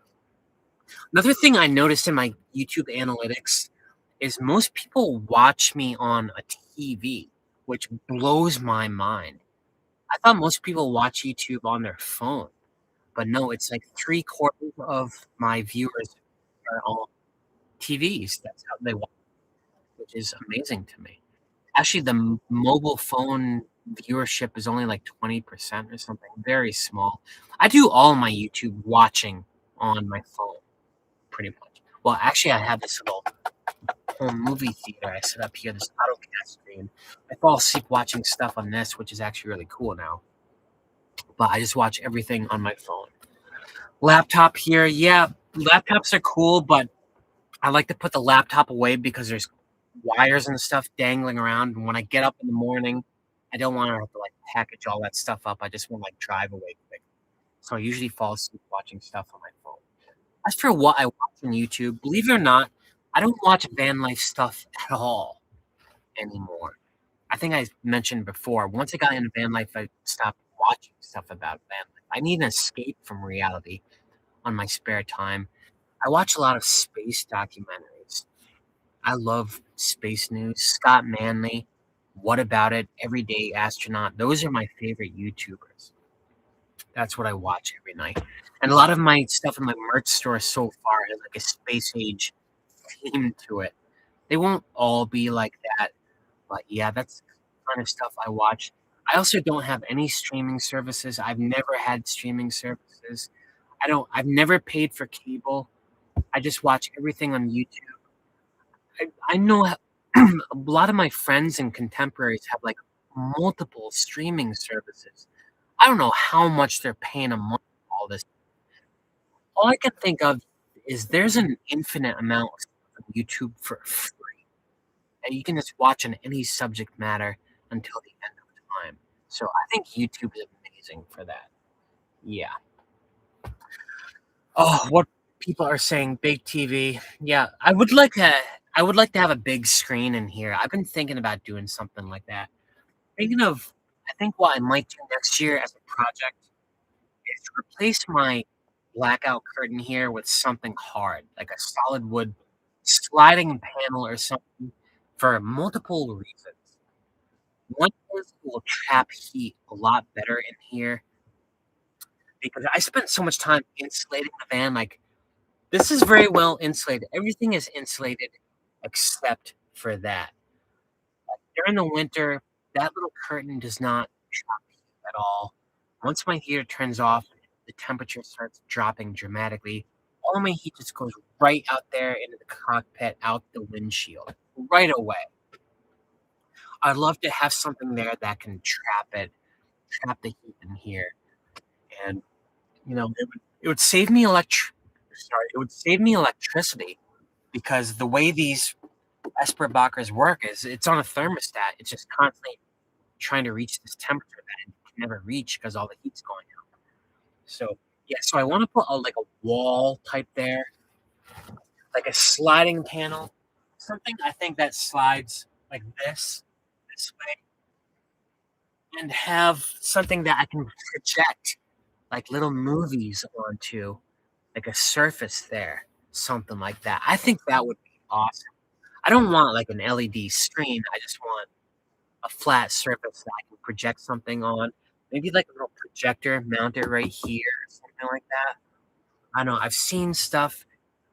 Another thing I noticed in my YouTube analytics is most people watch me on a TV, which blows my mind. I thought most people watch YouTube on their phone, but no, it's like 3/4 of my viewers are on TVs. That's how they watch, which is amazing to me. Actually, the mobile phone viewership is only like 20% or something, very small. I do all my YouTube watching on my phone, pretty much. Well, actually, I have this little home movie theater I set up here, this AutoCAD screen. I fall asleep watching stuff on this, which is actually really cool now. But I just watch everything on my phone. Laptop here, yeah, laptops are cool, but I like to put the laptop away because there's wires and stuff dangling around, and when I get up in the morning, I don't wanna have to, like, package all that stuff up, I just wanna, like, drive away quick. So I usually fall asleep watching stuff on my phone. As for what I watch on YouTube, believe it or not, I don't watch van life stuff at all anymore. I think I mentioned before, once I got into van life, I stopped watching stuff about van life. I need an escape from reality on my spare time. I watch a lot of space documentaries. I love space news. Scott Manley, What About It, Everyday Astronaut. Those are my favorite YouTubers. That's what I watch every night. And a lot of my stuff in my merch store so far has like a space age theme to it. They won't all be like that, but yeah, that's the kind of stuff I watch. I also don't have any streaming services. I've never had streaming services. I've never paid for cable. I just watch everything on YouTube. I know a lot of my friends and contemporaries have, like, multiple streaming services. I don't know how much they're paying a month for all this. All I can think of is there's an infinite amount of stuff on YouTube for free that you can just watch on any subject matter until the end of time. So I think YouTube is amazing for that. Yeah. Oh, what people are saying, big TV. Yeah, I would like to have a big screen in here. I've been thinking about doing something like that. Thinking of I think what I might do next year as a project is replace my blackout curtain here with something hard, like a solid wood sliding panel or something for multiple reasons. One is it will trap heat a lot better in here because I spent so much time insulating the van, like, this is very well insulated. Everything is insulated except for that. During the winter, that little curtain does not trap heat at all. Once my heater turns off, the temperature starts dropping dramatically. All my heat just goes right out there into the cockpit, out the windshield, right away. I'd love to have something there that can trap the heat in here, and it would save me it would save me electricity because the way these Esperbachers work is it's on a thermostat. It's just constantly trying to reach this temperature that it can never reach because all the heat's going out. So yeah, so I want to put like a wall type there, like a sliding panel, something I think that slides like this way, and have something that I can project like little movies onto, like a surface there, something like that. I think that would be awesome. I don't want like an LED screen. I just want a flat surface that I can project something on. Maybe like a little projector mounted right here or something like that. I don't know. I've seen stuff.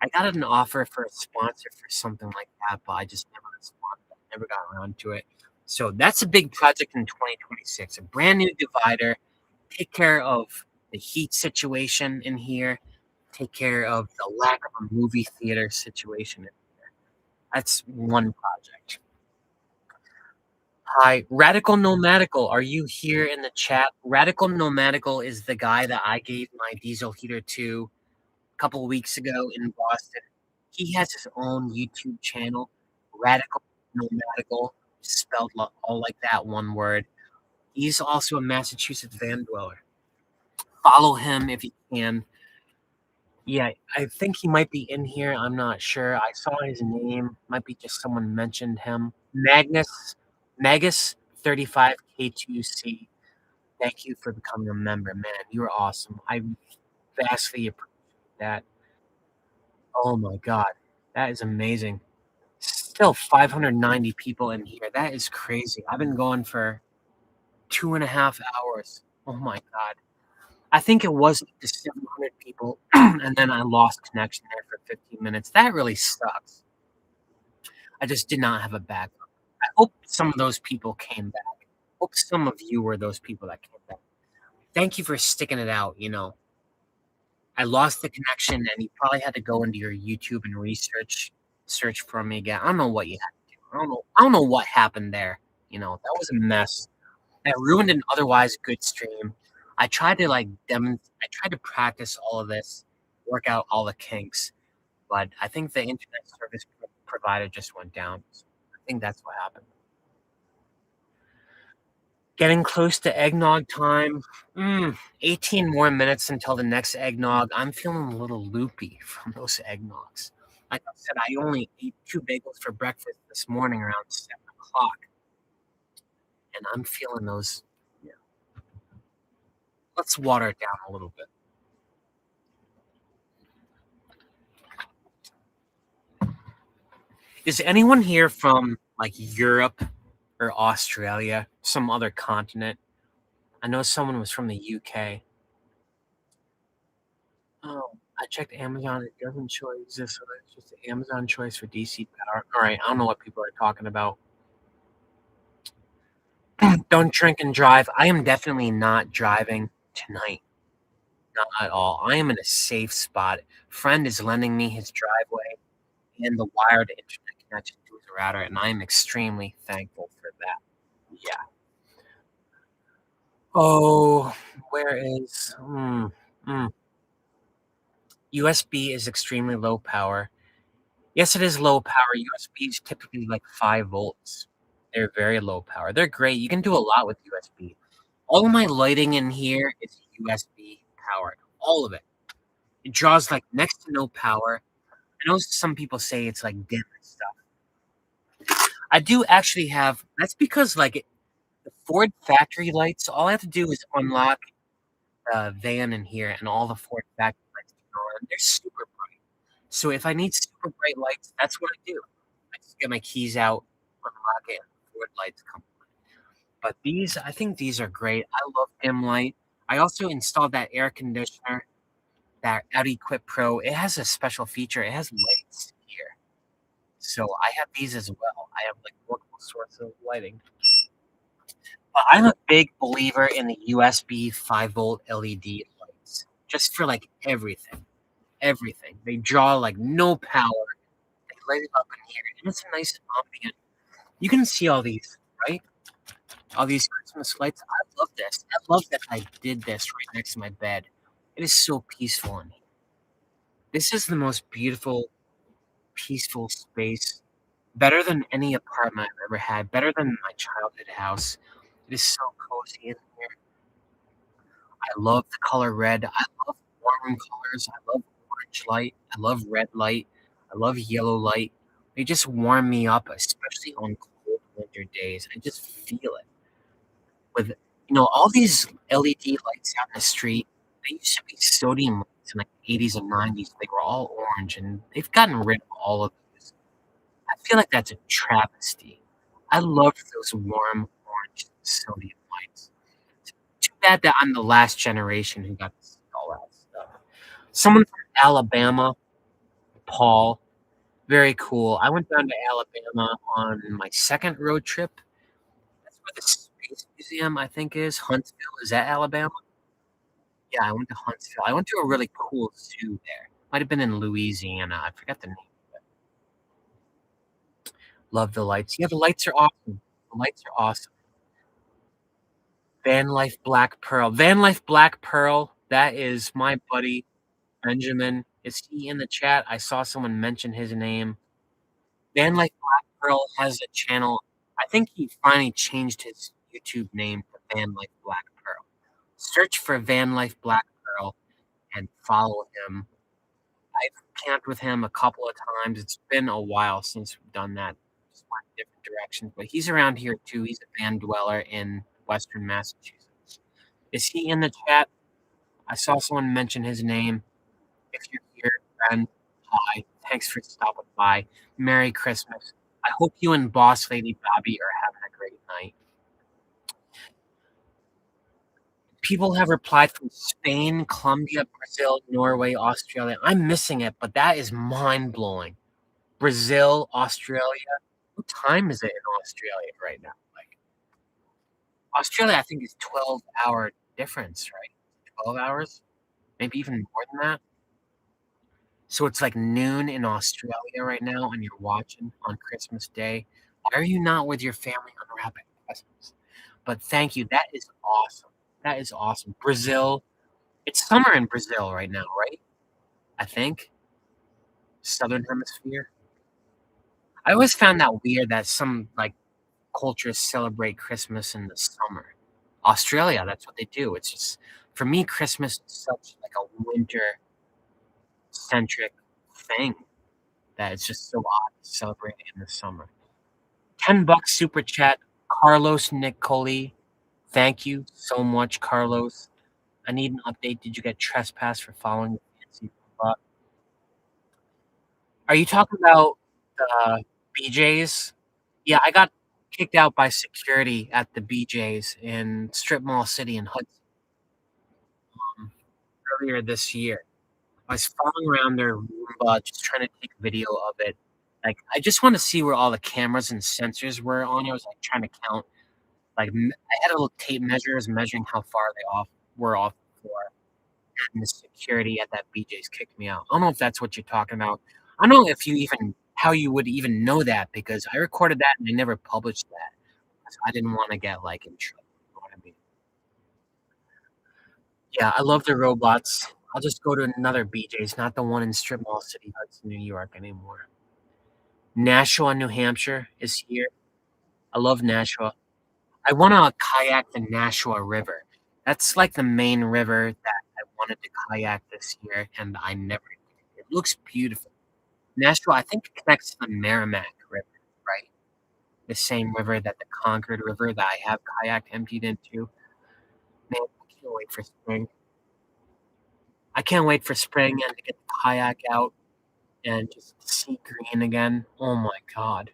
I got an offer for a sponsor for something like that, but I just never responded. Never got around to it. So that's a big project in 2026. A brand new divider. Take care of the heat situation in here. Take care of the lack of a movie theater situation. That's one project. Hi, Radical Nomadical. Are you here in the chat? Radical Nomadical is the guy that I gave my diesel heater to a couple weeks ago in Boston. He has his own YouTube channel, Radical Nomadical, spelled all like that, one word. He's also a Massachusetts van dweller. Follow him if you can. Yeah, I think he might be in here. I'm not sure. I saw his name. Might be just someone mentioned him. Magus 35K2C. Thank you for becoming a member, man. You're awesome. I vastly appreciate that. Oh my god, that is amazing. Still 590 people in here. That is crazy. I've been going for 2.5 hours. Oh my god. I think it was up to 700 people, and then I lost connection there for 15 minutes. That really sucks. I just did not have a backup. I hope some of those people came back. Hope some of you were those people that came back. Thank you for sticking it out. I lost the connection, and you probably had to go into your YouTube and search for me again. I don't know what you had to do. I don't know what happened there. That was a mess. That ruined an otherwise good stream. I tried to I tried to practice all of this, work out all the kinks, but I think the internet service provider just went down. So I think that's what happened. Getting close to eggnog time. 18 more minutes until the next eggnog. I'm feeling a little loopy from those eggnogs. Like I said, I only ate 2 bagels for breakfast this morning around 7 o'clock, and I'm feeling those. Yeah. Let's water it down a little bit. Is anyone here from like Europe or Australia, some other continent? I know someone was from the UK. Oh, I checked Amazon. It doesn't show it exists. So it's just an Amazon choice for DC power. All right, I don't know what people are talking about. Don't drink and drive. I am definitely not driving tonight. Not at all. I am in a safe spot. Friend is lending me his driveway and the wired internet connection to his router, and I am extremely thankful for that. Yeah. Oh, where is mm. USB is extremely low power. Yes, it is low power. USB is typically like 5 volts. They're very low power. They're great. You can do a lot with USB. All of my lighting in here is USB powered. All of it. It draws like next to no power. I know some people say it's like dim and stuff. I do actually have. That's because the Ford factory lights. All I have to do is unlock the van in here, and all the Ford factory lights turn on. They're super bright. So if I need super bright lights, that's what I do. I just get my keys out, unlock it, and the Ford lights come on. But these, I think these are great. I love dim light. I also installed that air conditioner, that Audi Quip Pro. It has a special feature. It has lights here. So I have these as well. I have like multiple sources of lighting. But I'm a big believer in the USB 5-volt LED lights, just for like everything. Everything. They draw like no power. They light it up in here, and it's a nice ambient. You can see all these, right? All these Christmas lights. I love this. I love that I did this right next to my bed. It is so peaceful in here. This is the most beautiful, peaceful space. Better than any apartment I've ever had. Better than my childhood house. It is so cozy in here. I love the color red. I love warm colors. I love orange light. I love red light. I love yellow light. They just warm me up, especially on cold winter days. I just feel it. With all these LED lights out in the street, they used to be sodium lights in like the 80s and 90s. They were all orange, and they've gotten rid of all of those. I feel like that's a travesty. I loved those warm orange sodium lights. Too bad that I'm the last generation who got to see all that stuff. Someone from Alabama, Paul, very cool. I went down to Alabama on my second road trip. That's where the Space Museum, I think, is. Huntsville. Is that Alabama? Yeah, I went to Huntsville. I went to a really cool zoo there. Might have been in Louisiana. I forgot the name. Love the lights. Yeah, the lights are awesome. The lights are awesome. Vanlife Black Pearl. Vanlife Black Pearl. That is my buddy Benjamin. Is he in the chat? I saw someone mention his name. Vanlife Black Pearl has a channel. I think he finally changed his YouTube name to Vanlife Black Pearl. Search for Vanlife Black Pearl and follow him. I've camped with him a couple of times. It's been a while since we've done that. Just went different directions, but he's around here too. He's a van dweller in Western Massachusetts. Is he in the chat? I saw someone mention his name. If you're here, Ben, hi. Thanks for stopping by. Merry Christmas. I hope you and Boss Lady Bobby are having a great night. People have replied from Spain, Colombia, Brazil, Norway, Australia. I'm missing it, but that is mind blowing. Brazil, Australia. What time is it in Australia right now? Like Australia, I think is 12-hour difference, right? 12 hours, maybe even more than that. So it's like noon in Australia right now, and you're watching on Christmas Day. Why are you not with your family unwrapping presents? But thank you. That is awesome. That is awesome. Brazil. It's summer in Brazil right now, right? I think. Southern Hemisphere. I always found that weird that some cultures celebrate Christmas in the summer. Australia, that's what they do. It's just for me, Christmas is such like a winter centric thing that it's just so odd to celebrate it in the summer. $10 super chat, Carlos Nicoli. Thank you so much, Carlos. I need an update. Did you get trespassed for following the fancy robot? Are you talking about the BJ's? Yeah, I got kicked out by security at the BJ's in Strip Mall City in Hudson earlier this year. I was following around their Roomba, just trying to take a video of it. Like, I just want to see where all the cameras and sensors were on it. I was like trying to count Like, I had a little tape measures measuring how far they were off the floor, and the security at that BJ's kicked me out. I don't know if that's what you're talking about. I don't know if you even how you would even know that because I recorded that and I never published that. So I didn't wanna get, like, in trouble, you know what I mean? Yeah, I love the robots. I'll just go to another BJ's, not the one in Strip Mall City Heights, New York anymore. Nashua, New Hampshire is here. I love Nashua. I wanna kayak the Nashua River. That's, like, the main river that I wanted to kayak this year, and I never did. It looks beautiful. Nashua, I think, connects to the Merrimack River, right? The same river that the Concord River that I have kayaked emptied into. Man, I can't wait for spring. I can't wait for spring and to get the kayak out and just see green again. Oh my god.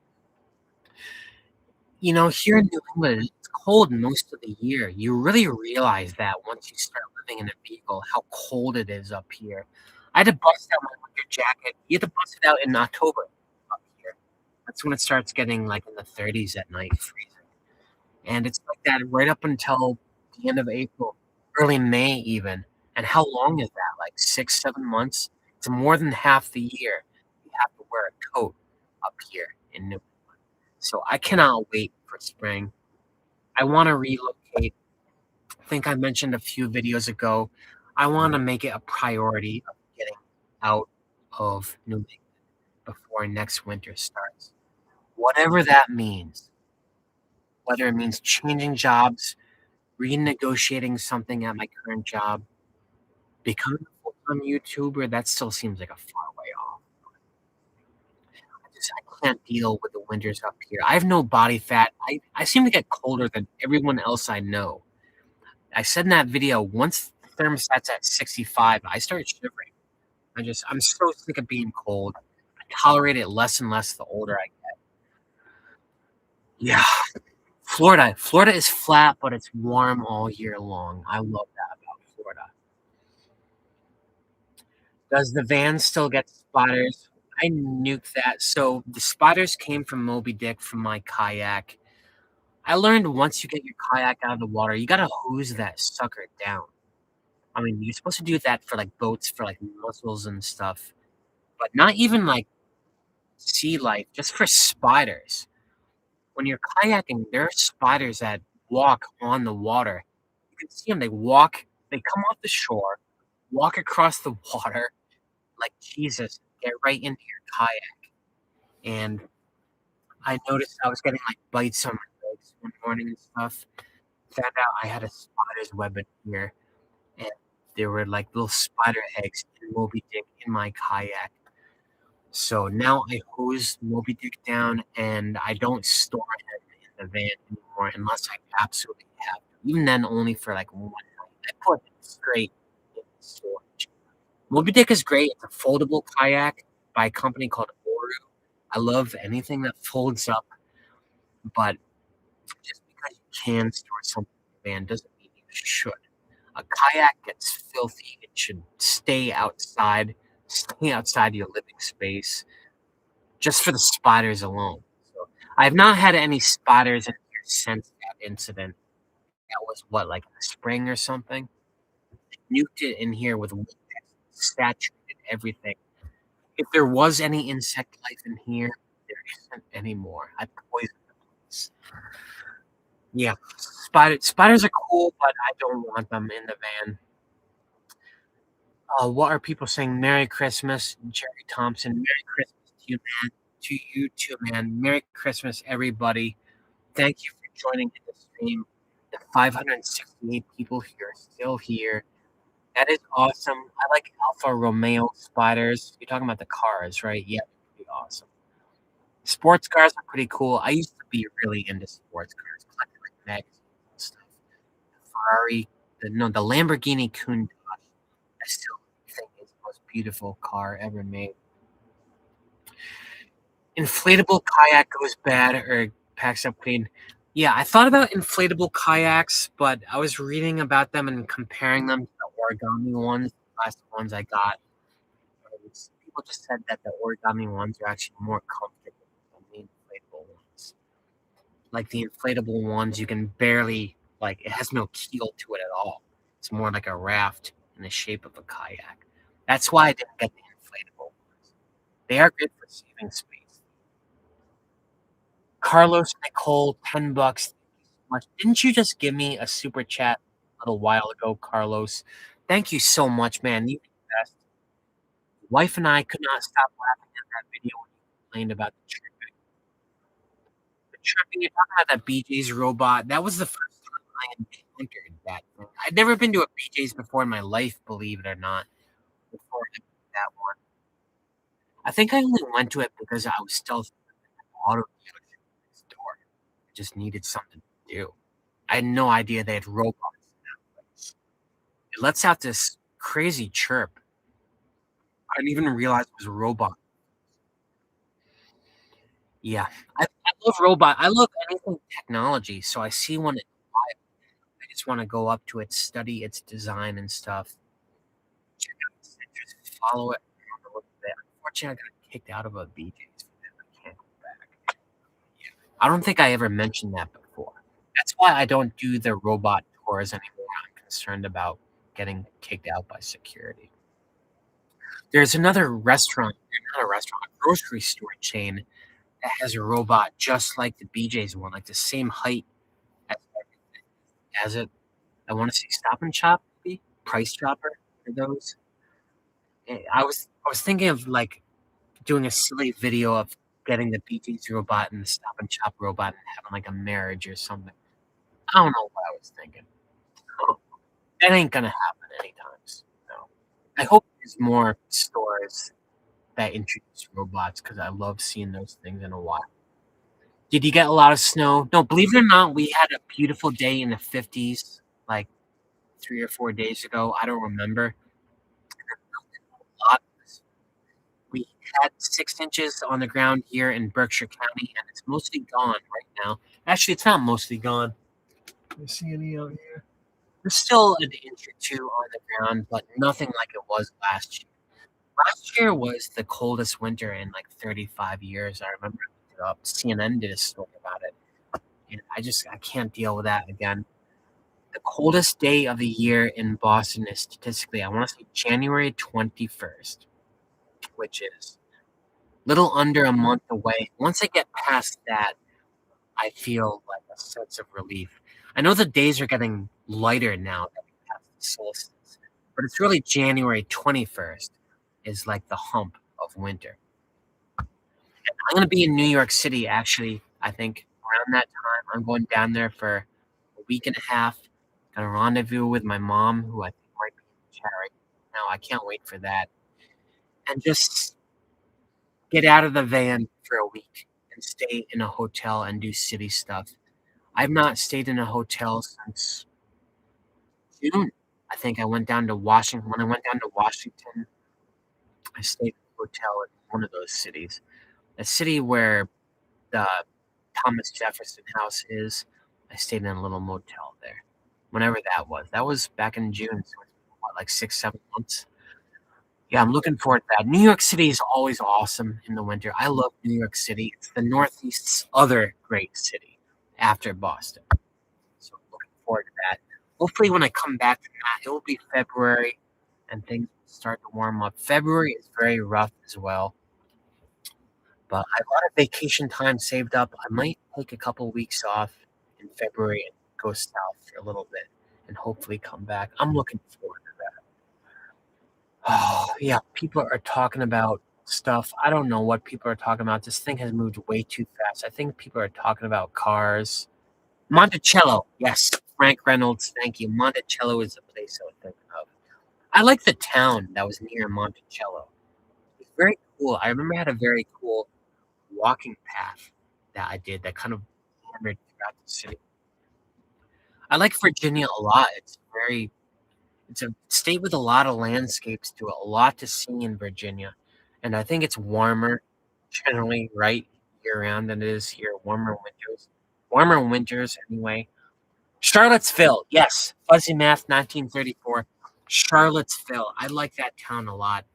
You know, here in New England, it's cold most of the year. You really realize that once you start living in a vehicle, how cold it is up here. I had to bust out my winter jacket. You had to bust it out in October up here. That's when it starts getting, like, in the 30s at night, freezing. And it's like that right up until the end of April, early May even. And how long is that? Like 6, 7 months? It's more than half the year you have to wear a coat up here in New England. So I cannot wait for spring. I wanna relocate. I think I mentioned a few videos ago, I wanna make it a priority of getting out of New England before next winter starts. Whatever that means, whether it means changing jobs, renegotiating something at my current job, becoming a full-time YouTuber, that still seems like a far way off. I can't deal with the winters up here. I have no body fat. I seem to get colder than everyone else I know. I said in that video, once the thermostat's at 65, I start shivering. I'm so sick of being cold. I tolerate it less and less the older I get. Yeah. Florida is flat, but it's warm all year long. I love that about Florida. Does the van still get spotters? I nuked that. So the spotters came from Moby Dick from my kayak. I learned once you get your kayak out of the water, you gotta hose that sucker down. I mean, you're supposed to do that for like boats, for like mussels and stuff, but not even like sea life, just for spiders. When you're kayaking, there are spiders that walk on the water. You can see them. They come off the shore, walk across the water, like Jesus, get right into your kayak. And I noticed I was getting like bites on my legs one morning and stuff. Found out I had a spider's web in here, and there were like little spider eggs in Moby Dick in my kayak. So now I hose Moby Dick down, and I don't store him in the van anymore unless I absolutely have to. Even then, only for like one night. I put him straight in storage. Moby Dick is great. It's a foldable kayak by a company called Oru. I love anything that folds up, but just because you can store something in your van doesn't mean you should. A kayak gets filthy. It should stay outside your living space, just for the spiders alone. So I have not had any spiders in here since that incident. That was what, like in the spring or something? Nuked it in here with Windex, saturated everything. If there was any insect life in here, there isn't anymore. I poisoned the place. Yeah, spiders are cool, but I don't want them in the van. What are people saying? Merry Christmas, Jerry Thompson. Merry Christmas to you, man. To you too, man. Merry Christmas, everybody. Thank you for joining in the stream. The 568 people here are still here. That is awesome. I like Alfa Romeo spiders. You're talking about the cars, right? Yeah, pretty awesome. Sports cars are pretty cool. I used to be really into sports cars, collecting like magazines and stuff. The Ferrari, the Lamborghini Countach, I still think is the most beautiful car ever made. Inflatable kayak goes bad or packs up clean. Yeah, I thought about inflatable kayaks, but I was reading about them and comparing them to the origami ones, the last ones I got. People just said that the origami ones are actually more comfortable than the inflatable ones. like the inflatable ones, you can barely like it has no keel to it at all. It's more like a raft in the shape of a kayak. That's why I didn't get the inflatable ones. They are good for saving space. Carlos Nicole, $10. Thank you so much. Didn't you just give me a super chat a little while ago, Carlos? Thank you so much, man. You the best. Wife and I could not stop laughing at that video when you complained about the tripping. You're talking about that BJ's robot. That was the first time I encountered that thing. I'd never been to a BJ's before in my life, believe it or not. Before I did that one, I think I only went to it because I was still at the auto dealership next door. I just needed something to do. I had no idea they had robots in that place. It lets out this crazy chirp. I didn't even realize it was a robot. Yeah, I love robot. I love anything technology. So I see one at live. I just want to go up to it, study its design and stuff. Check out its features, follow it around a little bit. Unfortunately, I got kicked out of a BJ's for that. I can't go back. Yeah. I don't think I ever mentioned that before. That's why I don't do the robot tours anymore. I'm concerned about getting kicked out by security. There's another restaurant, not a restaurant, a grocery store chain that has a robot just like the BJ's one, like the same height as as it. I want to say Stop and Shop, maybe Price Chopper for those. I was thinking of like doing a silly video of getting the BJ's robot and the Stop and Shop robot and having like a marriage or something. I don't know what I was thinking. Oh, that ain't gonna happen anytime soon. No. I hope there's more stores that introduce robots because I love seeing those things in a while. Did you get a lot of snow? No, believe it or not, we had a beautiful day in the 50s, like 3 or 4 days ago. I don't remember. A lot. We had 6 inches on the ground here in Berkshire County, and it's mostly gone right now. Actually, it's not mostly gone. Do you see any out here? There's still an inch or two on the ground, but nothing like it was last year. Last year was the coldest winter in like 35 years. I remember I looked it up. CNN did a story about it. And I can't deal with that again. The coldest day of the year in Boston is statistically, I want to say January 21st, which is a little under a month away. Once I get past that, I feel like a sense of relief. I know the days are getting lighter now that we passed the solstice, but it's really January 21st is like the hump of winter. I'm gonna be in New York City actually, I think around that time. I'm going down there for a week and a half. Gonna rendezvous with my mom, who I think might be in the chat right now. I can't wait for that. And just get out of the van for a week and stay in a hotel and do city stuff. I've not stayed in a hotel since June. I think I went down to Washington. When I went down to Washington, I stayed in a hotel in one of those cities. A city where the Thomas Jefferson House is. I stayed in a little motel there. Whenever that was. That was back in June, so it's been, what, like 6, 7 months? Yeah, I'm looking forward to that. New York City is always awesome in the winter. I love New York City. It's the Northeast's other great city after Boston. So I'm looking forward to that. Hopefully when I come back to that, it will be February and things will start to warm up. February is very rough as well. But I have a lot of vacation time saved up. I might take a couple weeks off in February and go south for a little bit and hopefully come back. I'm looking forward to that. Oh, yeah, people are talking about stuff. I don't know what people are talking about. This thing has moved way too fast. I think people are talking about cars. Monticello, yes. Frank Reynolds, thank you. Monticello is the place I was thinking of. I like the town that was near Monticello. It's very cool. I remember I had a very cool walking path that I did that kind of wandered throughout the city. I like Virginia a lot. It's a state with a lot of landscapes to it, a lot to see in Virginia. And I think it's warmer generally, right, year round than it is here. Warmer winters. Warmer winters anyway. Charlottesville, yes. Fuzzy Math 1934. Charlottesville. I like that town a lot.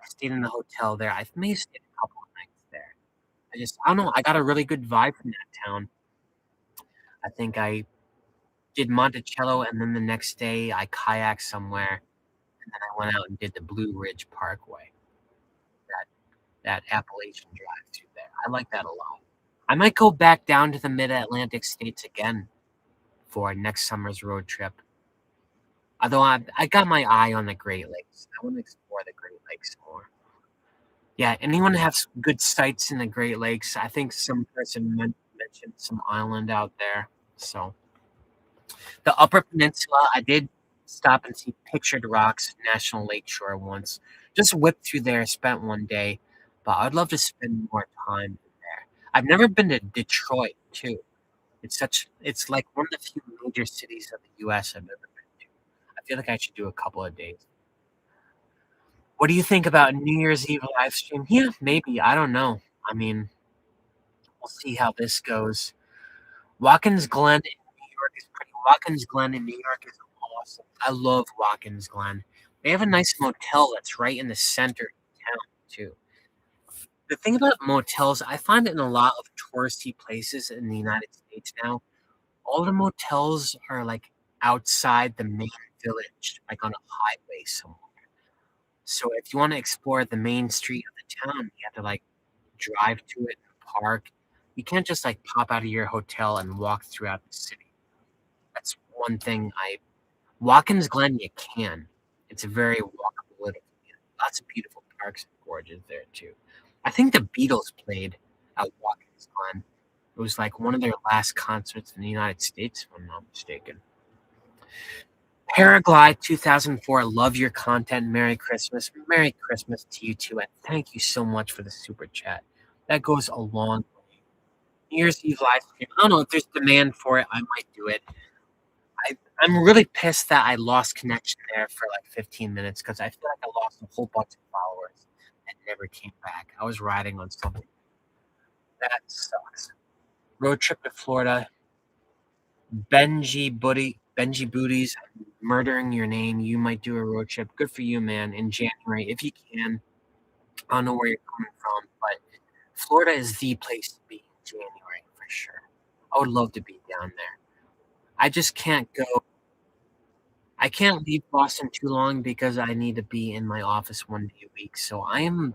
I stayed in a hotel there. I may have stayed a couple of nights there. I don't know. I got a really good vibe from that town. I think I did Monticello, and then the next day I kayaked somewhere, and then I went out and did the Blue Ridge Parkway, that that Appalachian drive through there. I like that a lot. I might go back down to the Mid-Atlantic states again for next summer's road trip. Although I got my eye on the Great Lakes. I want to explore the Great Lakes more. Yeah, anyone have good sites in the Great Lakes? I think some person mentioned some island out there. So the Upper Peninsula, I did stop and see Pictured Rocks National Lakeshore once. Just whipped through there, spent one day, but I'd love to spend more time there. I've never been to Detroit too. It's like one of the few major cities of the U.S. I've ever been to. I feel like I should do a couple of days. What do you think about New Year's Eve live stream? Yeah, maybe. I don't know. I mean, we'll see how this goes. Watkins Glen in New York is pretty. Watkins Glen in New York is awesome. I love Watkins Glen. They have a nice motel that's right in the center of town too. The thing about motels, I find it in a lot of touristy places in the United States now, all the motels are like outside the main village, like on a highway somewhere. So if you want to explore the main street of the town, you have to like drive to it and park. You can't just like pop out of your hotel and walk throughout the city. That's one thing I Watkins Glen you can. It's a very walkable little community. Lots of beautiful parks and gorges there too. I think the Beatles played at Watkins Glen. It was like one of their last concerts in the United States, if I'm not mistaken. Paraglide 2004, love your content. Merry Christmas. Merry Christmas to you too. And thank you so much for the super chat. That goes a long way. New Year's Eve live stream. I don't know if there's demand for it. I might do it. I'm really pissed that I lost connection there for like 15 minutes because I feel like I lost a whole bunch of followers and never came back. I was riding on something. That sucks. Road trip to Florida. Benji Booties, murdering your name. You might do a road trip. Good for you, man. In January, if you can. I don't know where you're coming from, but Florida is the place to be in January for sure. I would love to be down there. I just can't go. I can't leave Boston too long because I need to be in my office one day a week. So I am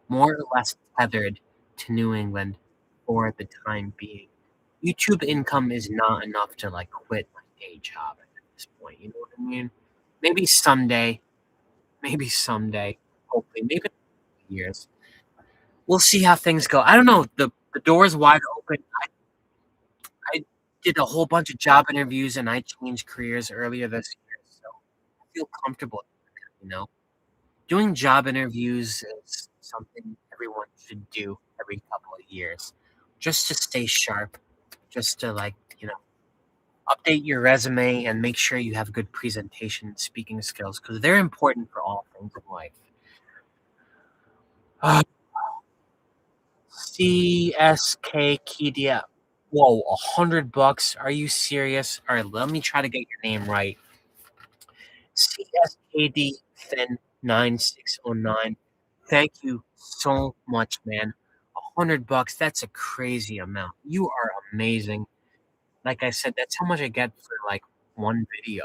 more or less tethered to New England for the time being. YouTube income is not enough to like quit my day job at this point. You know what I mean? Maybe someday. Maybe someday. Hopefully, maybe in years. We'll see how things go. I don't know. The door's wide open. I did a whole bunch of job interviews and I changed careers earlier this year, so I feel comfortable. You know, doing job interviews is something everyone should do every couple of years, just to stay sharp, just to like update your resume and make sure you have good presentation and speaking skills because they're important for all things in life. Uh, CSK Kedia. Whoa, $100? Are you serious? All right, let me try to get your name right. CSKD Fin 9609. Thank you so much, man. $100. That's a crazy amount. You are amazing. Like I said, that's how much I get for like one video.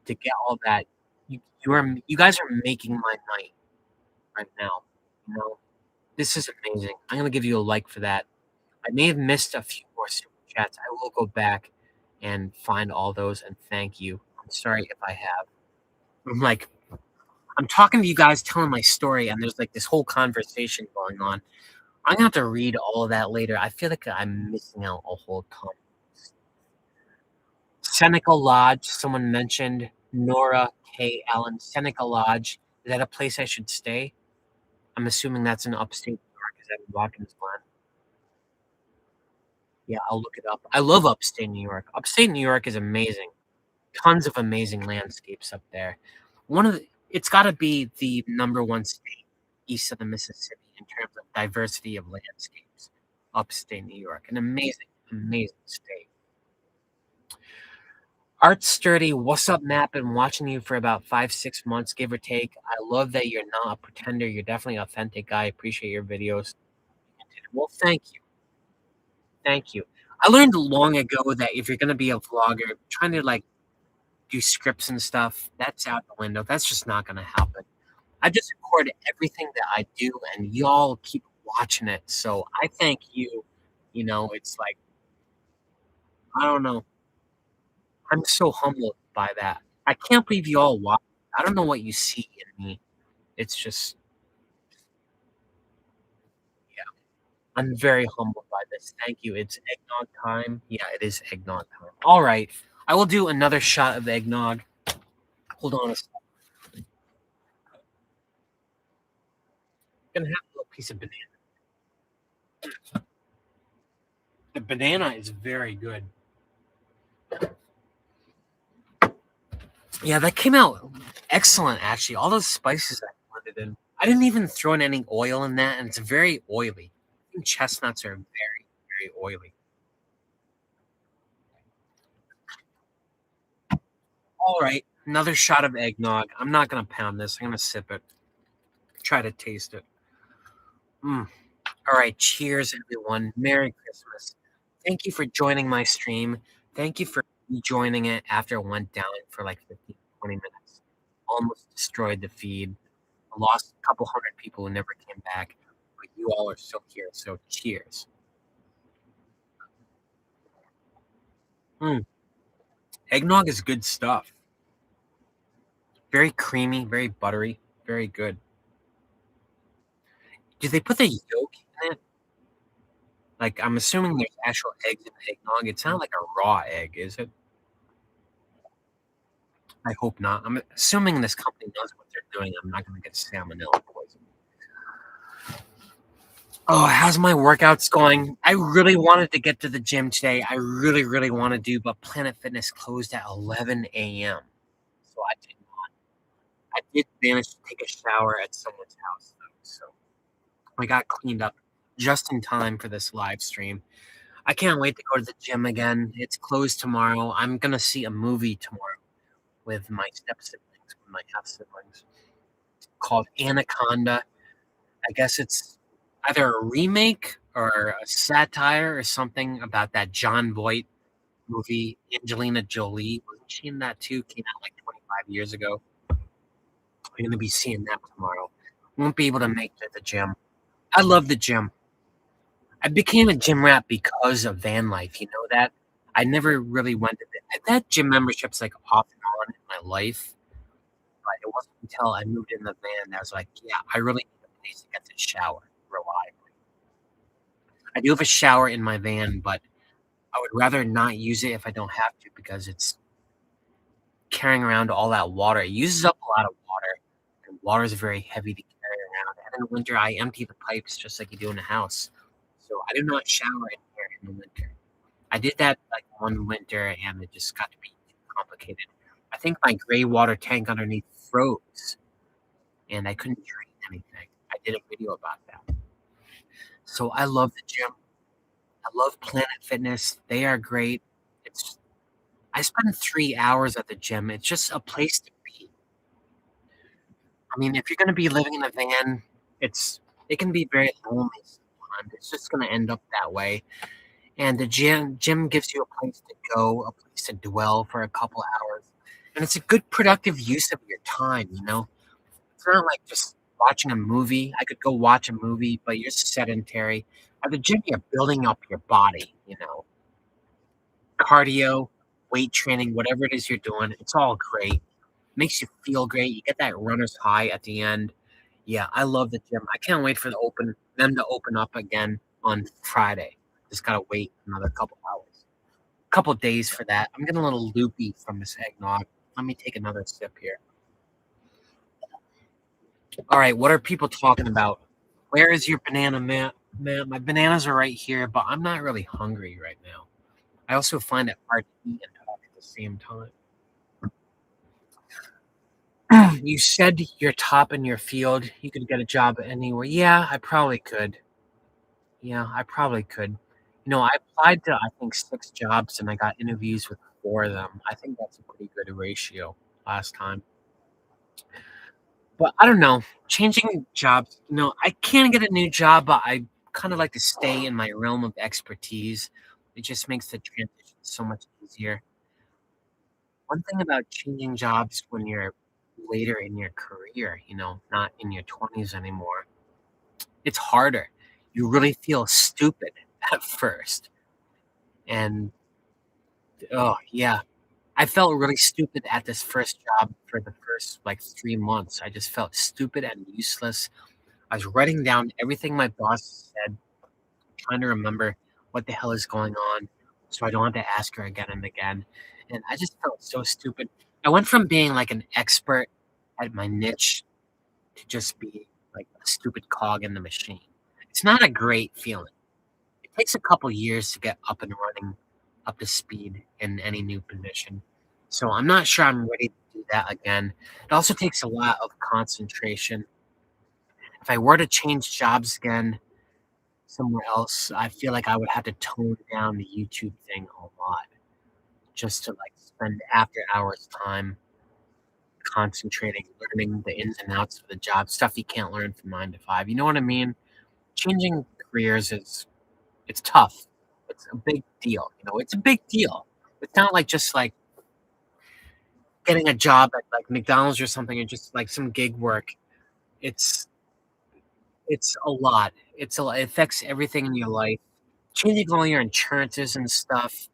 To get all that, you guys are making my night right now. You know, this is amazing. I'm gonna give you a like for that. I may have missed a few more super chats. I will go back and find all those and thank you. I'm sorry if I have. I'm like, I'm talking to you guys, telling my story, and there's like this whole conversation going on. I'm gonna have to read all of that later. I feel like I'm missing out a whole ton. Seneca Lodge, someone mentioned Nora K. Allen. Seneca Lodge. Is that a place I should stay? I'm assuming that's in upstate New York. Is that in Watkins Glen? Yeah, I'll look it up. I love upstate New York. Upstate New York is amazing. Tons of amazing landscapes up there. It's got to be the number one state east of the Mississippi in terms of diversity of landscapes. Upstate New York, an amazing, amazing state. Art Sturdy, what's up, Matt? Been watching you for about 5-6 months, give or take. I love that you're not a pretender. You're definitely an authentic guy. I appreciate your videos. Well, thank you. Thank you. I learned long ago that if you're gonna be a vlogger, trying to, like, do scripts and stuff, that's out the window. That's just not gonna happen. I just record everything that I do, and y'all keep watching it, so I thank you. You know, it's like, I don't know. I'm so humbled by that. I can't believe you all watch. I don't know what you see in me. It's just, yeah, I'm very humbled by this. Thank you. It's eggnog time. Yeah, it is eggnog time. All right. I will do another shot of eggnog. Hold on a second. I'm gonna have a little piece of banana. The banana is very good. Yeah, that came out excellent, actually. All those spices I put it in. I didn't even throw in any oil in that, and it's very oily. I think chestnuts are very, very oily. All right, another shot of eggnog. I'm not gonna pound this. I'm gonna sip it. Try to taste it. Mm. All right, cheers, everyone. Merry Christmas. Thank you for joining my stream. Thank you for joining it after it went down for like 15, 20 minutes. Almost destroyed the feed. I lost a couple hundred people who never came back, but you all are still here. So cheers. Mm. Eggnog is good stuff. Very creamy, very buttery, very good. Do they put the yolk in it? Like, I'm assuming there's actual eggs in the eggnog. It's not like a raw egg, is it? I hope not. I'm assuming this company knows what they're doing. I'm not gonna get salmonella poison. Oh, how's my workouts going? I really wanted to get to the gym today. I really, really want to do, but Planet Fitness closed at 11 a.m. So I did not. I did manage to take a shower at someone's house, though. So I got cleaned up just in time for this live stream. I can't wait to go to the gym again. It's closed tomorrow. I'm gonna see a movie tomorrow with my step siblings, with my half siblings, called Anaconda. I guess it's either a remake or a satire or something about that John Voight movie. Angelina Jolie, wasn't she in that too? Came out like 25 years ago. I'm gonna be seeing that tomorrow. Won't be able to make it at the gym. I love the gym. I became a gym rat because of Vanlife. You know that? I never really went to I've had gym memberships like off and on in my life, but it wasn't until I moved in the van that I was like, yeah, I really need a place to get to shower reliably. I do have a shower in my van, but I would rather not use it if I don't have to because it's carrying around all that water. It uses up a lot of water, and water is very heavy to carry around. And in winter, I empty the pipes just like you do in a house. So I do not shower in here in the winter. I did that like one winter, and it just got to be too complicated. I think my gray water tank underneath froze, and I couldn't drink anything. I did a video about that. So I love the gym. I love Planet Fitness. They are great. It's I spend 3 hours at the gym. It's just a place to be. I mean, if you're gonna be living in a van, it can be very lonely sometimes. It's just gonna end up that way. And the gym gives you a place to go, a place to dwell for a couple hours, and it's a good productive use of your time, you know? It's not like just watching a movie. I could go watch a movie, but you're sedentary. At the gym, you're building up your body, you know? Cardio, weight training, whatever it is you're doing, it's all great. Makes you feel great. You get that runner's high at the end. Yeah, I love the gym. I can't wait for them to open up again on Friday. Just gotta wait another couple hours, couple days for that. I'm getting a little loopy from this eggnog. Let me take another sip here. All right, what are people talking about? Where is your banana, man? Man, my bananas are right here, but I'm not really hungry right now. I also find it hard to eat and talk at the same time. You said you're top in your field. You could get a job anywhere. Yeah, I probably could. Yeah, I probably could. You know, I applied to, I think, 6 jobs and I got interviews with 4 of them. I think that's a pretty good ratio last time. But I don't know. Changing jobs, I can get a new job, but I kind of like to stay in my realm of expertise. It just makes the transition so much easier. One thing about changing jobs when you're later in your career, not in your 20s anymore, it's harder. You really feel stupid at first. And oh, yeah. I felt really stupid at this first job for the first, like, 3 months. I just felt stupid and useless. I was writing down everything my boss said, trying to remember what the hell is going on so I don't have to ask her again and again, and I just felt so stupid. I went from being, like, an expert at my niche to just be, like, a stupid cog in the machine. It's not a great feeling. It takes a couple years to get up and running, up to speed in any new position, so I'm not sure I'm ready to do that again. It also takes a lot of concentration. If I were to change jobs again somewhere else, I feel like I would have to tone down the YouTube thing a lot just to, like, spend after hours time concentrating, learning the ins and outs of the job, stuff you can't learn from 9 to 5, you know what I mean? Changing careers it's tough. It's a big deal, it's a big deal. It's not like just, like, getting a job at, like, McDonald's or something or just, like, some gig work. It's it's a lot. It affects everything in your life. Changing all your insurances and stuff,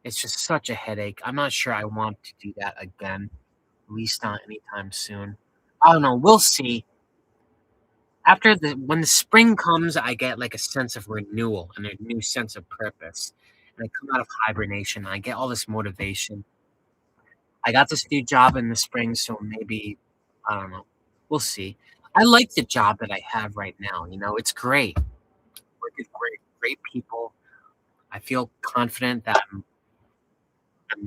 it's just such a headache. I'm not sure I want to do that again, at least not anytime soon. I don't know, we'll see. When the spring comes, I get, like, a sense of renewal and a new sense of purpose, and I come out of hibernation, and I get all this motivation. I got this new job in the spring, so maybe I don't know. We'll see. I like the job that I have right now, it's great. Work is great, great people. I feel confident that I'm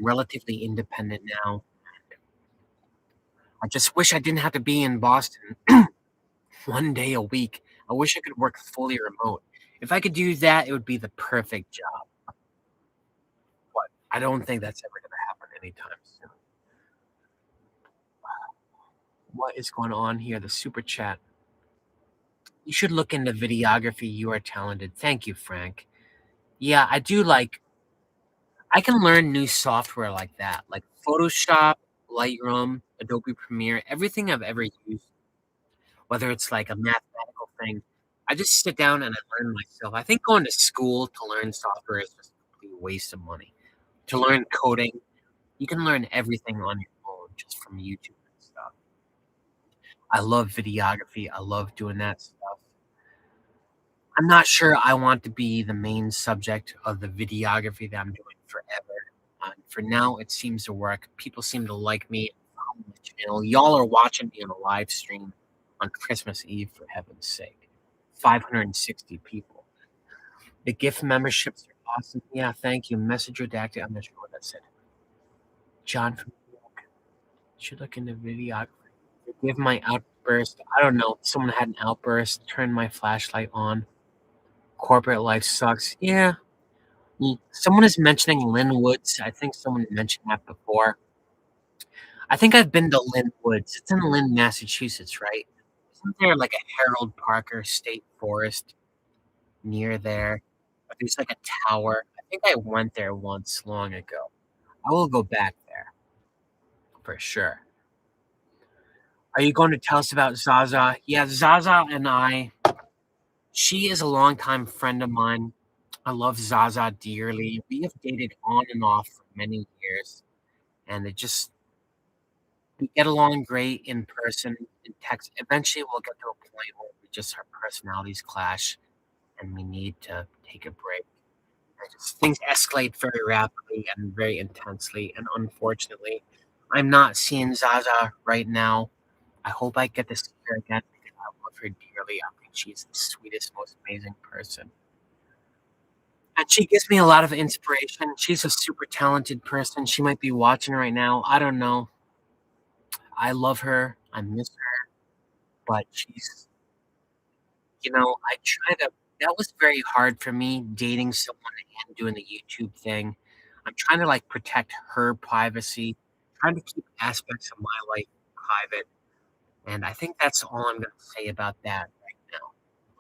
relatively independent now. I just wish I didn't have to be in Boston 1 day a week. I wish I could work fully remote. If I could do that, it would be the perfect job, but I don't think that's ever gonna happen anytime soon. What is going on here? The super chat. You should look into videography. You are talented. Thank you, Frank. Yeah, I can learn new software like that, like Photoshop, Lightroom, Adobe Premiere, everything I've ever used, whether it's like a mathematical thing. I just sit down and I learn myself. I think going to school to learn software is just a complete waste of money. To learn coding, you can learn everything on your phone just from YouTube and stuff. I love videography. I love doing that stuff. I'm not sure I want to be the main subject of the videography that I'm doing forever. For now, it seems to work. People seem to like me and follow my channel. Y'all are watching me on a live stream on Christmas Eve, for heaven's sake. 560 people. The gift memberships are awesome. Yeah, thank you. Message redacted. I'm not sure what that said. John from New York. Should look into videography. Forgive my outburst. I don't know. Someone had an outburst. Turned my flashlight on. Corporate life sucks. Yeah. Someone is mentioning Lynn Woods. I think someone mentioned that before. I think I've been to Lynn Woods. It's in Lynn, Massachusetts, right? Isn't there like a Harold Parker State Forest near there? There's like a tower. I think I went there once long ago. I will go back there for sure. Are you going to tell us about Zaza? Yeah, Zaza and she is a longtime friend of mine. I love Zaza dearly. We have dated on and off for many years, and we get along great in person, in text. Eventually, we'll get to a point where our personalities clash, and we need to take a break. Things escalate very rapidly and very intensely, and unfortunately, I'm not seeing Zaza right now. I hope I get to see her again because I love her dearly. I think she's the sweetest, most amazing person. And she gives me a lot of inspiration. She's a super talented person. She might be watching right now. I don't know. I love her. I miss her, but I try to that was very hard for me dating someone and doing the YouTube thing. I'm trying to, like, protect her privacy, trying to keep aspects of my life private, and I think that's all I'm gonna say about that right now,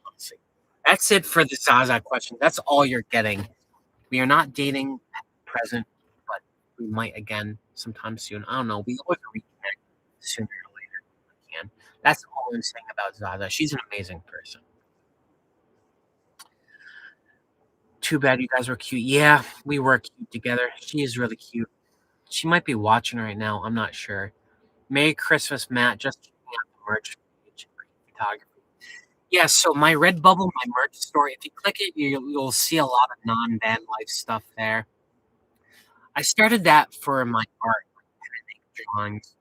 honestly. That's it for the Zaza question. That's all you're getting. We are not dating at present, but we might again sometime soon. I don't know. We always reconnect sooner or later if we can. That's all I'm saying about Zaza. She's an amazing person. Too bad you guys were cute. Yeah, we were cute together. She is really cute. She might be watching right now. I'm not sure. Merry Christmas, Matt. Just checking out the merch page. Great photography. Yeah, so my Redbubble, my merch store, if you click it, you'll see a lot of non-Vanlife stuff there. I started that for my art, like drawings,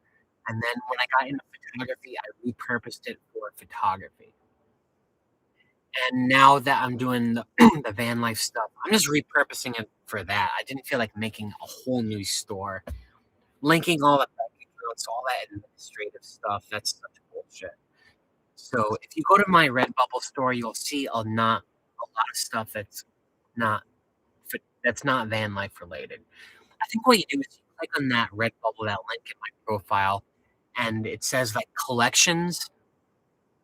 and then when I got into photography, I repurposed it for photography. And now that I'm doing the, the van life stuff, I'm just repurposing it for that. I didn't feel like making a whole new store, linking all the bank accounts, all that administrative stuff. That's such bullshit. So if you go to my Redbubble store, you'll see a lot of stuff not that's not van life related. I think what you do is you click on that Redbubble, that link in my profile, and it says like collections.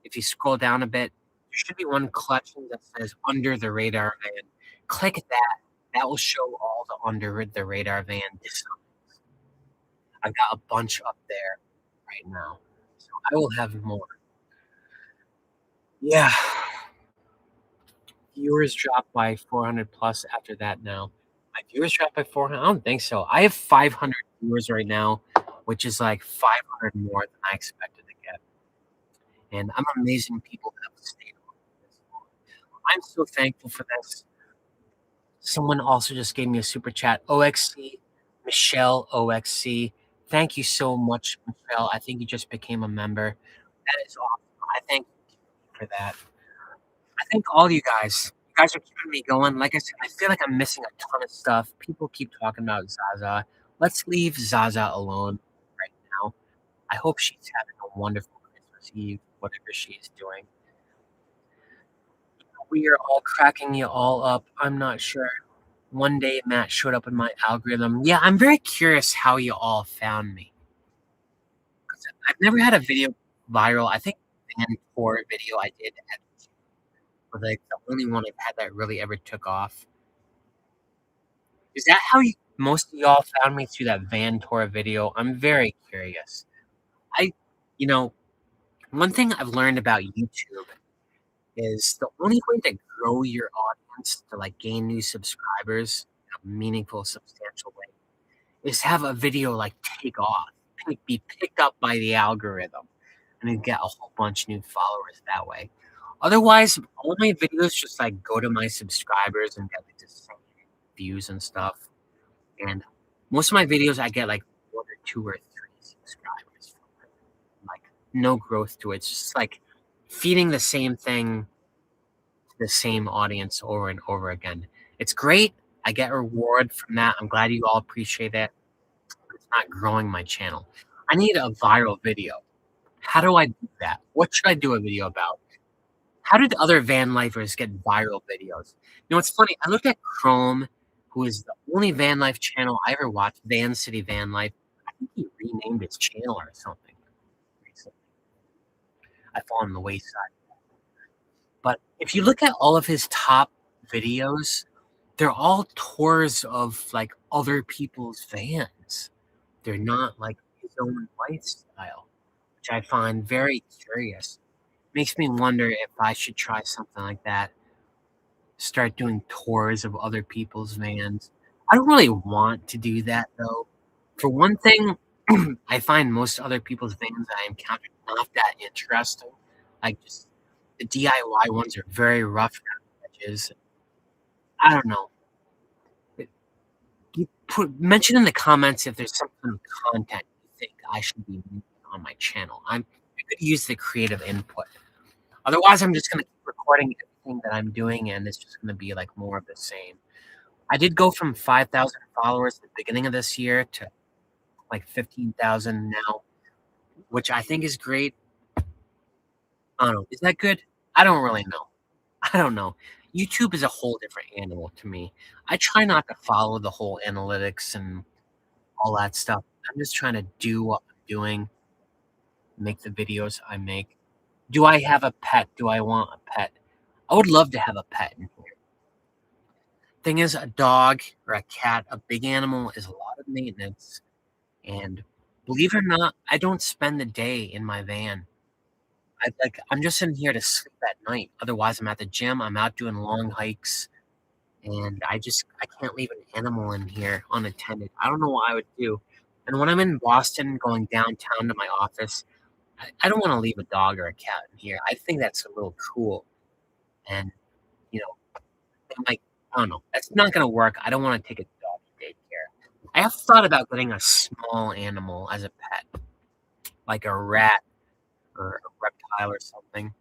If you scroll down a bit, there should be one collection that says Under the Radar Van. Click that. That will show all the Under the Radar Van designs. I've got a bunch up there right now. So I will have more. Yeah. Viewers dropped by 400 plus after that now. My viewers dropped by 400? I don't think so. I have 500 viewers right now, which is like 500 more than I expected to get. And I'm amazing people that have stayed on this long. I'm so thankful for this. Someone also just gave me a super chat. OXC, Michelle OXC. Thank you so much, Michelle. I think you just became a member. That is awesome. I thank you for that. I thank all you guys. You guys are keeping me going. Like I said, I feel like I'm missing a ton of stuff. People keep talking about Zaza. Let's leave Zaza alone right now. I hope she's having a wonderful Christmas Eve, whatever she is doing. We are all cracking you all up. I'm not sure. One day Matt showed up in my algorithm. Yeah, I'm very curious how you all found me. 'Cause I've never had a video viral. I think the tour video I did was like the only one I've had that really ever took off. Is that how most of y'all found me through that van tour video? I'm very curious. I, you know, one thing I've learned about YouTube is the only way to grow your audience to like gain new subscribers in a meaningful, substantial way is have a video like take off, be picked up by the algorithm, and then get a whole bunch new followers that way. Otherwise, all my videos just like go to my subscribers and get like the same views and stuff. And most of my videos, I get like 1 or 2 or 3 subscribers from it. Like no growth to it. It's just like feeding the same thing to the same audience over and over again. It's great. I get a reward from that. I'm glad you all appreciate it. It's not growing my channel. I need a viral video. How do I do that? What should I do a video about? How did other van lifers get viral videos? You know, it's funny. I looked at Chrome, who is the only van life channel I ever watched, Van City Van Life. I think he renamed his channel or something recently. I fall on the wayside. But if you look at all of his top videos, they're all tours of like other people's vans. They're not like his own lifestyle, which I find very curious. Makes me wonder if I should try something like that. Start doing tours of other people's vans. I don't really want to do that though. For one thing, I find most other people's vans that I encounter not that interesting. Like just the DIY ones are very rough around the edges. I don't know. Mention in the comments if there's some kind of content you think I should be making on my channel. I could use the creative input. Otherwise, I'm just gonna keep recording everything that I'm doing, and it's just gonna be like more of the same. I did go from 5,000 followers at the beginning of this year to like 15,000 now, which I think is great. I don't know. Is that good? I don't really know. I don't know. YouTube is a whole different animal to me. I try not to follow the whole analytics and all that stuff. I'm just trying to do what I'm doing, make the videos I make. Do I have a pet? Do I want a pet? I would love to have a pet in here. Thing is, a dog or a cat, a big animal, is a lot of maintenance. And believe it or not, I don't spend the day in my van. I'm just in here to sleep at night. Otherwise, I'm at the gym. I'm out doing long hikes, and I can't leave an animal in here unattended. I don't know what I would do. And when I'm in Boston, going downtown to my office, I don't want to leave a dog or a cat in here. I think that's a little cool, and you know, I'm like, I don't know. That's not gonna work. I don't want to take a dog to daycare. I have thought about getting a small animal as a pet, like a rat or a reptile or something,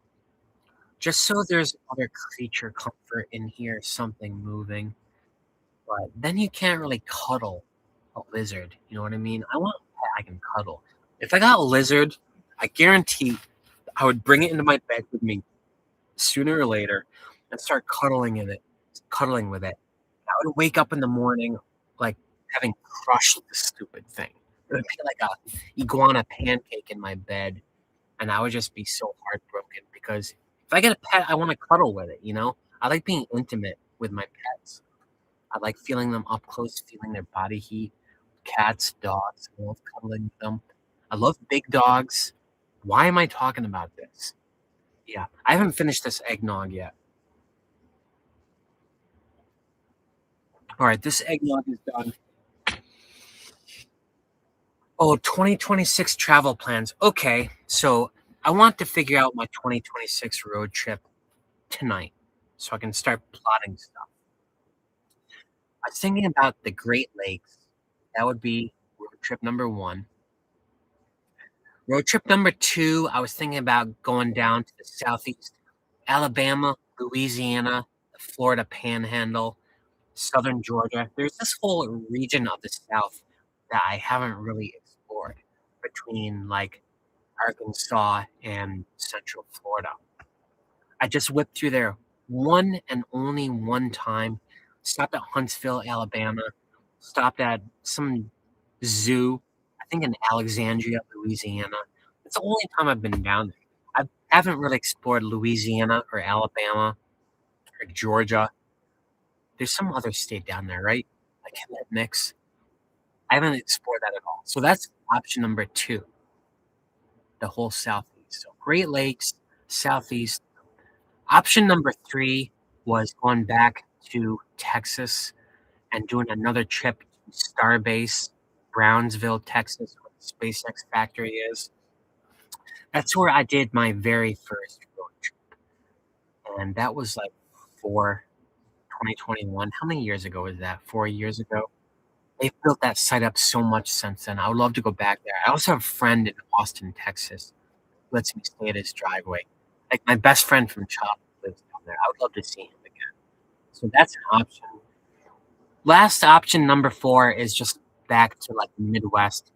just so there's other creature comfort in here, something moving. But then you can't really cuddle a lizard. You know what I mean? I want a pet I can cuddle. If I got a lizard, I guarantee I would bring it into my bed with me sooner or later and start cuddling with it. I would wake up in the morning like having crushed the stupid thing. It would be like a iguana pancake in my bed, and I would just be so heartbroken because if I get a pet, I want to cuddle with it. I like being intimate with my pets. I like feeling them up close, feeling their body heat. Cats, dogs, I love cuddling with them. I love big dogs. Why am I talking about this? Yeah, I haven't finished this eggnog yet. All right, this eggnog is done. Oh, 2026 travel plans. Okay, so I want to figure out my 2026 road trip tonight so I can start plotting stuff. I was thinking about the Great Lakes. That would be road trip number one. Road trip number two, I was thinking about going down to the southeast, Alabama, Louisiana, the Florida Panhandle, southern Georgia. There's this whole region of the South that I haven't really explored between like Arkansas and Central Florida. I just whipped through there one and only one time. Stopped at Huntsville, Alabama. Stopped at some zoo, I think in Alexandria, Louisiana. It's the only time I've been down there. I haven't really explored Louisiana or Alabama or Georgia. There's some other state down there, right? Like in that mix. I haven't explored that at all. So that's option number two, the whole Southeast. So Great Lakes, Southeast. Option number three was going back to Texas and doing another trip to Starbase, Brownsville, Texas, where the SpaceX factory is. That's where I did my very first road trip. And that was like for 2021. How many years ago was that? 4 years ago? They've built that site up so much since then. I would love to go back there. I also have a friend in Austin, Texas, who lets me stay at his driveway. Like my best friend from childhood lives down there. I would love to see him again. So that's an option. Last option, number four, is just back to like the Midwest.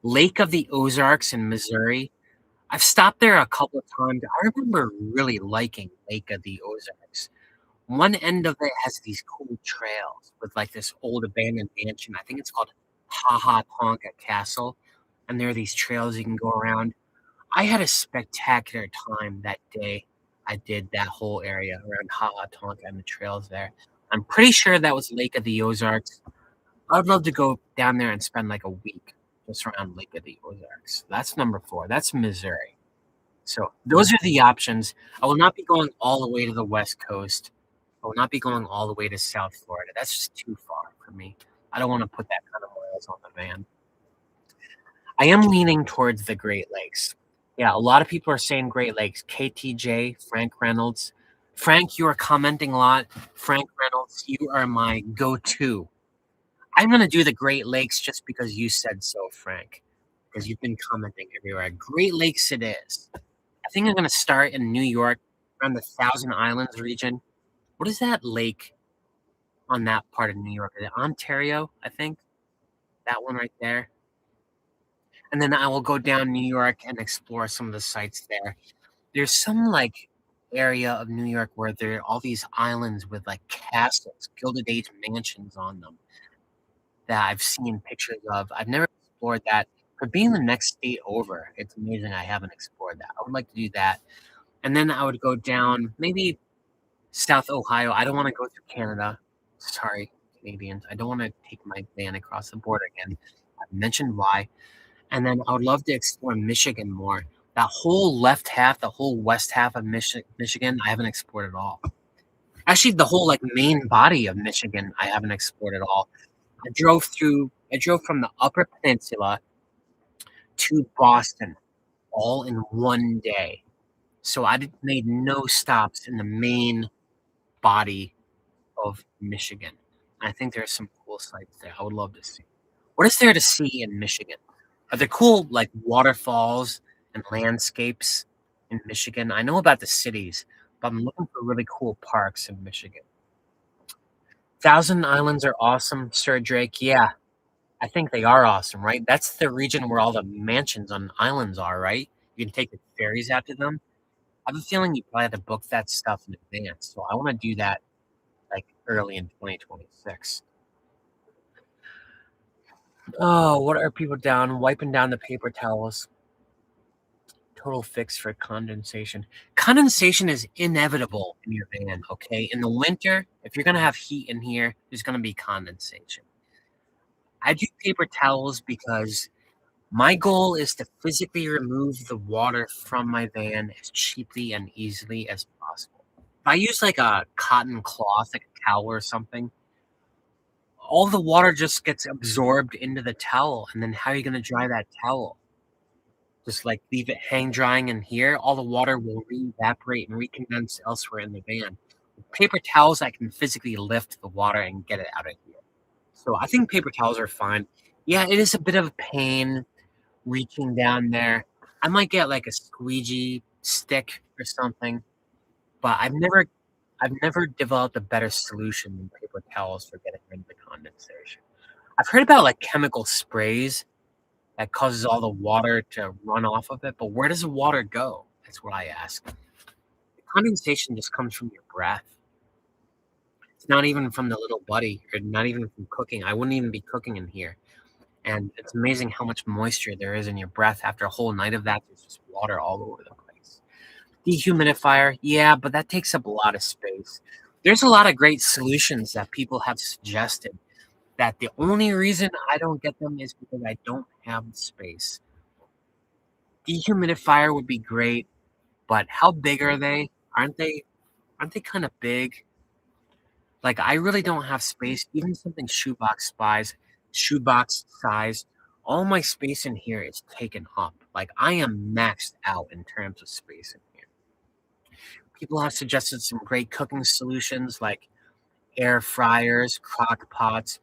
Lake of the Ozarks in Missouri. I've stopped there a couple of times. I remember really liking Lake of the Ozarks. One end of it has these cool trails with like this old abandoned mansion. I think it's called Ha Ha Tonka Castle. And there are these trails you can go around. I had a spectacular time that day. I did that whole area around Ha Ha Tonka and the trails there. I'm pretty sure that was Lake of the Ozarks. I'd love to go down there and spend like a week just around Lake of the Ozarks. That's number four. That's Missouri. So those are the options. I will not be going all the way to the West Coast. I will not be going all the way to South Florida. That's just too far for me. I don't want to put that kind of miles on the van. I am leaning towards the Great Lakes. Yeah, a lot of people are saying Great Lakes. KTJ, Frank Reynolds. Frank, you are commenting a lot. Frank Reynolds, you are my go-to. I'm going to do the Great Lakes just because you said so, Frank, because you've been commenting everywhere. Great Lakes it is. I think I'm going to start in New York, around the Thousand Islands region. What is that lake on that part of New York? Is it Ontario, I think? That one right there. And then I will go down New York and explore some of the sites there. There's some like area of New York where there are all these islands with like castles, Gilded Age mansions on them that I've seen pictures of. I've never explored that. But being the next state over, it's amazing I haven't explored that. I would like to do that. And then I would go down maybe South Ohio. I don't want to go through Canada. Sorry, Canadians. I don't want to take my van across the border again. I've mentioned why. And then I would love to explore Michigan more. That whole left half, the whole west half of Michigan, I haven't explored at all. Actually, the whole like main body of Michigan, I haven't explored at all. I drove from the Upper Peninsula to Boston all in one day. So made no stops in the main body of Michigan. I think there's some cool sites there. I would love to see. What is there to see in Michigan? Are there cool like waterfalls and landscapes in Michigan? I know about the cities, but I'm looking for really cool parks in Michigan. Thousand Islands are awesome, Sir Drake. Yeah, I think they are awesome, right? That's the region where all the mansions on islands are, right? You can take the ferries out to them. I have a feeling you probably have to book that stuff in advance, so I want to do that like early in 2026. Oh, what are people down? Wiping down the paper towels. Total fix for condensation. Condensation is inevitable in your van, okay? In the winter, if you're gonna have heat in here, there's gonna be condensation. I do paper towels because my goal is to physically remove the water from my van as cheaply and easily as possible. If I use like a cotton cloth, like a towel or something, all the water just gets absorbed into the towel, and then how are you gonna dry that towel? Just like leave it hang drying in here, all the water will re-evaporate and recondense elsewhere in the van. With paper towels, I can physically lift the water and get it out of here. So I think paper towels are fine. Yeah, it is a bit of a pain reaching down there. I might get like a squeegee stick or something, but I've never developed a better solution than paper towels for getting rid of the condensation. I've heard about like chemical sprays that causes all the water to run off of it, but where does the water go? That's what I ask. The condensation just comes from your breath. It's not even from the little buddy, or not even from cooking. I wouldn't even be cooking in here. And it's amazing how much moisture there is in your breath. After a whole night of that, there's just water all over the place. Dehumidifier, yeah, but that takes up a lot of space. There's a lot of great solutions that people have suggested that the only reason I don't get them is because I don't have the space. Dehumidifier would be great, but how big are they? Aren't they kind of big? Like I really don't have space. Even something shoebox size, all my space in here is taken up. Like I am maxed out in terms of space in here. People have suggested some great cooking solutions like air fryers, crock pots.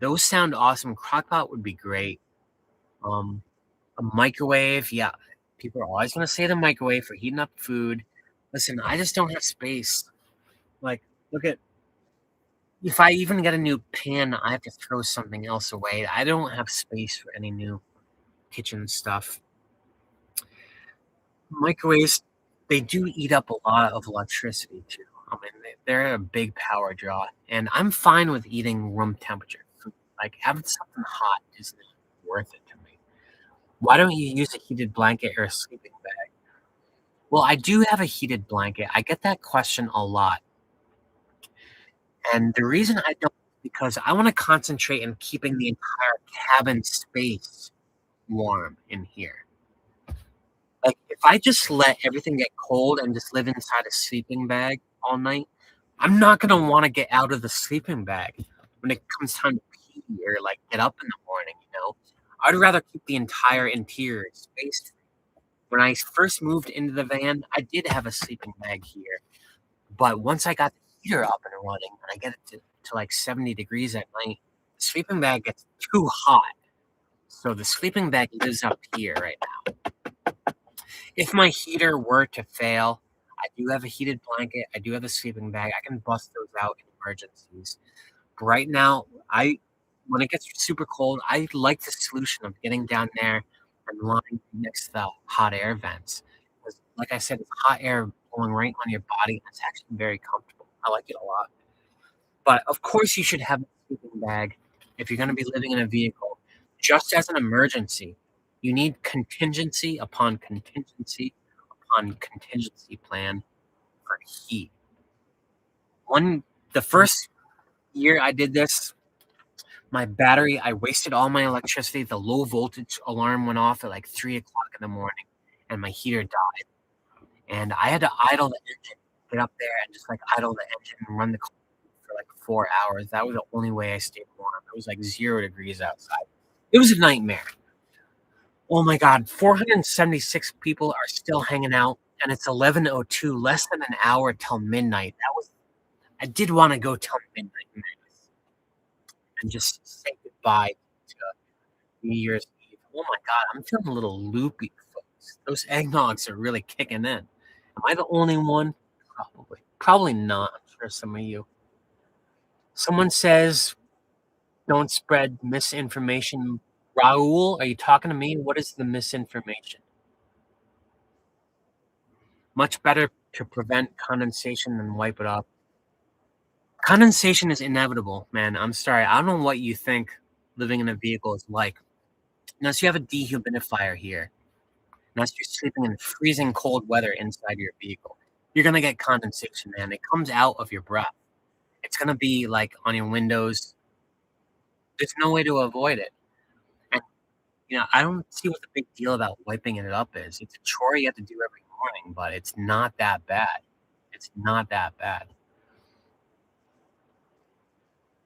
Those sound awesome. Crock pot would be great. Um, a microwave, yeah. People are always going to say the microwave for heating up food. Listen, I just don't have space. Like, look at if I even get a new pan, I have to throw something else away. I don't have space for any new kitchen stuff. Microwaves, they do eat up a lot of electricity too. I mean, they're a big power draw, and I'm fine with eating room temperature food. Like having something hot isn't worth it to me. Why don't you use a heated blanket or a sleeping bag? Well, I do have a heated blanket. I get that question a lot. And the reason I don't is because I wanna concentrate on keeping the entire cabin space warm in here. Like, if I just let everything get cold and just live inside a sleeping bag all night, I'm not gonna wanna get out of the sleeping bag when it comes time to pee or, like, get up in the morning, you know? I'd rather keep the entire interior space. When I first moved into the van, I did have a sleeping bag here. But once I got the heater up and running, and I get it to like 70 degrees at night, the sleeping bag gets too hot. So the sleeping bag lives up here right now. If my heater were to fail, I do have a heated blanket. I do have a sleeping bag. I can bust those out in emergencies. But right now, when it gets super cold, I like the solution of getting down there and lying next to the hot air vents. 'Cause like I said, it's hot air blowing right on your body. It's actually very comfortable. I like it a lot. But of course, you should have a sleeping bag if you're going to be living in a vehicle, just as an emergency. You need contingency upon contingency upon contingency plan for heat. One, the first year I did this, my battery, I wasted all my electricity. The low voltage alarm went off at like 3 o'clock in the morning, and my heater died. And I had to idle the engine, get up there and just like idle the engine and run the car for like 4 hours. That was the only way I stayed warm. It was like 0 degrees outside. It was a nightmare. Oh my God, 476 people are still hanging out, and it's 11:02, less than an hour till midnight. I did want to go till midnight and just say goodbye to New Year's Eve. Oh my God, I'm feeling a little loopy, folks. Those eggnogs are really kicking in. Am I the only one? Probably. Probably not. I'm sure some of you. Someone says, don't spread misinformation. Raul, are you talking to me? What is the misinformation? Much better to prevent condensation than wipe it off. Condensation is inevitable, man. I'm sorry. I don't know what you think living in a vehicle is like. Unless you have a dehumidifier here, unless you're sleeping in freezing cold weather inside your vehicle, you're gonna get condensation, man. It comes out of your breath. It's gonna be like on your windows. There's no way to avoid it. And I don't see what the big deal about wiping it up is. It's a chore you have to do every morning, but it's not that bad. It's not that bad.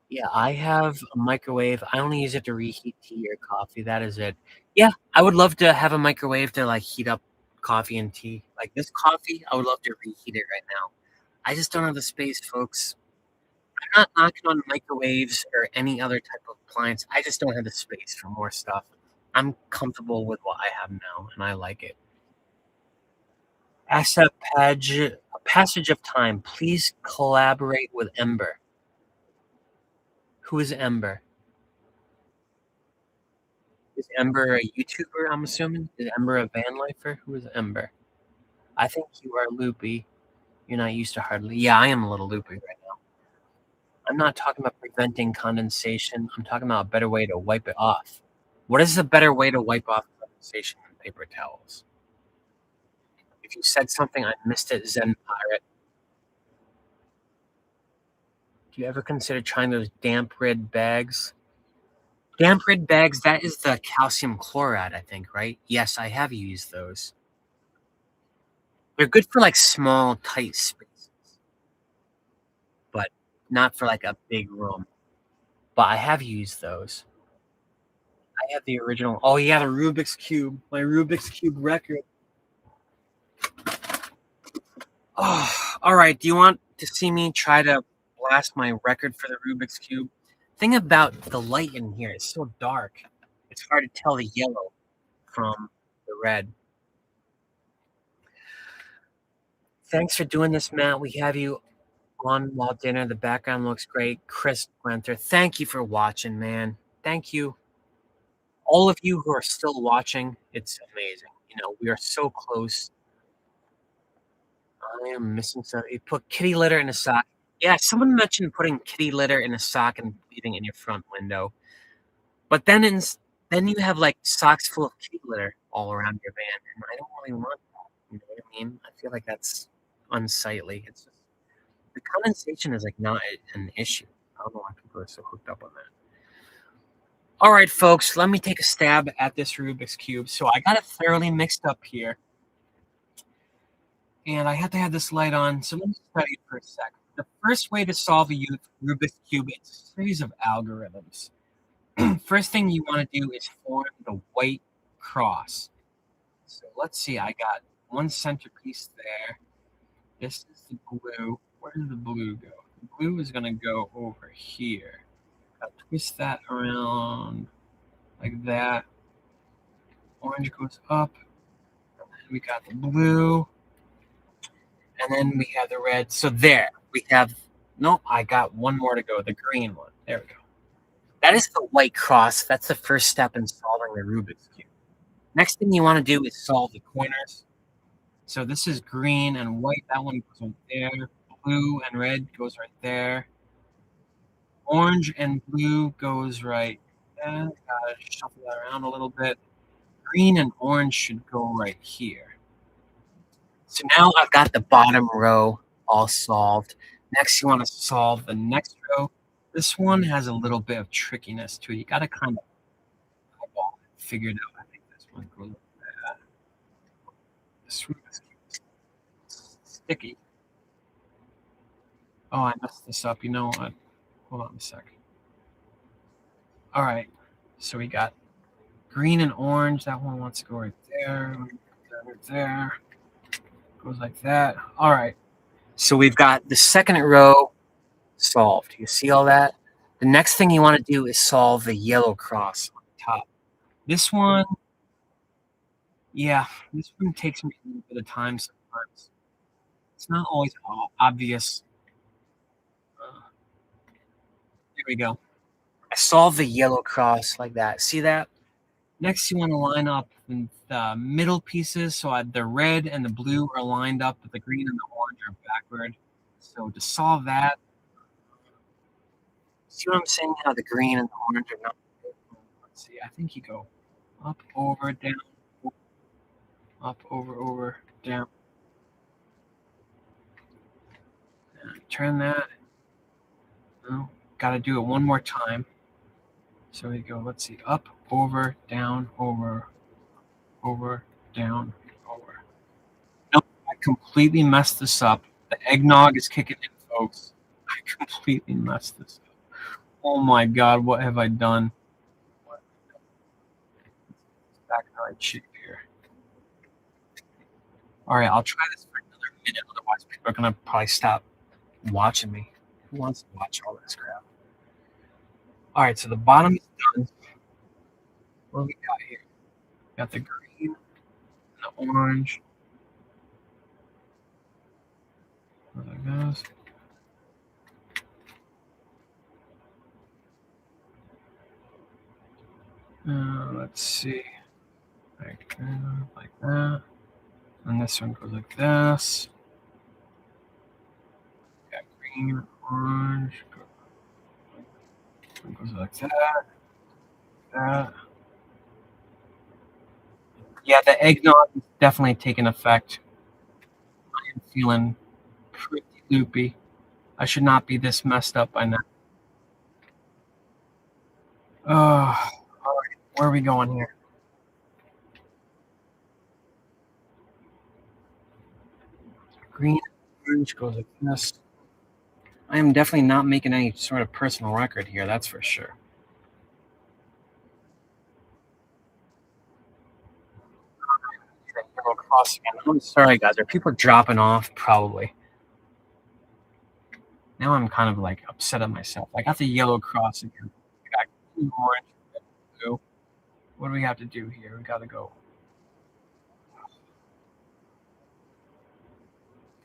Yeah, I have a microwave. I only use it to reheat tea or coffee. That is it. Yeah, I would love to have a microwave to like heat up coffee and tea. Like this coffee, I would love to reheat it right now. I just don't have the space, folks. I'm not knocking on microwaves or any other type of appliance. I just don't have the space for more stuff. I'm comfortable with what I have now, and I like it. As a passage of time, please collaborate with Ember. Who is Ember? Is Ember a YouTuber, I'm assuming? Is Ember a Vanlifer? Who is Ember? I think you are loopy. You're not used to hardly. Yeah, I am a little loopy right now. I'm not talking about preventing condensation. I'm talking about a better way to wipe it off. What is a better way to wipe off condensation than paper towels? If you said something, I missed it, Zen Pirate. Do you ever consider trying those damp red bags? Damp red bags, that is the calcium chloride, I think, right? Yes, I have used those. They're good for like small, tight spaces, but not for like a big room. But I have used those. I have the original. Oh yeah, the Rubik's Cube. My Rubik's Cube record. Oh, all right. Do you want to see me try to blast my record for the Rubik's Cube? Thing about the light in here, it's so dark. It's hard to tell the yellow from the red. Thanks for doing this, Matt. We have you on while dinner. The background looks great. Chris Winter, thank you for watching, man. Thank you. All of you who are still watching, it's amazing. We are so close. I am missing some. You put kitty litter in a sock. Yeah, someone mentioned putting kitty litter in a sock and leaving it in your front window. But then you have like socks full of kitty litter all around your van, and I don't really want that. You know what I mean? I feel like that's unsightly. It's just the condensation is like not an issue. I don't know why people are so hooked up on that. All right, folks, let me take a stab at this Rubik's Cube. So I got it thoroughly mixed up here. And I have to have this light on, so let me study it for a sec. The first way to solve a Rubik's Cube is a series of algorithms. First thing you want to do is form the white cross. So let's see, I got one centerpiece there. This is the blue. Where did the blue go? The blue is going to go over here. I'll twist that around like that. Orange goes up. And then we got the blue. And then we have the red. So there, we have, nope, I got one more to go, the green one. There we go. That is the white cross. That's the first step in solving the Rubik's Cube. Next thing you want to do is solve the corners. So this is green and white. That one goes right there. Blue and red goes right there. Orange and blue goes right there. Gotta shuffle that around a little bit. Green and orange should go right here. So now I've got the bottom row all solved. Next, you want to solve the next row. This one has a little bit of trickiness to it. You gotta kind of eyeball it, figure it out. I think this one goes like that. This one is sticky. Oh, I messed this up. You know what? Hold on a sec. All right. So we got green and orange. That one wants to go right there. Right there. Goes like that. All right. So we've got the second row solved. You see all that? The next thing you want to do is solve the yellow cross on top. This one, yeah, this one takes me a little bit of time sometimes. It's not always obvious. Here we go. I solved the yellow cross like that. See that? Next, you want to line up the middle pieces so the red and the blue are lined up, but the green and the orange are backward. So to solve that, see what I'm saying? How the green and the orange are not. Let's see. I think you go up, over, down, up, over, down. Turn that. No, got to do it one more time. So we go. Let's see. Up, over, down, over, down, over. Nope, I completely messed this up. The eggnog is kicking in, folks. I completely messed this up. Oh my god, what have I done? Back in the right shape here. All right, I'll try this for another minute. Otherwise, people are gonna probably stop watching me. Who wants to watch all this crap? All right, so the bottom is done. What do we got here? Got the green, the orange. There it goes. Let's see. Like that. And this one goes like this. Got green, orange. Goes like that. That. Yeah, the eggnog is definitely taking effect. I am feeling pretty loopy. I should not be this messed up by now. All right, where are we going here? Green, orange goes like this. I am definitely not making any sort of personal record here, that's for sure. I'm sorry, guys. Are people dropping off? Probably. Now I'm kind of like upset at myself. I got the yellow cross again. I got green, orange, blue. What do we have to do here? We got to go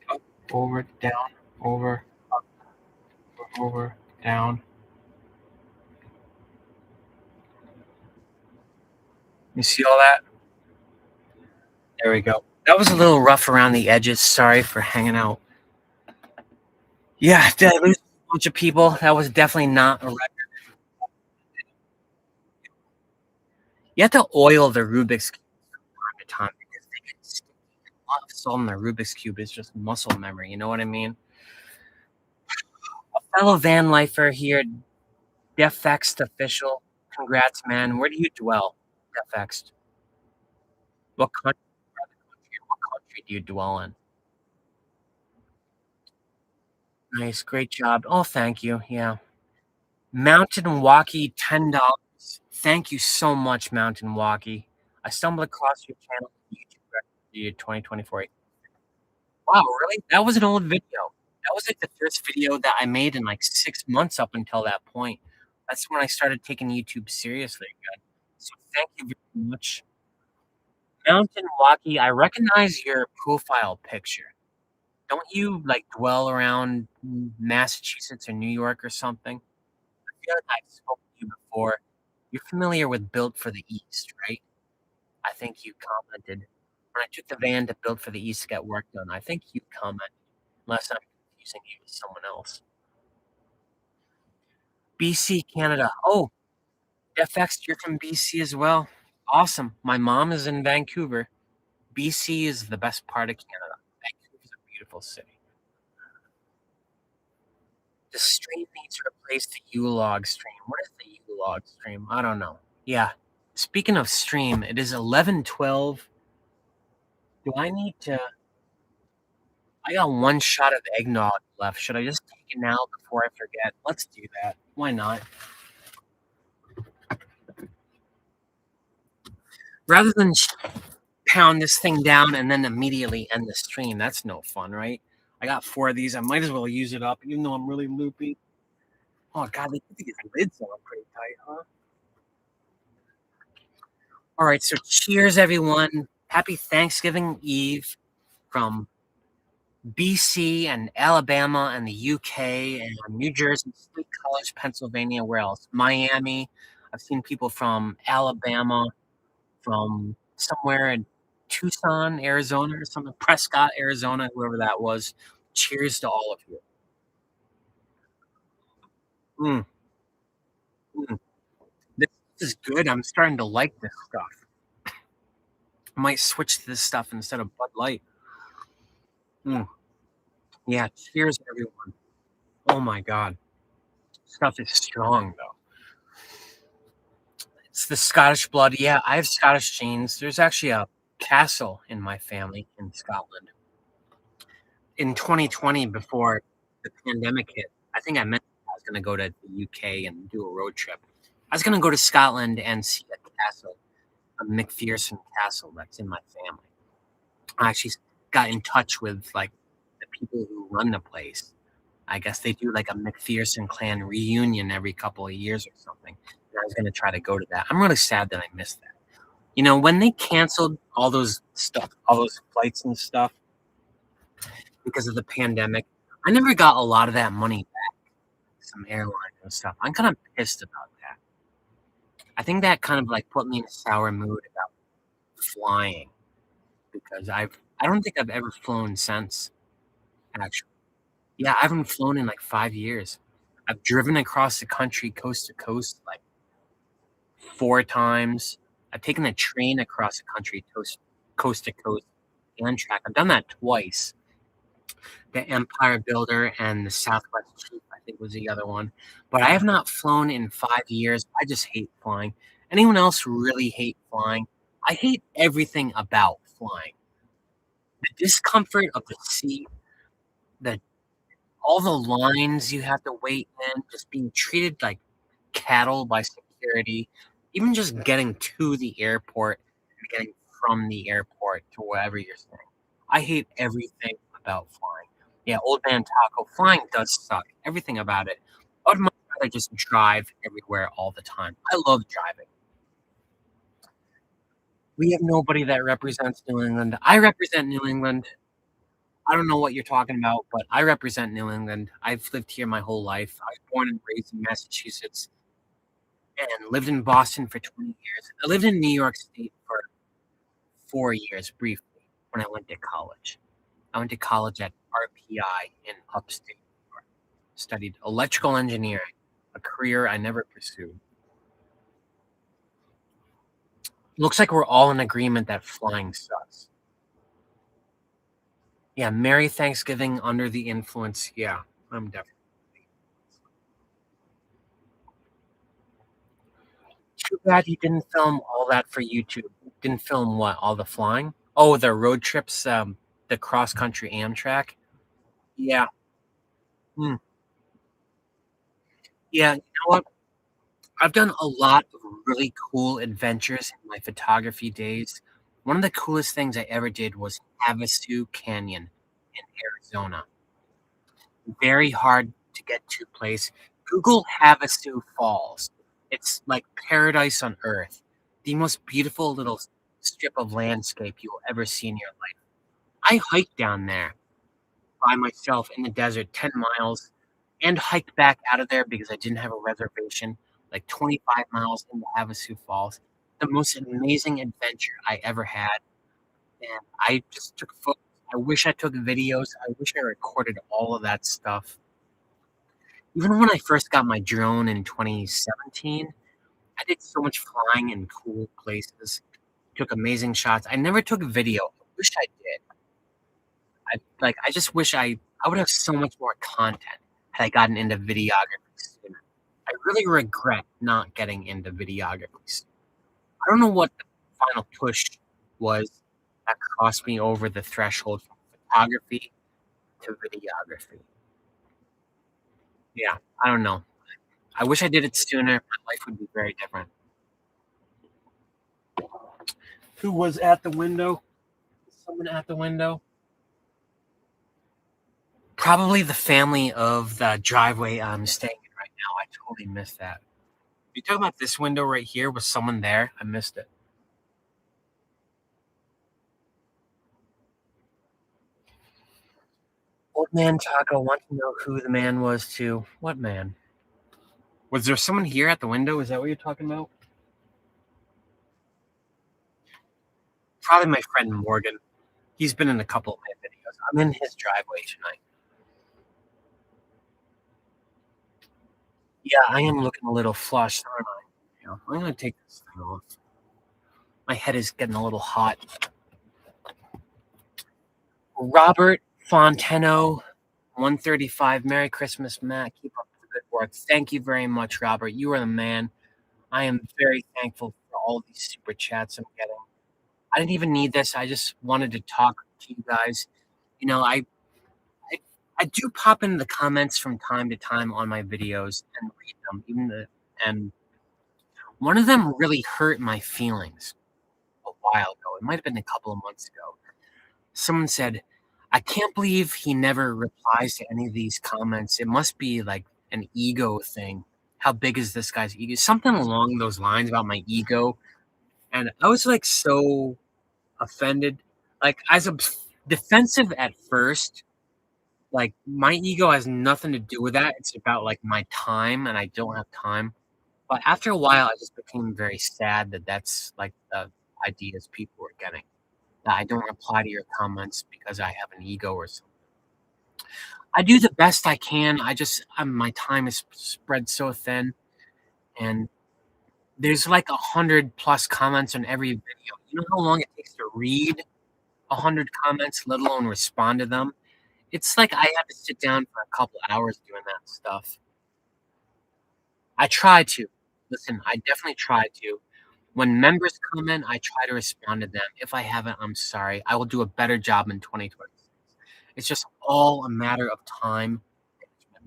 up, over, down, over, up, over, down. You see all that? There we go. That was a little rough around the edges. Sorry for hanging out. Yeah, did I lose a bunch of people? That was definitely not a record. You have to oil the Rubik's Cube from time to time because they get sticky. A lot of salt in the Rubik's Cube is just muscle memory. You know what I mean? A fellow van lifer here, Defext official. Congrats, man. Where do you dwell, Defext? What country? What country do you dwell in? Nice, great job. Oh, thank you. Yeah. Mountain Walkie, $10. Thank you so much, Mountain Walkie. I stumbled across your channel YouTube year 2024. Wow, really? That was an old video. That was like the first video that I made in like 6 months up until that point. That's when I started taking YouTube seriously again. So thank you very much. Mountain Walkie, I recognize your profile picture. Don't you like dwell around Massachusetts or New York or something? I feel like I've spoken to you before. You're familiar with Built for the East, right? I think you commented when I took the van to Built for the East to get work done. I think you commented, unless I'm confusing you with someone else. BC, Canada. Oh, FX, you're from BC as well. Awesome. My mom is in Vancouver. BC is the best part of Canada. Vancouver is a beautiful city. The stream they need to replace the U-log stream. What is the U-log stream? I don't know. Yeah. Speaking of stream, it is 11:12. Do I need to? I got one shot of eggnog left. Should I just take it now before I forget? Let's do that. Why not? Rather than pound this thing down and then immediately end the stream, that's no fun, right? I got 4 of these. I might as well use it up, even though I'm really loopy. Oh, God, they put these lids on pretty tight, huh? All right, so cheers, everyone. Happy Thanksgiving Eve from BC and Alabama and the UK and New Jersey, State College, Pennsylvania. Where else? Miami. I've seen people from Alabama, from somewhere in Tucson, Arizona, or something. Prescott, Arizona, whoever that was. Cheers to all of you. Mm, mm. This is good. I'm starting to like this stuff. I might switch to this stuff instead of Bud Light. Mm. Yeah, cheers, everyone. Oh my God. Stuff is strong, though. It's the Scottish blood. Yeah, I have Scottish genes. There's actually a castle in my family in Scotland. In 2020, before the pandemic hit, I think I mentioned I was going to go to the UK and do a road trip. I was going to go to Scotland and see a castle, a McPherson castle that's in my family. I actually got in touch with like the people who run the place. I guess they do like a McPherson clan reunion every couple of years or something. And I was going to try to go to that. I'm really sad that I missed that. You know, when they canceled all those flights and stuff because of the pandemic, I never got a lot of that money back. Some airlines and stuff. I'm kind of pissed about that. I think that kind of like put me in a sour mood about flying because I don't think I've ever flown since, actually. Yeah, I haven't flown in like 5 years. I've driven across the country coast to coast like 4 times. I've taken a train across the country coast to coast, Amtrak. I've done that twice. The Empire Builder and the Southwest Troop, I think, was the other one. But I have not flown in 5 years. I just hate flying. Anyone else really hate flying? I hate everything about flying. The discomfort of the seat, the all the lines you have to wait in, just being treated like cattle by security, even just getting to the airport and getting from the airport to wherever you're staying. I hate everything about flying. Yeah, old man Taco, flying does suck. Everything about it. I would much rather just drive everywhere all the time. I love driving. We have nobody that represents New England. I represent New England. I don't know what you're talking about, but I represent New England. I've lived here my whole life. I was born and raised in Massachusetts and lived in Boston for 20 years. I lived in New York State for 4 years briefly when I went to college. I went to college at RPI in upstate New York. Studied electrical engineering, a career I never pursued. Looks like we're all in agreement that flying sucks. Yeah, Merry Thanksgiving under the influence. Yeah, I'm definitely. Too bad you didn't film all that for YouTube. Didn't film what? All the flying? Oh, the road trips, the cross country Amtrak. Yeah. Hmm. Yeah, you know what? I've done a lot of really cool adventures in my photography days. One of the coolest things I ever did was Havasu Canyon in Arizona. Very hard to get to place. Google Havasu Falls. It's like paradise on earth. The most beautiful little strip of landscape you will ever see in your life. I hiked down there by myself in the desert 10 miles and hiked back out of there because I didn't have a reservation, like 25 miles into Havasu Falls. The most amazing adventure I ever had. And I just took photos. I wish I took videos. I wish I recorded all of that stuff. Even when I first got my drone in 2017, I did so much flying in cool places, took amazing shots. I never took video. I wish I did. I just wish I would have so much more content. had I gotten into videography sooner. I really regret not getting into videography sooner. I don't know what the final push was that crossed me over the threshold from photography to videography. Yeah, I don't know. I wish I did it sooner. My life would be very different. Who was at the window? Someone at the window? Probably the family of the driveway I'm staying in right now. I totally missed that. You talking about this window right here? Was someone there? I missed it. Old man Taco wants to know who the man was too. What man? Was there someone here at the window? Is that what you're talking about? Probably my friend Morgan. He's been in a couple of my videos. I'm in his driveway tonight. Yeah, I am looking a little flushed, aren't I? Yeah, I'm gonna take this thing off. My head is getting a little hot. Robert Fonteno, 135. Merry Christmas, Matt. Keep up the good work. Thank you very much, Robert. You are the man. I am very thankful for all these super chats I'm getting. I didn't even need this. I just wanted to talk to you guys. You know, I, I do pop into the comments from time to time on my videos and read them. And one of them really hurt my feelings a while ago. It might have been a couple of months ago. Someone said, "I can't believe he never replies to any of these comments. It must be like an ego thing. How big is this guy's ego?" Something along those lines about my ego. And I was like so offended. Like as a defensive at first, like my ego has nothing to do with that. It's about like my time and I don't have time. But after a while I just became very sad that that's like the ideas people were getting. That I don't reply to your comments because I have an ego or something. I do the best I can. My time is spread so thin, and there's like 100+ comments on every video. You know how long it takes to read 100 comments, let alone respond to them? It's like I have to sit down for a couple hours doing that stuff. I try to. Listen, I definitely try to. When members comment, I try to respond to them. If I haven't, I'm sorry. I will do a better job in 2026. It's just all a matter of time.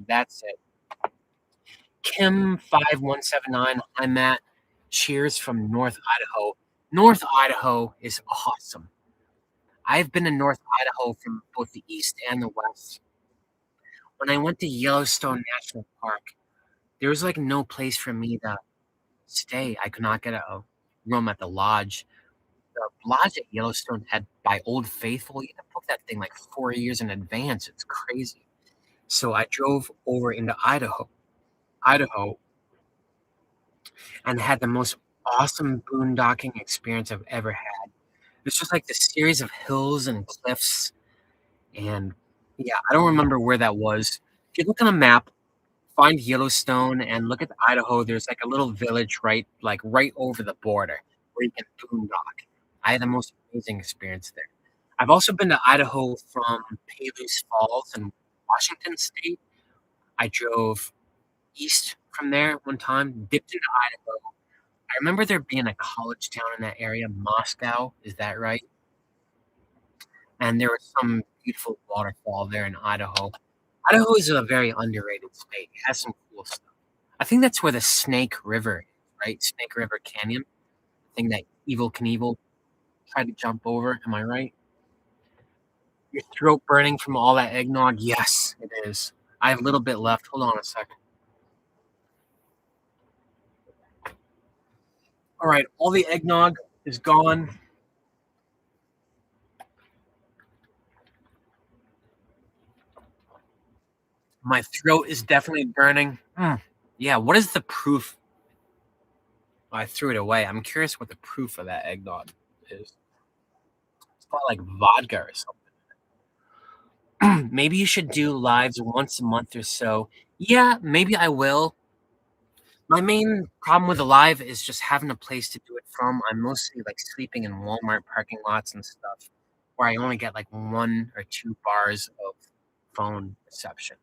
That's it. Kim5179, hi Matt. Cheers from North Idaho. North Idaho is awesome. I've been in North Idaho from both the east and the west. When I went to Yellowstone National Park, there was like no place for me to stay. I could not get a room at the lodge. The lodge at Yellowstone had by Old Faithful. You had to book that thing like 4 years in advance. It's crazy. So I drove over into Idaho, and had the most awesome boondocking experience I've ever had. It's just like this series of hills and cliffs, and yeah, I don't remember where that was. If you look on a map, find Yellowstone and look at Idaho, there's like a little village right over the border where you can boondock. I had the most amazing experience there. I've also been to Idaho from Palos Falls in Washington State. I drove east from there one time, dipped into Idaho. I remember there being a college town in that area, Moscow, is that right? And there was some beautiful waterfall there in Idaho. Idaho is a very underrated state. It has some cool stuff. I think that's where the Snake River is, right? Snake River Canyon. I think that Evil Knievel tried to jump over. Am I right? Your throat burning from all that eggnog? Yes, it is. I have a little bit left. Hold on a second. All right, all the eggnog is gone. My throat is definitely burning. Yeah, what is the proof? I threw it away. I'm curious what the proof of that eggnog is. It's got like vodka or something. Maybe you should do lives once a month or so. Yeah, maybe I will. My main problem with the live is just having a place to do it from. I'm mostly like sleeping in Walmart parking lots and stuff where I only get like 1 or 2 bars of phone reception.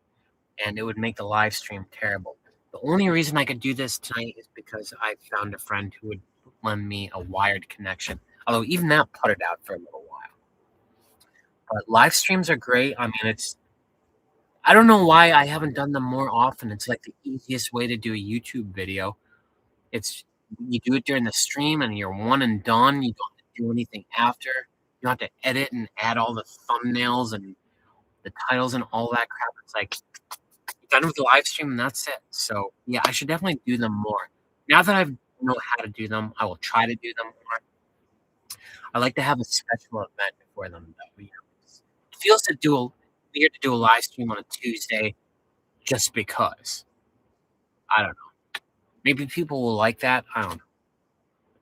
and it would make the live stream terrible. The only reason I could do this tonight is because I found a friend who would lend me a wired connection. Although even that puttered out for a little while. But live streams are great. I mean, I don't know why I haven't done them more often. It's like the easiest way to do a YouTube video. You do it during the stream and you're one and done. You don't have to do anything after. You don't have to edit and add all the thumbnails and the titles and all that crap. It's like you're done with the live stream and that's it. So yeah, I should definitely do them more. Now that I know how to do them, I will try to do them more. I like to have a special event for them though. It feels weird to do a live stream on a Tuesday just because. I don't know. Maybe people will like that. I don't know.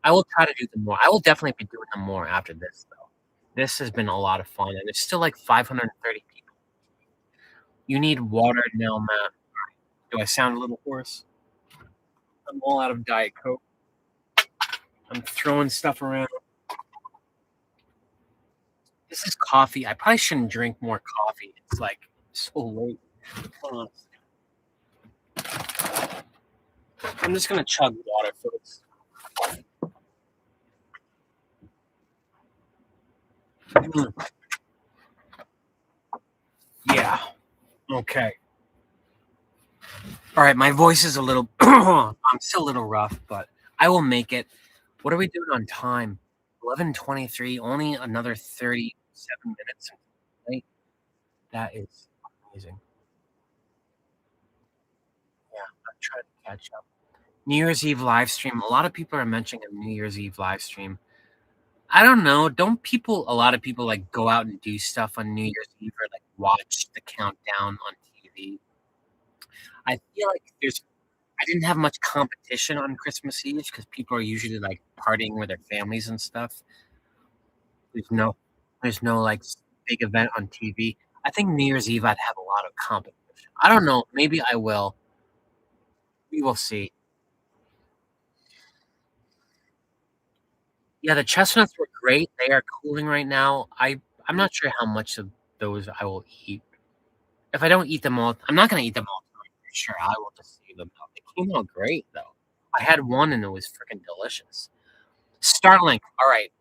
I will try to do them more. I will definitely be doing them more after this, though. This has been a lot of fun, and there's still like 530 people. You need water now, Matt. Do I sound a little hoarse? I'm all out of Diet Coke. I'm throwing stuff around. This is coffee. I probably shouldn't drink more coffee. It's like so late. Hold on. I'm just gonna chug water first. Yeah. Okay. All right. My voice is a little. I'm still a little rough, but I will make it. What are we doing on time? 11:23. Only another 37 minutes. Right? That is amazing. Yeah, I'm trying to catch up. New Year's Eve live stream. A lot of people are mentioning a New Year's Eve live stream. I don't know. Don't a lot of people like go out and do stuff on New Year's Eve or like watch the countdown on TV? I feel like I didn't have much competition on Christmas Eve because people are usually like partying with their families and stuff. There's no, there's no like big event on TV. I think New Year's Eve I'd have a lot of competition. I don't know. Maybe I will. We will see. Yeah, the chestnuts were great. They are cooling right now. I'm not sure how much of those I will eat. If I don't eat them all, I'm not gonna eat them all tonight for sure. I will just save them out. They came out great though. I had one and it was freaking delicious. Starlink. All right,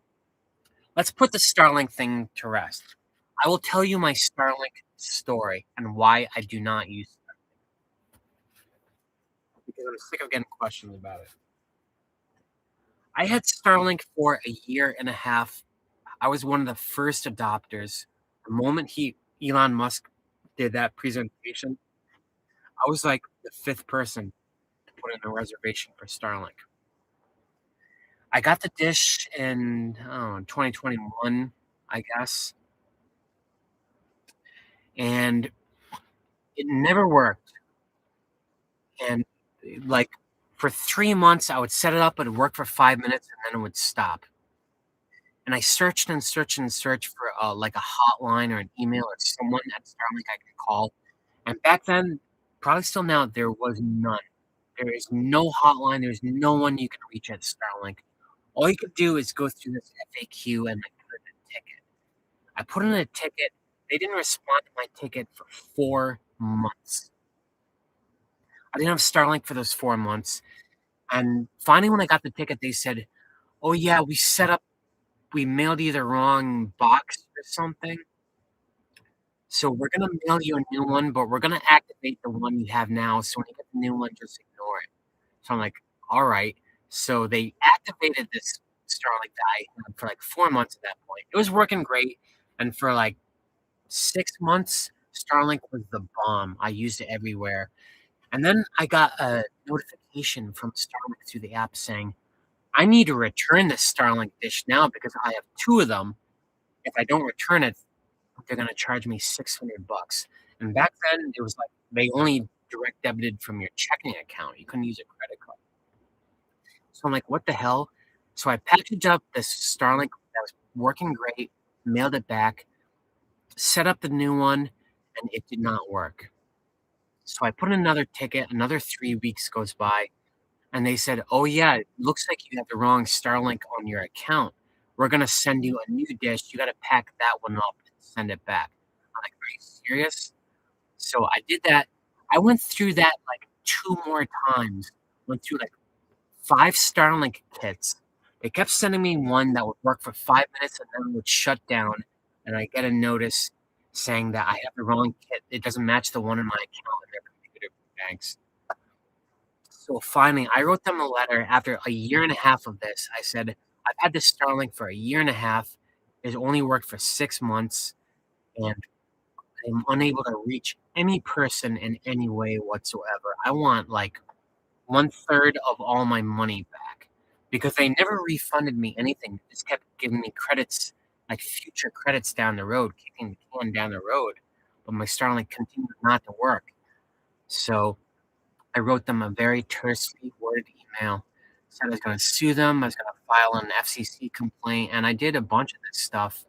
let's put the Starlink thing to rest. I will tell you my Starlink story and why I do not use Starlink because I'm sick of getting questions about it. I had Starlink for a year and a half. I was one of the first adopters. The moment Elon Musk did that presentation, I was like the fifth person to put in a reservation for Starlink. I got the dish in 2021, I guess, and it never worked. And like for 3 months, I would set it up, it would work for 5 minutes, and then it would stop. And I searched and searched and searched for like a hotline or an email or someone at Starlink I could call. And back then, probably still now, there was none. There is no hotline. There's no one you can reach at Starlink. All you could do is go through this FAQ and like put in a ticket. I put in a ticket. They didn't respond to my ticket for 4 months. I didn't have Starlink for those 4 months. And finally, when I got the ticket, they said, "Oh yeah, we mailed you the wrong box or something. So we're gonna mail you a new one, but we're gonna activate the one you have now. So when you get the new one, just ignore it." So I'm like, all right. So they activated this Starlink that I had for like 4 months at that point. It was working great. And for like 6 months, Starlink was the bomb. I used it everywhere. And then I got a notification from Starlink through the app saying, I need to return this Starlink dish now because I have two of them. If I don't return it, they're gonna charge me $600. And back then it was like they only direct debited from your checking account. You couldn't use a credit card. So I'm like, what the hell? So I packaged up this Starlink that was working great, mailed it back, set up the new one, and it did not work. So I put in another ticket, another 3 weeks goes by, and they said, oh yeah, it looks like you have the wrong Starlink on your account. We're gonna send you a new dish. You gotta pack that one up and send it back. I'm like, are you serious? So I did that. I went through that, like, 2 more times. Went through, like, 5 Starlink kits. They kept sending me one that would work for 5 minutes and then would shut down, and I get a notice saying that I have the wrong kit. It doesn't match the one in my account in their computer banks. So finally, I wrote them a letter after a year and a half of this. I said, "I've had this Starlink for a year and a half. It's only worked for 6 months, and I'm unable to reach any person in any way whatsoever. I want, like, 1/3 of all my money back," because they never refunded me anything. They just kept giving me credits, like future credits down the road, kicking the can down the road, but my Starlink continued not to work. So I wrote them a very tersely worded email, said I was gonna sue them, I was gonna file an FCC complaint, and I did a bunch of this stuff.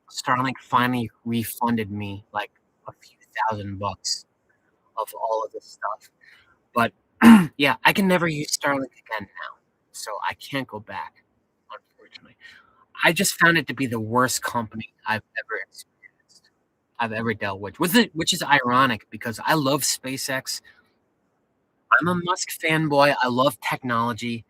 Starlink finally refunded me, like, a few $1,000 of all of this stuff, but, yeah, I can never use Starlink again now, so I can't go back, unfortunately. I just found it to be the worst company I've ever experienced, I've ever dealt with it, which is ironic because I love SpaceX. I'm a Musk fanboy, I love technology,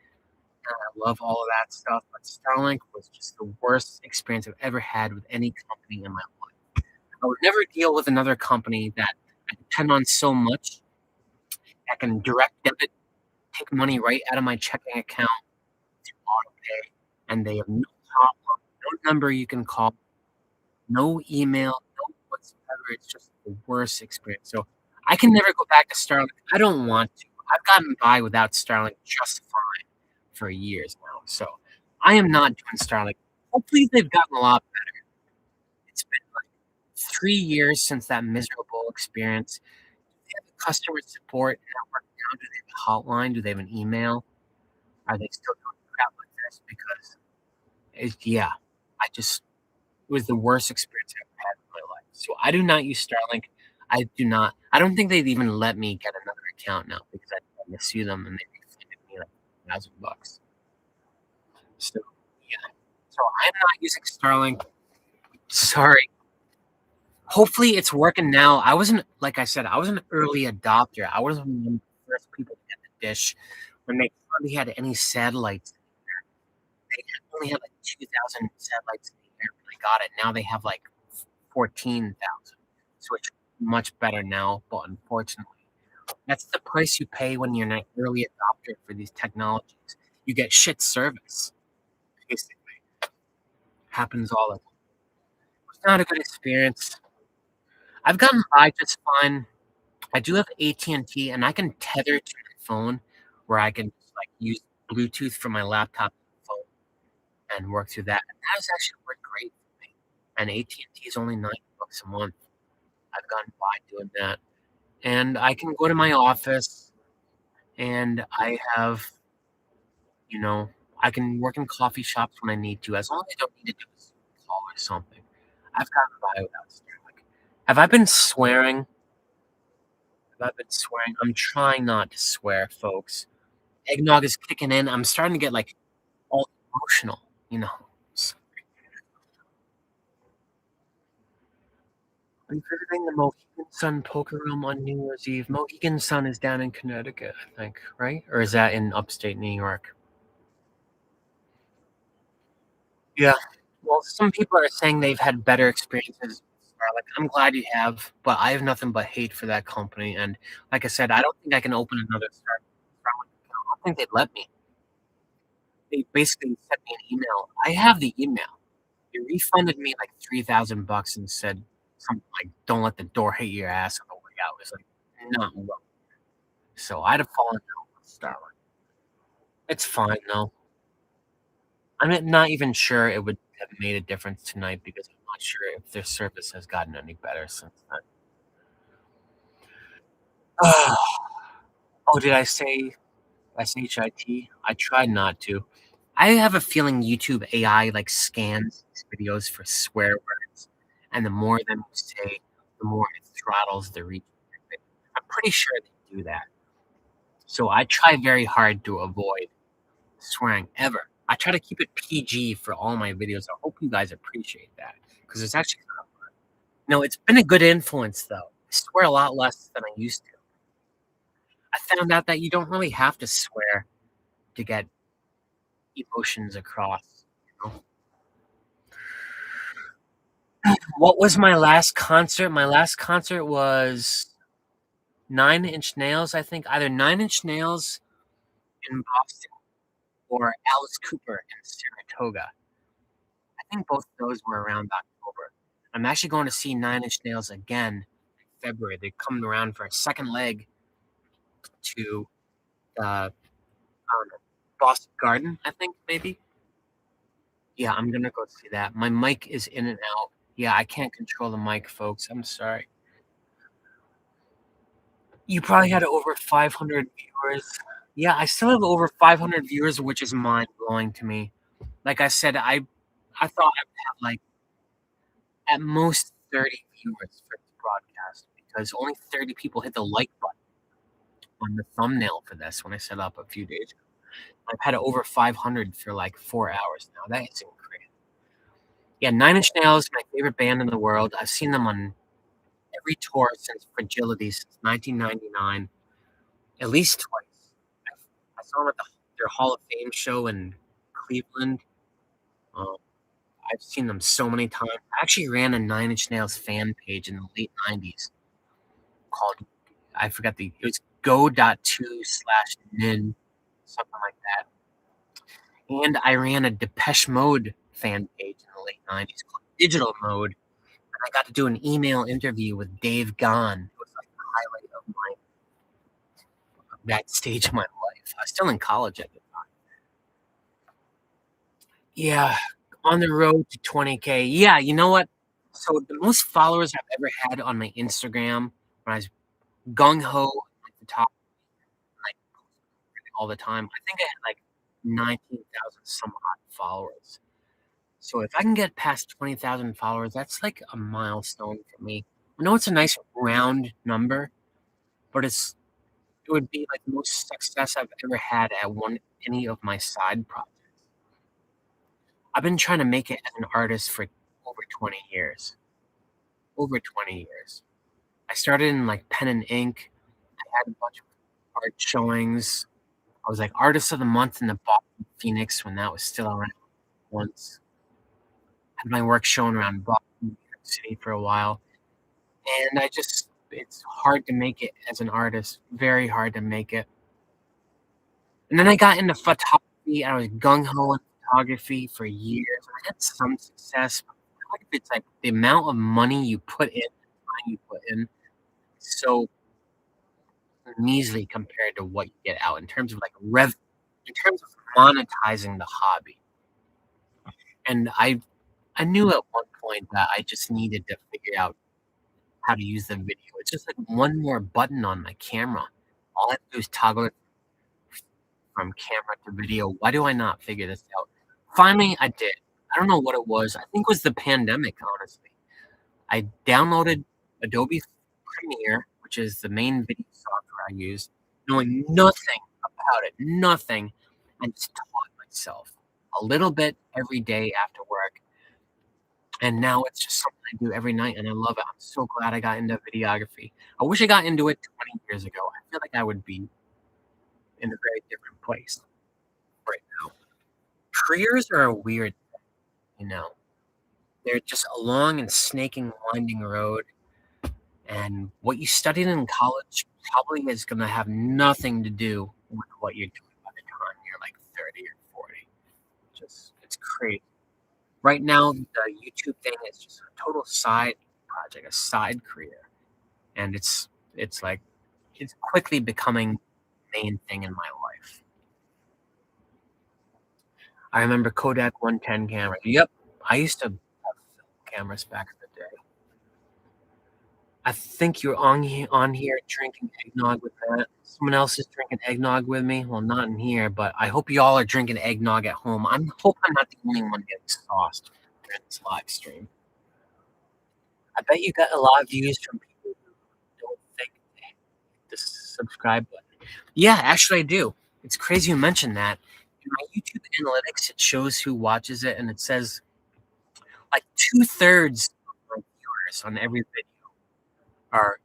and I love all of that stuff, but Starlink was just the worst experience I've ever had with any company in my life. I would never deal with another company that I depend on so much, that can direct debit, take money right out of my checking account through autopay, and they have no hotline, no number you can call, no email, no whatsoever. It's just the worst experience. So I can never go back to Starlink. I don't want to. I've gotten by without Starlink just fine for years now. So I am not doing Starlink. Hopefully they've gotten a lot better. It's been like 3 years since that miserable experience. Do they have a customer support network now? Do they have a hotline? Do they have an email? Are they still doing crap like this? Because yeah, I just it was the worst experience I've ever had in my life. So I do not use Starlink. I do not. I don't think they'd even let me get another account now because I tried to sue them and they refunded me like $1,000. So yeah. So I'm not using Starlink. Sorry. Hopefully it's working now. I wasn't like I said, I was an early adopter. I was one of the first people to get the dish when they hardly had any satellites. They only had like 2,000 satellites in the air when I got it. Now they have like 14,000. So it's much better now, but unfortunately, that's the price you pay when you're an early adopter for these technologies. You get shit service, basically. Happens all the time. It's not a good experience. I've gotten by just fine. I do have AT&T, and T, and I can tether to my phone where I can just, like, use Bluetooth from my laptop phone and work through that, and that has actually worked great for me, and AT&T is only $9 a month. I've gotten by doing that, and I can go to my office, and I have you know, I can work in coffee shops when I need to, as long as I don't need to do a Zoom call or something. I've gotten by without Starlink. Have I been swearing? Have I been swearing? I'm trying not to swear, folks. Eggnog is kicking in. I'm starting to get, like, all emotional, you know? S I'm visiting the Mohegan Sun Poker Room on New Year's Eve. Mohegan Sun is down in Connecticut, I think, right? Or is that in upstate New York? Yeah. Well, some people are saying they've had better experiences with Starlink. I'm glad you have, but I have nothing but hate for that company, and like I said, I don't think I can open another Starlink account. I don't think they'd let me. They basically sent me an email. I have the email. They refunded me, like, $3,000 and said something like, "Don't let the door hit your ass on the way out." It's like, not well. So I'd have fallen out with Starlink. It's fine, though. Not even sure it would have made a difference tonight because I'm not sure if their service has gotten any better since then. Oh, did I say SHIT? I tried not to. I have a feeling YouTube AI, like, scans these videos for swear words, and the more of them you say, the more it throttles the reach. I'm pretty sure they do that. So I try very hard to avoid swearing ever. I try to keep it PG for all my videos. I hope you guys appreciate that because it's actually no, it's been a good influence, though. I swear a lot less than I used to. I found out that you don't really have to swear to get emotions across, you know? What was my last concert? My last concert was Nine Inch Nails, I think. Either Nine Inch Nails in Boston or Alice Cooper in Saratoga. I think both of those were around October. I'm actually going to see Nine Inch Nails again in February. They're coming around for a second leg to I don't know, Boston Garden, I think, maybe. Yeah, I'm gonna go see that. My mic is in and out. Yeah, I can't control the mic, folks. I'm sorry. You probably had over 500 viewers. Yeah, I still have over 500 viewers, which is mind-blowing to me. Like I said, I thought I would have, like, at most 30 viewers for this broadcast because only 30 people hit the like button on the thumbnail for this when I set up a few days ago. I've had over 500 for, like, 4 hours now. That is incredible. Yeah, Nine Inch Nails, my favorite band in the world. I've seen them on every tour since Fragility since 1999, at least twice. I saw them at their Hall of Fame show in Cleveland. Um, I've seen them so many times. I actually ran a Nine Inch Nails fan page in the late '90s called I forgot it was go.to/nin, something like that. And I ran a Depeche Mode fan page in the late '90s called Digital Mode. And I got to do an email interview with Dave Gahan. It was like the highlight of that stage of my life. I was still in college at the time. Yeah, on the road to 20K. Yeah, you know what? So the most followers I've ever had on my Instagram when I was gung ho at the top, like all the time, I think I had like 19,000 some odd followers. So if I can get past 20,000 followers, that's like a milestone for me. I know it's a nice round number, but it would be like the most success I've ever had at any of my side projects. I've been trying to make it as an artist for over 20 years. Over 20 years. I started in like pen and ink. I had a bunch of art showings. I was like artist of the month in the Boston Phoenix when that was still around once. Had my work shown around Boston, New York City for a while. And it's hard to make it as an artist. Very hard to make it. And then I got into photography. I was gung ho in photography for years. I had some success. But it's like the amount of money you put in, time you put in, so measly compared to what you get out in terms of like in terms of monetizing the hobby. And I knew at one point that I just needed to figure out how to use the video. It's just like one more button on my camera. All I have to do is toggle it from camera to video. Why do I not figure this out? Finally, I did. I don't know what it was. I think it was the pandemic, honestly. I downloaded Adobe Premiere, which is the main video software I use, knowing nothing about it, nothing, and just taught myself a little bit every day after work. And now it's just something I do every night, and I love it. I'm so glad I got into videography. I wish I got into it 20 years ago. I feel like I would be in a very different place right now. Careers are a weird thing, you know. They're just a long and snaking, winding road, and what you studied in college probably is gonna have nothing to do with what you're doing by the time you're, like, 30 or 40. Just it's crazy. Right now, the YouTube thing is just a total side project, a side career, and it's like it's quickly becoming the main thing in my life. I remember Kodak 110 camera. Yep, I used to have film cameras back in the day. I think you're on here drinking eggnog with that. Someone else is drinking eggnog with me. Well, not in here, but I hope y'all are drinking eggnog at home. I hope I'm not the only one getting sauced during this live stream. I bet you got a lot of views from people who don't think they hit the subscribe button. Yeah, actually, I do. It's crazy you mentioned that. In my YouTube analytics, it shows who watches it, and it says like 2/3 of my viewers on every video are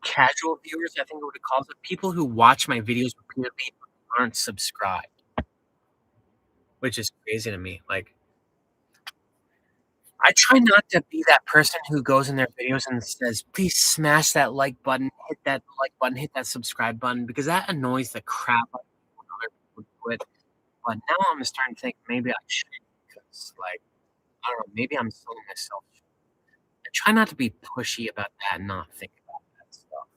casual viewers, I think what it calls it, people who watch my videos repeatedly but aren't subscribed, which is crazy to me. Like, I try not to be that person who goes in their videos and says, "Please smash that like button, hit that like button, hit that subscribe button," because that annoys the crap out of me when other people do it. But now I'm starting to think maybe I shouldn't because, like, I don't know, maybe I'm selling myself. I try not to be pushy about that and not think about that stuff.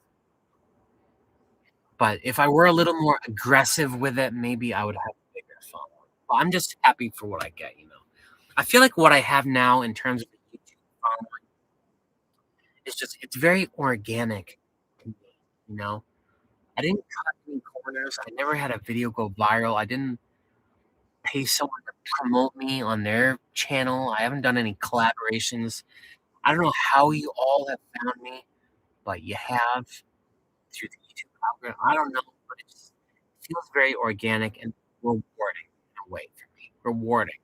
But if I were a little more aggressive with it, maybe I would have a bigger following. But I'm just happy for what I get, you know. I feel like what I have now in terms of the YouTube following is just it's very organic to me, you know. I didn't cut any corners. I never had a video go viral. I didn't pay someone to promote me on their channel. I haven't done any collaborations. I don't know how you all have found me, but you have through the YouTube algorithm. I don't know, but it just feels very organic and rewarding in a way for me. Rewarding.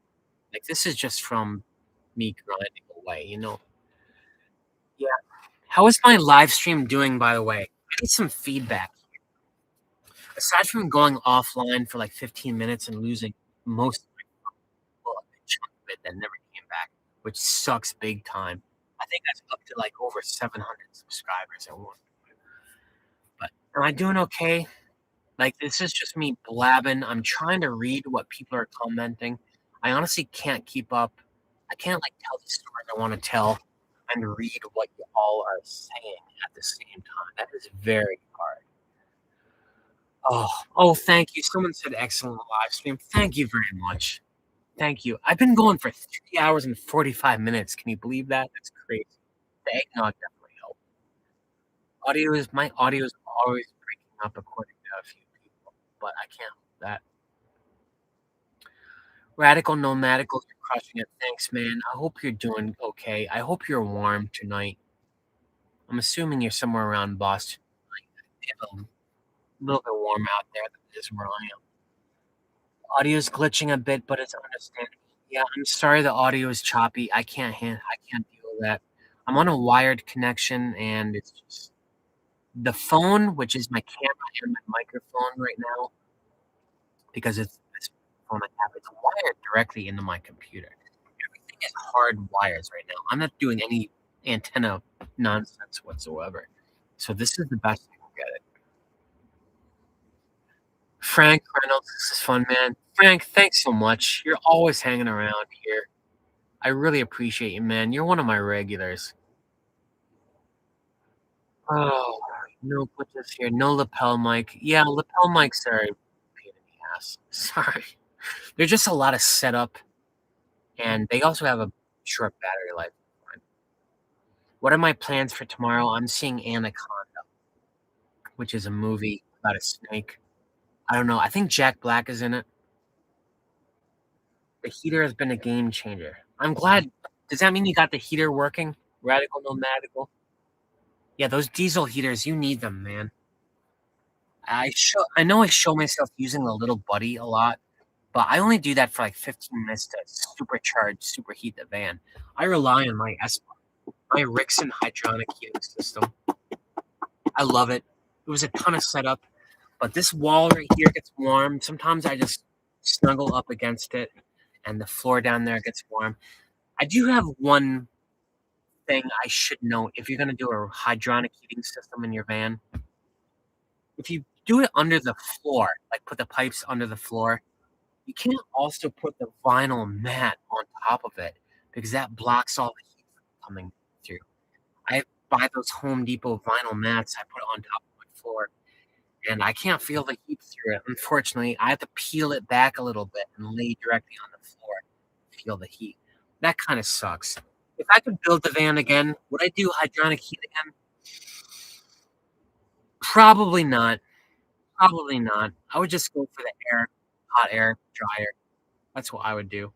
Like this is just from me grinding away, you know? Yeah. How is my live stream doing, by the way? I need some feedback. Aside from going offline for like 15 minutes and losing most of my well, a big chunk of it that never came back, which sucks big time. I think that's up to like over 700 subscribers at one point. But am I doing okay? Like, this is just me blabbing. I'm trying to read what people are commenting. I honestly can't keep up. I can't like tell the stories I want to tell and read what you all are saying at the same time. That is very hard. Oh, thank you. Someone said excellent live stream. Thank you very much. Thank you. I've been going for 3 hours and 45 minutes. Can you believe that? That's crazy. The eggnog definitely helped. My audio is always breaking up according to a few people, but I can't help that. Radical Nomadical, you're crushing it. Thanks, man. I hope you're doing okay. I hope you're warm tonight. I'm assuming you're somewhere around Boston. It's a little bit warm out there than it is where I am. Audio's glitching a bit, but it's understandable. Yeah, I'm sorry the audio is choppy. I can't deal with that. I'm on a wired connection and it's just the phone, which is my camera and my microphone right now, because it's this phone I have, it's wired directly into my computer. Everything is hard wires right now. I'm not doing any antenna nonsense whatsoever. So this is the best I can get it. Frank Reynolds, this is fun, man. Frank, thanks so much. You're always hanging around here. I really appreciate you, man. You're one of my regulars. Oh, no glitches here. No lapel mic. Yeah, lapel mics are a pain in the ass. Sorry. They're just a lot of setup, and they also have a short battery life. What are my plans for tomorrow? I'm seeing Anaconda, which is a movie about a snake. I don't know. I think Jack Black is in it. The heater has been a game changer. I'm glad. Does that mean you got the heater working? Radical Nomadical? Yeah, those diesel heaters, you need them, man. I know I show myself using the little buddy a lot, but I only do that for like 15 minutes to superheat the van. I rely on my Rixon hydronic heating system. I love it. It was a ton of setup, but this wall right here gets warm. Sometimes I just snuggle up against it, and the floor down there gets warm. I do have one thing I should note if you're going to do a hydronic heating system in your van. If you do it under the floor, like put the pipes under the floor, you can't also put the vinyl mat on top of it because that blocks all the heat from coming through. I buy those Home Depot vinyl mats I put on top of my floor, and I can't feel the heat through it. Unfortunately, I have to peel it back a little bit and lay directly on the floor to feel the heat. That kind of sucks. If I could build the van again, would I do hydronic heat again? Probably not. Probably not. I would just go for the hot air dryer. That's what I would do.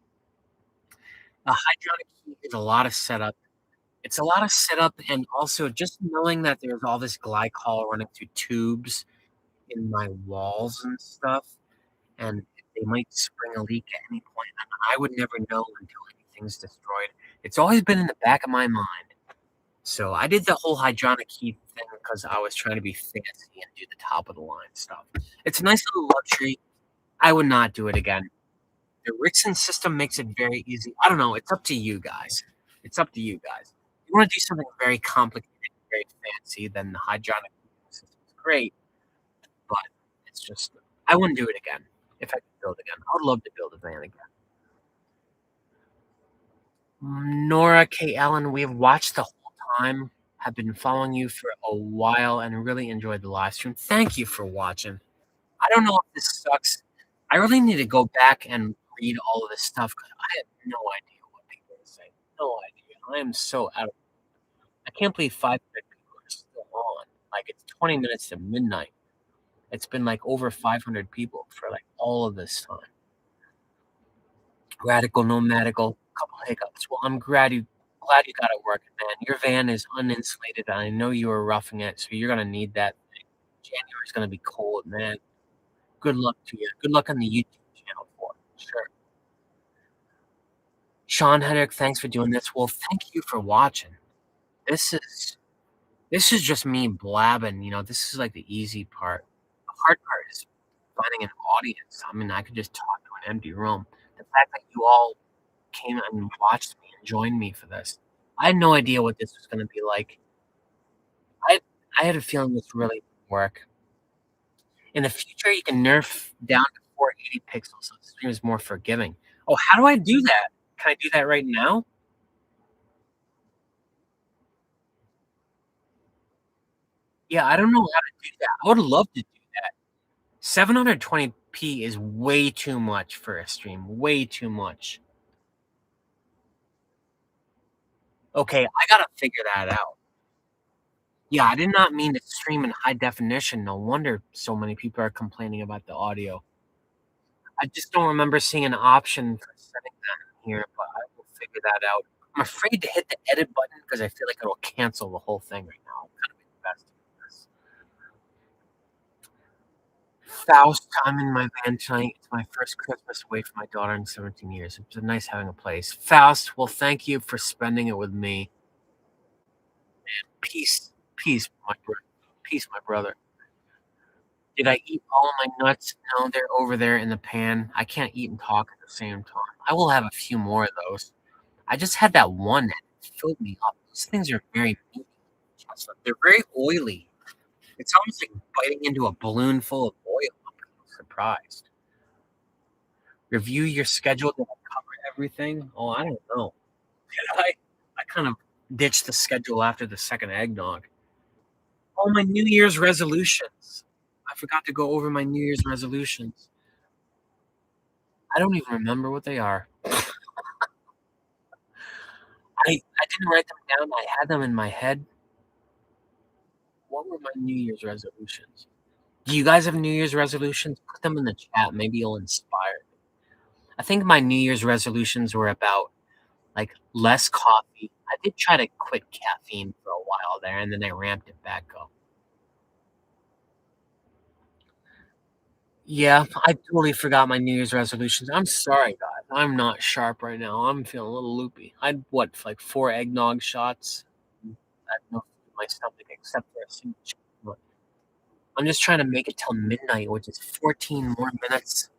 A hydronic heat is a lot of setup. It's a lot of setup, and also just knowing that there's all this glycol running through tubes in my walls and stuff, and they might spring a leak at any point, and I would never know until anything's destroyed. It's always been in the back of my mind. So I did the whole hydronic heat thing because I was trying to be fancy and do the top of the line stuff. It's a nice little luxury. I would not do it again. The Rixon system makes it very easy. I don't know. It's up to you guys. It's up to you guys. If you want to do something very complicated, very fancy, then the hydronic system is great. But it's just, I wouldn't do it again if I could build again. I would love to build a van again. Nora K. Allen, we have watched the whole time, have been following you for a while, and really enjoyed the live stream. Thank you for watching. I don't know if this sucks. I really need to go back and read all of this stuff because I have no idea what people are saying. No idea. I am so out of. I can't believe 500 people are still on. Like it's 20 minutes to midnight. It's been like over 500 people for like all of this time. Radical, nomadical, couple hiccups. Well, I'm glad you got it working, man. Your van is uninsulated. I know you were roughing it, so you're gonna need that thing. January's gonna be cold, man. Good luck to you. Good luck on the YouTube channel for it. Sure. Sean Hedrick, thanks for doing this. Well, thank you for watching. This is just me blabbing. This is like the easy part. The hard part is finding an audience. I mean, I could just talk to an empty room. The fact that you all came and watched me and joined me for this. I had no idea what this was going to be like. I I had a feeling this really would work. In the future, you can nerf down to 480 pixels so the stream is more forgiving. Oh, how do I do that? Can I do that right now? Yeah, I don't know how to do that. I would love to do that. 720p is way too much for a stream. Way too much. Okay, I gotta figure that out. Yeah, I did not mean to stream in high definition. No wonder so many people are complaining about the audio. I just don't remember seeing an option for setting that in here, but I will figure that out. I'm afraid to hit the edit button because I feel like it'll cancel the whole thing right now. I'm kind of invested in this. Faust, I'm in my van tonight. It's my first Christmas away from my daughter in 17 years. It's been nice having a place. Faust, well, thank you for spending it with me. Peace, peace, my brother. Peace, my brother. Did I eat all of my nuts? No, they're over there in the pan. I can't eat and talk at the same time. I will have a few more of those. I just had that one that filled me up. Those things are very meaty. They're very oily. It's almost like biting into a balloon full of oil. I'm surprised. Review your schedule. Did I cover everything? Oh, I don't know. Did I? I kind of ditched the schedule after the second eggnog. Oh, my New Year's resolutions. I forgot to go over my New Year's resolutions. I don't even remember what they are. I didn't write them down. I had them in my head. What were my New Year's resolutions? Do you guys have New Year's resolutions? Put them in the chat. Maybe you'll inspire me. I think my New Year's resolutions were about like less coffee. I did try to quit caffeine for a while there, and then I ramped it back up. Yeah, I totally forgot my New Year's resolutions. I'm sorry, guys. I'm not sharp right now. I'm feeling a little loopy. I had what, like 4 eggnog shots? I have no food in my stomach except for a single chocolate. I'm just trying to make it till midnight, which is 14 more minutes.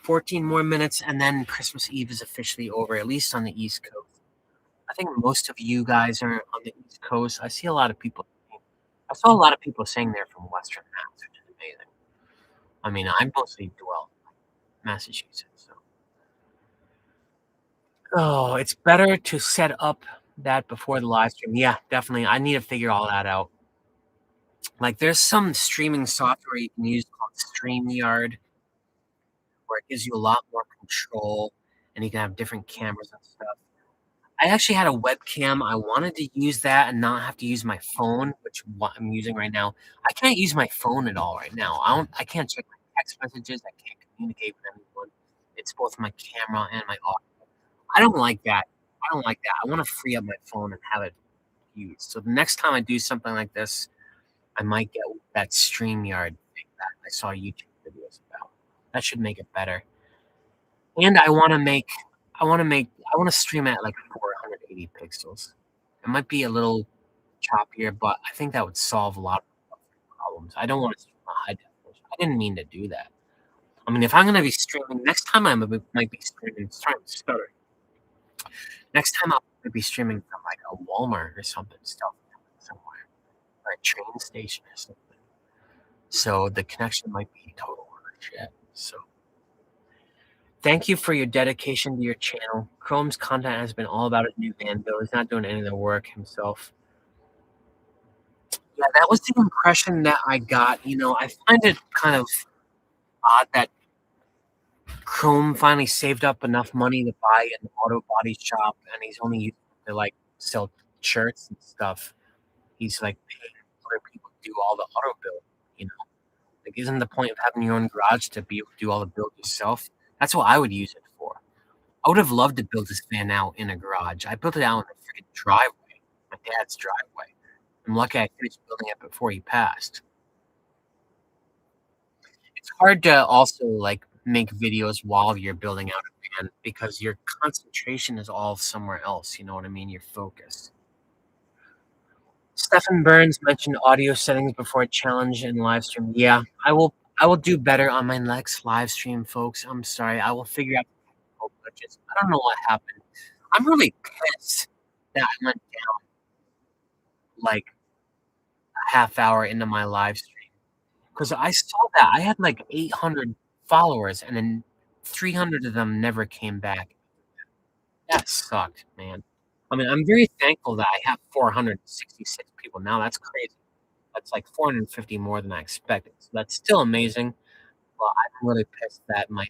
14 more minutes, and then Christmas Eve is officially over, at least on the East Coast. I think most of you guys are on the East Coast. I see a lot of people. I saw a lot of people saying they're from Western Mass, which is amazing. I mean, I mostly dwell in Massachusetts. So. Oh, it's better to set up that before the live stream. Yeah, definitely. I need to figure all that out. Like, there's some streaming software you can use called StreamYard, where it gives you a lot more control, and you can have different cameras and stuff. I actually had a webcam. I wanted to use that and not have to use my phone, which what I'm using right now. I can't use my phone at all right now. I can't check my text messages. I can't communicate with anyone. It's both my camera and my audio. I don't like that. I don't like that. I want to free up my phone and have it used. So the next time I do something like this, I might get that StreamYard thing that I saw YouTube videos about. That should make it better. And I want to stream at like 480 pixels. It might be a little choppier, but I think that would solve a lot of problems. I don't want to stream a high definition. I didn't mean to do that. I mean, if I'm gonna be streaming next time, might be streaming. It's trying to stutter. Next time I'll be streaming from like a Walmart or something, stuff somewhere, or a train station or something. So the connection might be total shit. So thank you for your dedication to your channel. Chrome's content has been all about his new van build. He's not doing any of the work himself. Yeah, that was the impression that I got. You know, I find it kind of odd that Chrome finally saved up enough money to buy an auto body shop, and he's only using it to like sell shirts and stuff. He's like paying other people to do all the auto build. You know, like isn't the point of having your own garage to be able to do all the build yourself? That's what I would use it for. I would have loved to build this van out in a garage. I built it out in a freaking driveway, my dad's driveway. I'm lucky I finished building it before he passed. It's hard to also like make videos while you're building out a van because your concentration is all somewhere else. You know what I mean? Your focus. Stephen Burns mentioned audio settings before challenge and live stream. Yeah, I will. I will do better on my next live stream, folks. I'm sorry. I will figure out the technical glitches. I don't know what happened. I'm really pissed that I went down like a half hour into my live stream because I saw that I had like 800 followers and then 300 of them never came back. That sucked, man. I mean, I'm very thankful that I have 466 people now. That's crazy. That's like 450 more than I expected. So that's still amazing. Well, I'm really pissed that my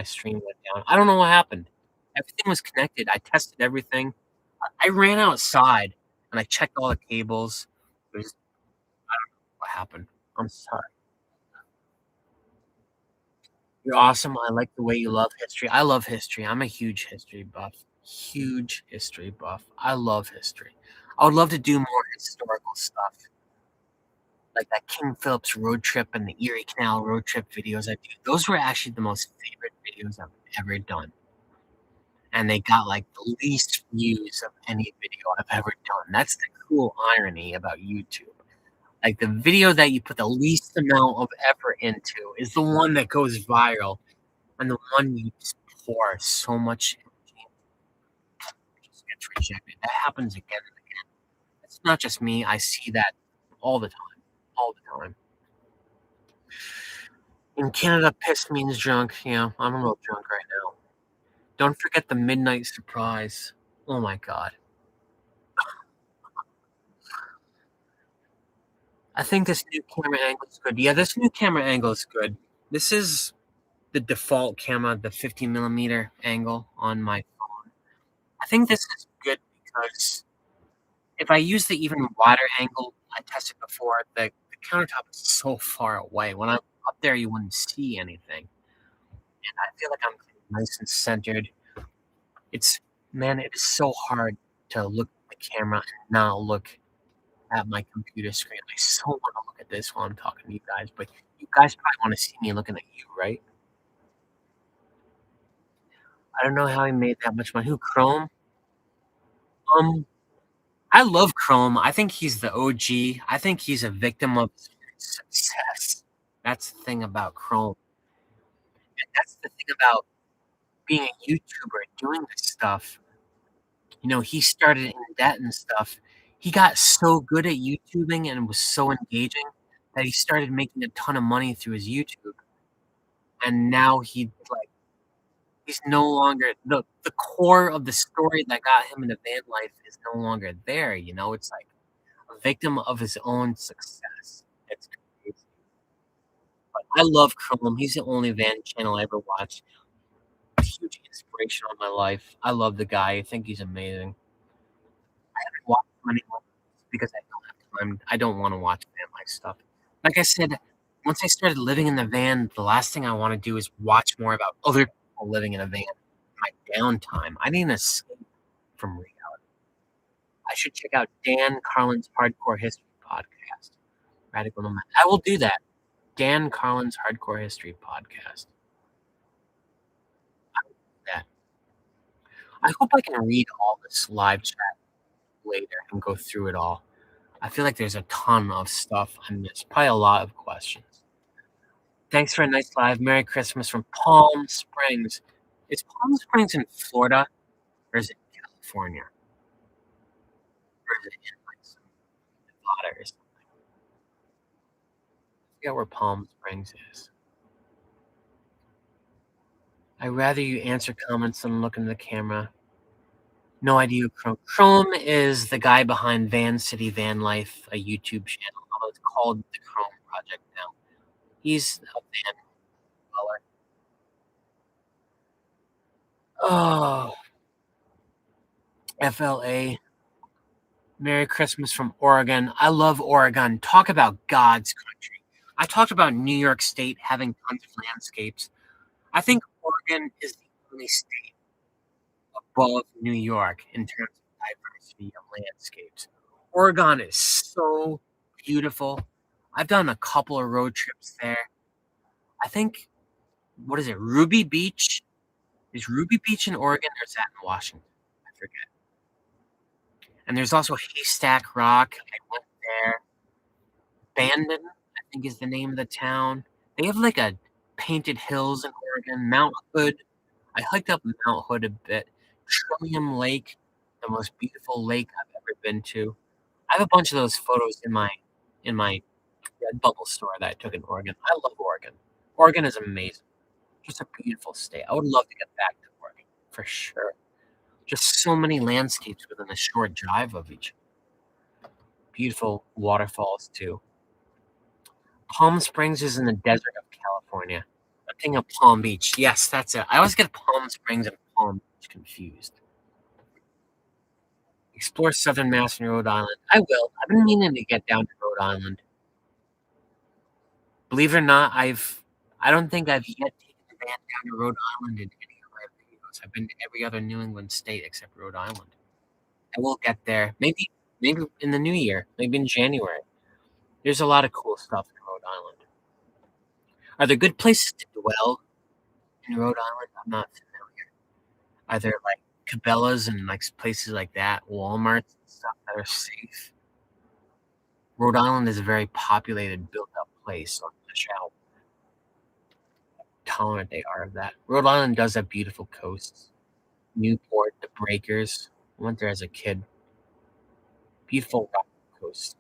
stream went down. I don't know what happened. Everything was connected. I tested everything. I ran outside and I checked all the cables. There's I don't know what happened. I'm sorry. You're awesome. I like the way you love history. I love history. I'm a huge history buff. Huge history buff. I love history. I would love to do more historical stuff. Like that King Philip's road trip and the Erie Canal road trip videos I do. Those were actually the most favorite videos I've ever done. And they got like the least views of any video I've ever done. That's the cool irony about YouTube. Like the video that you put the least amount of effort into is the one that goes viral, and the one you just pour so much energy into just gets rejected. That happens again and again. It's not just me. I see that all the time. All the time. In Canada, piss means drunk. Yeah, I'm a little drunk right now. Don't forget the midnight surprise. Oh my god. I think this new camera angle is good. Yeah, this new camera angle is good. This is the default camera, the 50mm angle on my phone. I think this is good because if I use the even wider angle I tested before, the countertop is so far away. When I'm up there, you wouldn't see anything. And I feel like I'm nice and centered. Man, it is so hard to look at the camera and not look at my computer screen. I so want to look at this while I'm talking to you guys, but you guys probably want to see me looking at you, right? I don't know how he made that much money. Who, Chrome? Um, I love Chrome. I think he's the OG. I think he's a victim of success. That's the thing about Chrome. And that's the thing about being a YouTuber and doing this stuff. You know, he started in debt and stuff. He got so good at YouTubing and was so engaging that he started making a ton of money through his YouTube. And now he's no longer the core of the story that got him into van life is no longer there. You know, it's like a victim of his own success. It's crazy. But I love Chrome. He's the only van channel I ever watched. Huge inspiration on my life. I love the guy. I think he's amazing. I haven't watched him anymore because I don't have time. I don't want to watch van life stuff. Like I said, once I started living in the van, the last thing I want to do is watch more about other people living in a van. My downtime. I need an escape from reality. I should check out Dan Carlin's Hardcore History podcast. Radical Nomad. I will do that. Dan Carlin's Hardcore History podcast. I will do that. I hope I can read all this live chat. later and go through it all. I feel like there's a ton of stuff I missed. Probably a lot of questions. Thanks for a nice live. Merry Christmas from Palm Springs. Is Palm Springs in Florida or is it California? Or is it in like some Nevada or something? I forget where Palm Springs is. I'd rather you answer comments than look into the camera. No idea who Chrome. Chrome is the guy behind Van City Vanlife, a YouTube channel. Although it's called the Chrome Project now. He's a van dweller. Oh, FLA. Merry Christmas from Oregon. I love Oregon. Talk about God's country. I talked about New York State having tons of landscapes. I think Oregon is the only state above New York in terms of diversity of landscapes. Oregon is so beautiful. I've done a couple of road trips there. I think, what is it, Ruby Beach? Is Ruby Beach in Oregon or is that in Washington? I forget. And there's also Haystack Rock. I went there. Bandon, I think is the name of the town. They have like a painted hills in Oregon. Mount Hood. I hiked up Mount Hood a bit. Trillium Lake, the most beautiful lake I've ever been to. I have a bunch of those photos in my Redbubble store that I took in Oregon. I love Oregon. Oregon is amazing. Just a beautiful state. I would love to get back to Oregon for sure. Just so many landscapes within a short drive of each. Beautiful waterfalls too. Palm Springs is in the desert of California. I'm thinking of Palm Beach. Yes, that's it. I always get Palm Springs and Palm Beach confused. Explore southern Mass and Rhode Island. I will. I've been meaning to get down to Rhode Island. Believe it or not, I don't think I've yet taken the van down to Rhode Island in any of my videos. I've been to every other New England state except Rhode Island. I will get there. Maybe in the new year. Maybe in January. There's a lot of cool stuff in Rhode Island. Are there good places to dwell in Rhode Island? I'm not familiar. Are there like Cabela's and like places like that, Walmarts and stuff that are safe? Rhode Island is a very populated, built-up place, so I'm not sure how tolerant they are of that. Rhode Island does have beautiful coasts. Newport, the Breakers. I went there as a kid. Beautiful rock coast.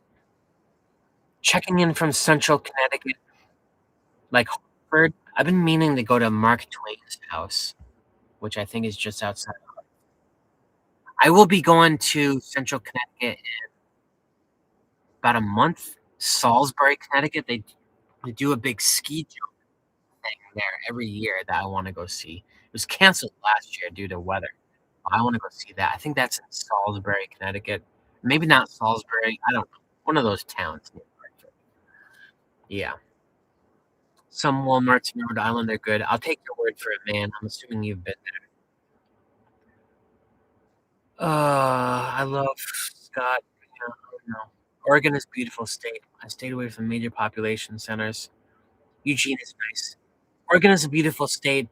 Checking in from Central Connecticut, like Hartford. I've been meaning to go to Mark Twain's house, which I think is just outside. I will be going to Central Connecticut in about a month. Salisbury, Connecticut. They do a big ski jump thing there every year that I want to go see. It was canceled last year due to weather. I want to go see that. I think that's in Salisbury, Connecticut. Maybe not Salisbury. I don't know. One of those towns near Hartford. Yeah. Some Walmarts in Rhode Island are good. I'll take your word for it, man. I'm assuming you've been there. I love Scott. Yeah, I don't know. Oregon is a beautiful state. I stayed away from major population centers. Eugene is nice. Oregon is a beautiful state.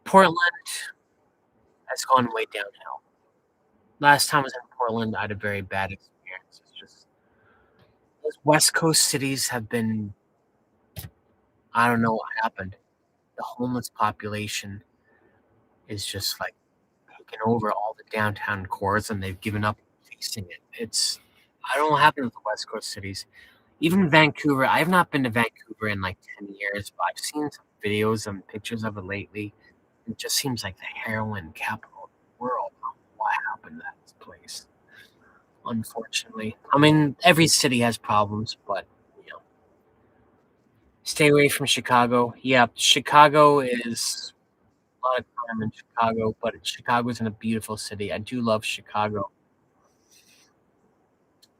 Portland has gone way downhill. Last time I was in Portland, I had a very bad experience. It's just those West Coast cities have been, I don't know what happened. The homeless population is just like taking over all the downtown cores and they've given up facing it. I don't know what happened with the West Coast cities. Even Vancouver, I have not been to Vancouver in like 10 years, but I've seen some videos and pictures of it lately. It just seems like the heroin capital of the world. I don't know what happened to that place, unfortunately. I mean, every city has problems, but, you know. Stay away from Chicago. Yeah, Chicago is a lot of crime in Chicago, but Chicago's in a beautiful city. I do love Chicago.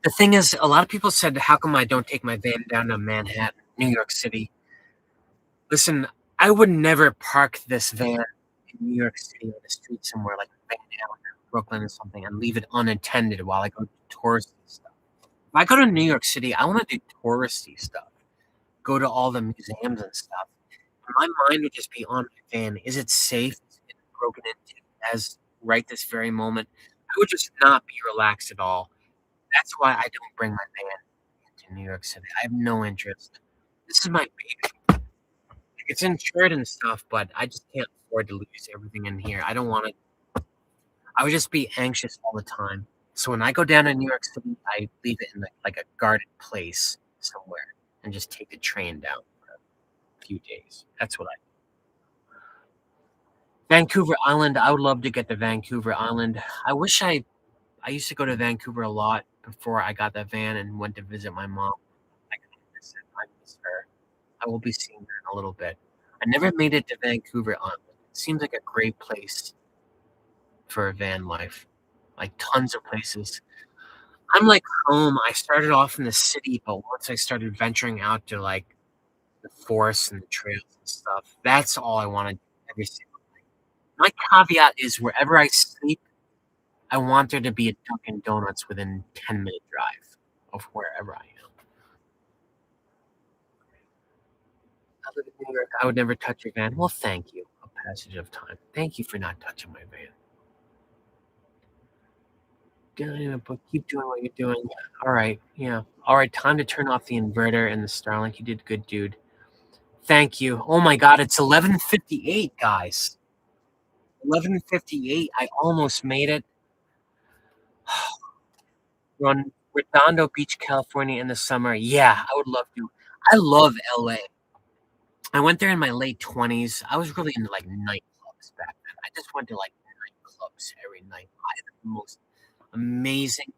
The thing is, a lot of people said, how come I don't take my van down to Manhattan, New York City? Listen, I would never park this van in New York City on the street somewhere like Van Allen or Brooklyn or something and leave it unattended while I go do touristy stuff. If I go to New York City, I want to do touristy stuff, go to all the museums and stuff. My mind would just be on my van. Is it safe? Is it broken into as right this very moment? I would just not be relaxed at all. That's why I don't bring my van into New York City. I have no interest. This is my baby. Like, it's insured and stuff, but I just can't afford to lose everything in here. I don't want to. I would just be anxious all the time. So when I go down to New York City, I leave it in like a guarded place somewhere and just take the train down for a few days. That's what I. Vancouver Island. I would love to get to Vancouver Island. I wish I used to go to Vancouver a lot before I got that van and went to visit my mom. I kind of miss it. I miss her. I will be seeing her in a little bit. I never made it to Vancouver Island. It seems like a great place for a van life. Like tons of places. I'm like home. I started off in the city, but once I started venturing out to like the forests and the trails and stuff, that's all I want to do every single. My caveat is wherever I sleep, I want there to be a Dunkin' Donuts within 10-minute drive of wherever I am. I live in New York. I would never touch your van. Well, thank you. A passage of time. Thank you for not touching my van. But keep doing what you're doing. All right. Yeah. All right. Time to turn off the inverter and the Starlink. You did good, dude. Thank you. Oh my God. It's 11:58, guys. 11:58. I almost made it. We're on Redondo Beach, California in the summer. Yeah, I would love to. I love LA. I went there in my late 20s. I was really into like nightclubs back then. I just went to like nightclubs every night. I had the most amazing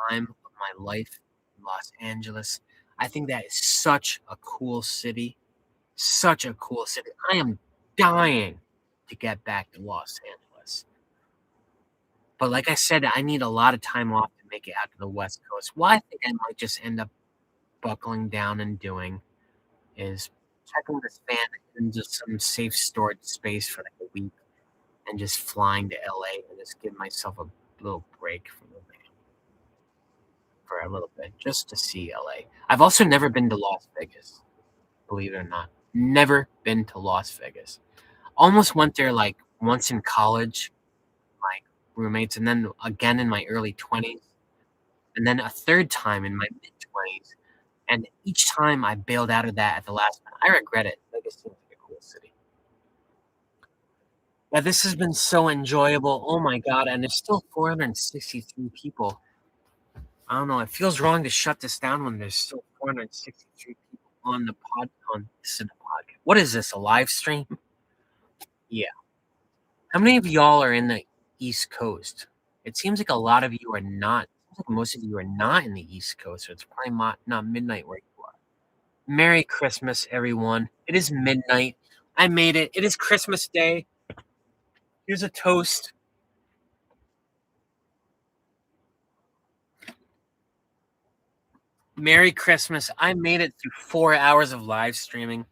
time of my life in Los Angeles. I think that is such a cool city. Such a cool city. I am dying to get back to Los Angeles. But like I said, I need a lot of time off to make it out to the West Coast. What I think I might just end up buckling down and doing is checking this van into some safe storage space for like a week and just flying to LA and just give myself a little break from the van for a little bit just to see LA. I've also never been to Las Vegas, believe it or not. Never been to Las Vegas. Almost went there like once in college, like roommates, and then again in my early 20s, and then a third time in my mid 20s. And each time I bailed out of that at the last minute. I regret it. Vegas seems like a cool city. Yeah, this has been so enjoyable. Oh my God. And there's still 463 people. I don't know. It feels wrong to shut this down when there's still 463 people on the on this in the podcast. What is this? A live stream? Yeah. How many of y'all are in the East Coast? It seems like a lot of you are not. It seems like most of you are not in the East Coast, so it's probably not midnight where you are. Merry Christmas, everyone. It is midnight. I made it. It is Christmas Day. Here's a toast. Merry Christmas. I made it through 4 hours of live streaming.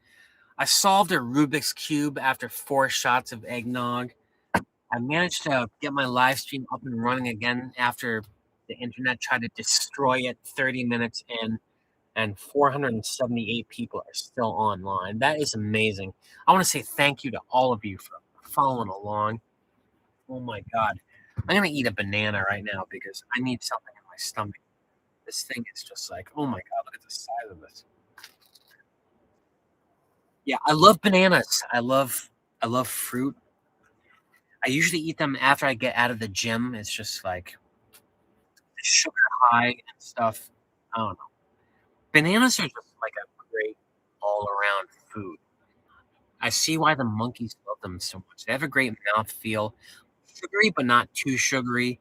I solved a Rubik's Cube after 4 shots of eggnog. I managed to get my live stream up and running again after the internet tried to destroy it 30 minutes in, and 478 people are still online. That is amazing. I want to say thank you to all of you for following along. Oh my God. I'm going to eat a banana right now because I need something in my stomach. This thing is just like, oh my God, look at the size of this. Yeah, I love bananas. I love fruit. I usually eat them after I get out of the gym. It's just like sugar high and stuff. I don't know. Bananas are just like a great all around food. I see why the monkeys love them so much. They have a great mouth feel. Sugary, but not too sugary.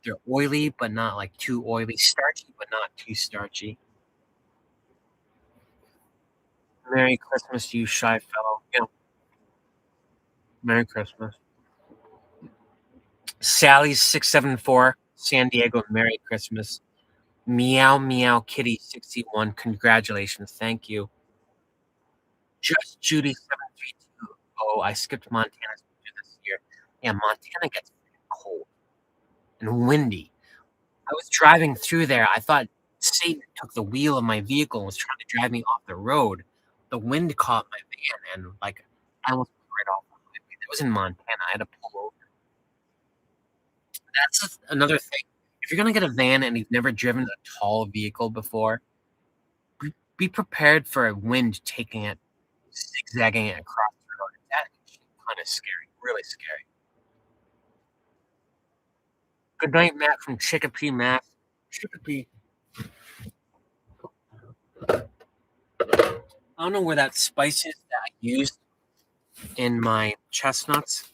They're oily, but not like too oily. Starchy, but not too starchy. Merry Christmas to you, shy fellow. Yeah. Merry Christmas. Sally's674, San Diego, Merry Christmas. Meow Meow Kitty 61, congratulations. Thank you. Just Judy 732. Oh, I skipped Montana's winter this year. Yeah, Montana gets cold and windy. I was driving through there. I thought Satan took the wheel of my vehicle and was trying to drive me off the road. The wind caught my van and like I almost went right off the highway. It was in Montana. I had to pull over. That's another thing. If you're gonna get a van and you've never driven a tall vehicle before, be prepared for a wind taking it, zigzagging it across the road. That's kind of scary, really scary. Good night, Matt from Chicopee, Matt. Chicopee. I don't know where that spice is that I used in my chestnuts.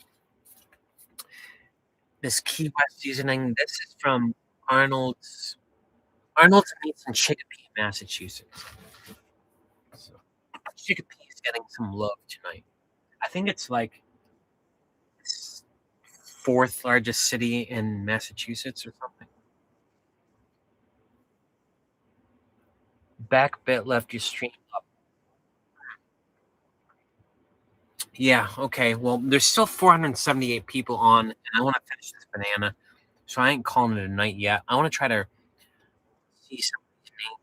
This Key West seasoning. This is from Arnold's. Arnold's Meats in Chicopee, Massachusetts. So, Chicopee is getting some love tonight. I think it's like fourth largest city in Massachusetts or something. Back bit left your stream up. Yeah, okay. Well, there's still 478 people on, and I want to finish this banana, so I ain't calling it a night yet. I want to try to see some of these names.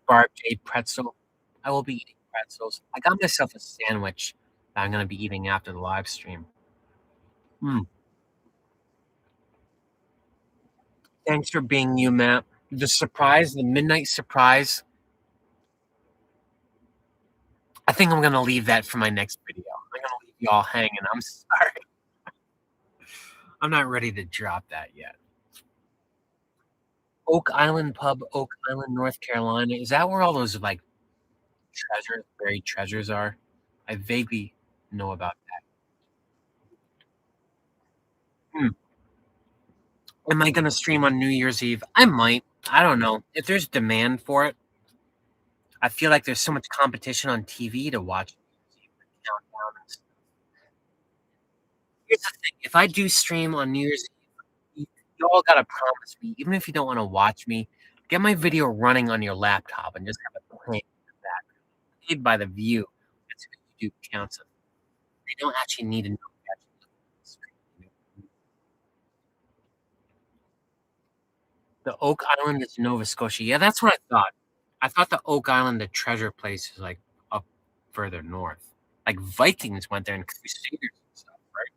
Barb J pretzel. I will be eating pretzels. I got myself a sandwich that I'm going to be eating after the live stream. Thanks for being you, Matt. The surprise, the midnight surprise. I think I'm going to leave that for my next video. I'm going to leave you all hanging. I'm sorry. I'm not ready to drop that yet. Oak Island Pub, Oak Island, North Carolina. Is that where all those like treasures, buried treasures are? I vaguely know about that. Am I going to stream on New Year's Eve? I might. I don't know. If there's demand for it, I feel like there's so much competition on TV to watch. Here's the thing. If I do stream on New Year's Eve, you all got to promise me, even if you don't want to watch me, get my video running on your laptop and just have it playing in the background. Paid by the view. That's what you do counts. They don't actually need to know. The Oak Island is Nova Scotia. Yeah, that's what I thought. I thought the Oak Island, the treasure place, is like up further north. Like Vikings went there and Crusaders and stuff, right?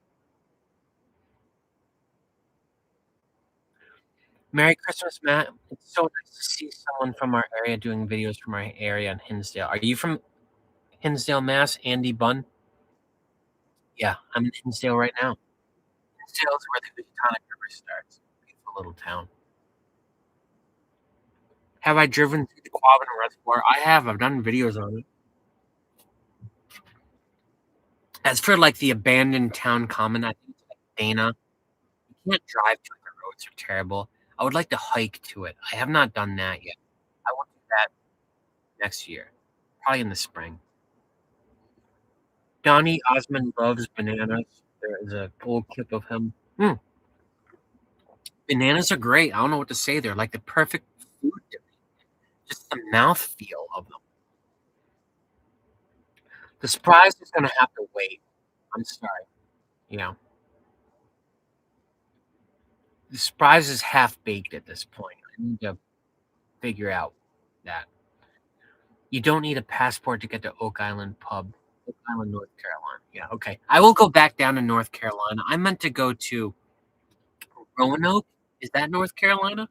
Merry Christmas, Matt. It's so nice to see someone from our area doing videos from our area in Hinsdale. Are you from Hinsdale, Mass? Andy Bunn? Yeah, I'm in Hinsdale right now. Hinsdale is where the Housatonic River starts. Beautiful little town. Have I driven through the Quabbin Reservoir? I have. I've done videos on it. As for like the abandoned town common, I think it's like Dana. You can't drive to it. The roads are terrible. I would like to hike to it. I have not done that yet. I will do that next year, probably in the spring. Donny Osmond loves bananas. There is a old clip of him. Bananas are great. I don't know what to say. They're like the perfect food to me. Just the mouthfeel of them. The surprise is going to have to wait. I'm sorry. Yeah. The surprise is half baked at this point. I need to figure out that. You don't need a passport to get to Oak Island Pub. Oak Island, North Carolina. Yeah, okay. I will go back down to North Carolina. I meant to go to Roanoke. Is that North Carolina?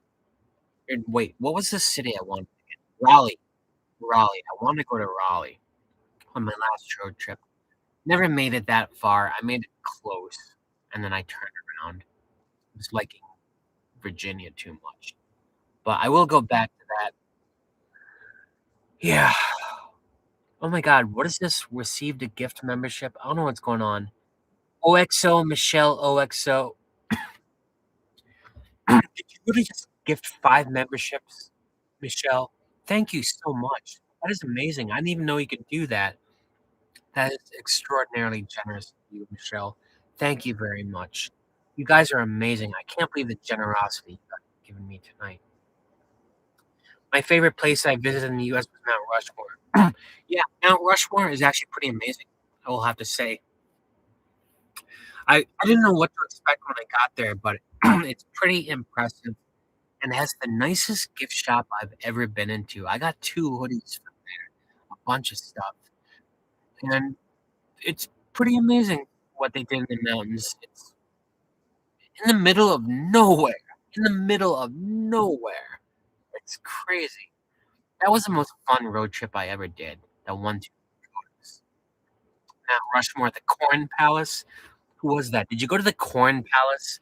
Or, wait, what was the city I wanted to get? Raleigh. Raleigh. I wanted to go to Raleigh on my last road trip. Never made it that far. I made it close, and then I turned around. I was liking Virginia too much. But I will go back to that. Yeah. Oh my God, what is this? Received a gift membership? I don't know what's going on. OXO, Michelle OXO. Did you really just gift 5 memberships, Michelle? Thank you so much. That is amazing. I didn't even know you could do that. That is extraordinarily generous of you, Michelle. Thank you very much. You guys are amazing. I can't believe the generosity you guys have given me tonight. My favorite place I visited in the US was Mount Rushmore. Yeah, Mount Rushmore is actually pretty amazing, I will have to say. I didn't know what to expect when I got there, but it's pretty impressive and has the nicest gift shop I've ever been into. I got 2 hoodies from there, a bunch of stuff, and it's pretty amazing what they did in the mountains. in the middle of nowhere. In the middle of nowhere. It's crazy. That was the most fun road trip I ever did. That one to Mount Rushmore at the Corn Palace. Who was that? Did you go to the Corn Palace?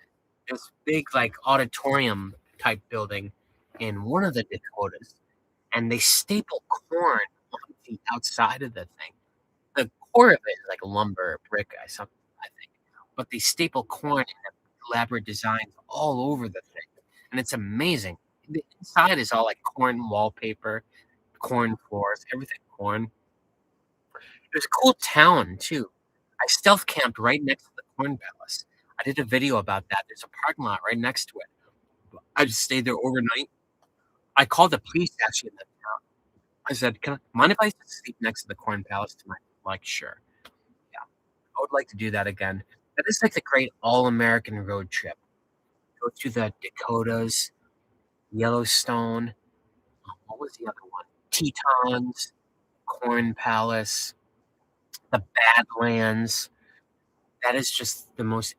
This big like auditorium type building in one of the Dakotas, and they staple corn on the outside of the thing. The core of it is like lumber, brick, something I think, but they staple corn in elaborate designs all over the thing, and it's amazing. The inside is all like corn wallpaper, corn floors, everything corn. It was a cool town too. I stealth camped right next to the Corn Palace. I did a video about that. There's a parking lot right next to it. I just stayed there overnight. I called the police actually in that town. I said, "Can I mind if I just sleep next to the Corn Palace tonight?" Like, sure. Yeah, I would like to do that again. That is like the great all-American road trip. Go to the Dakotas, Yellowstone. What was the other one? Tetons, Corn Palace, the Badlands. That is just the most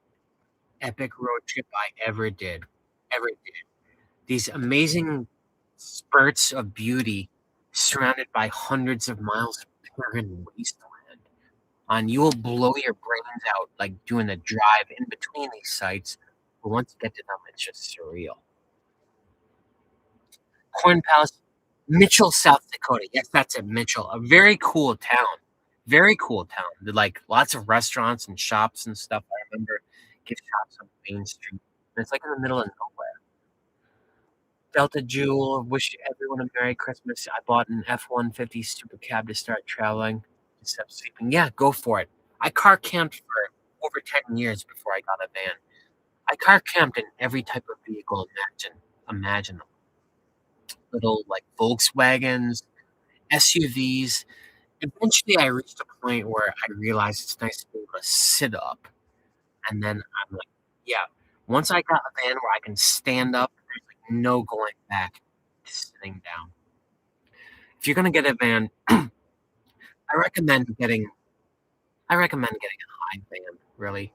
epic road trip I ever did. Ever did. These amazing spurts of beauty surrounded by hundreds of miles of barren wasteland. And you will blow your brains out like doing a drive in between these sites. But once you get to them, it's just surreal. Corn Palace, Mitchell, South Dakota. Yes, that's it, Mitchell. A very cool town. Very cool town. Like lots of restaurants and shops and stuff. I remember gift shops on Main Street. And it's like in the middle of nowhere. Delta Jewel, wish everyone a Merry Christmas. I bought an F-150 super cab to start traveling instead of sleeping. Yeah, go for it. I car camped for over 10 years before I got a van. I car camped in every type of vehicle imaginable. Little like Volkswagens, SUVs. Eventually I reached a point where I realized it's nice to be able to sit up. And then I'm like, yeah, once I got a van where I can stand up, there's like no going back to sitting down. If you're gonna get a van, I recommend getting a high van, really,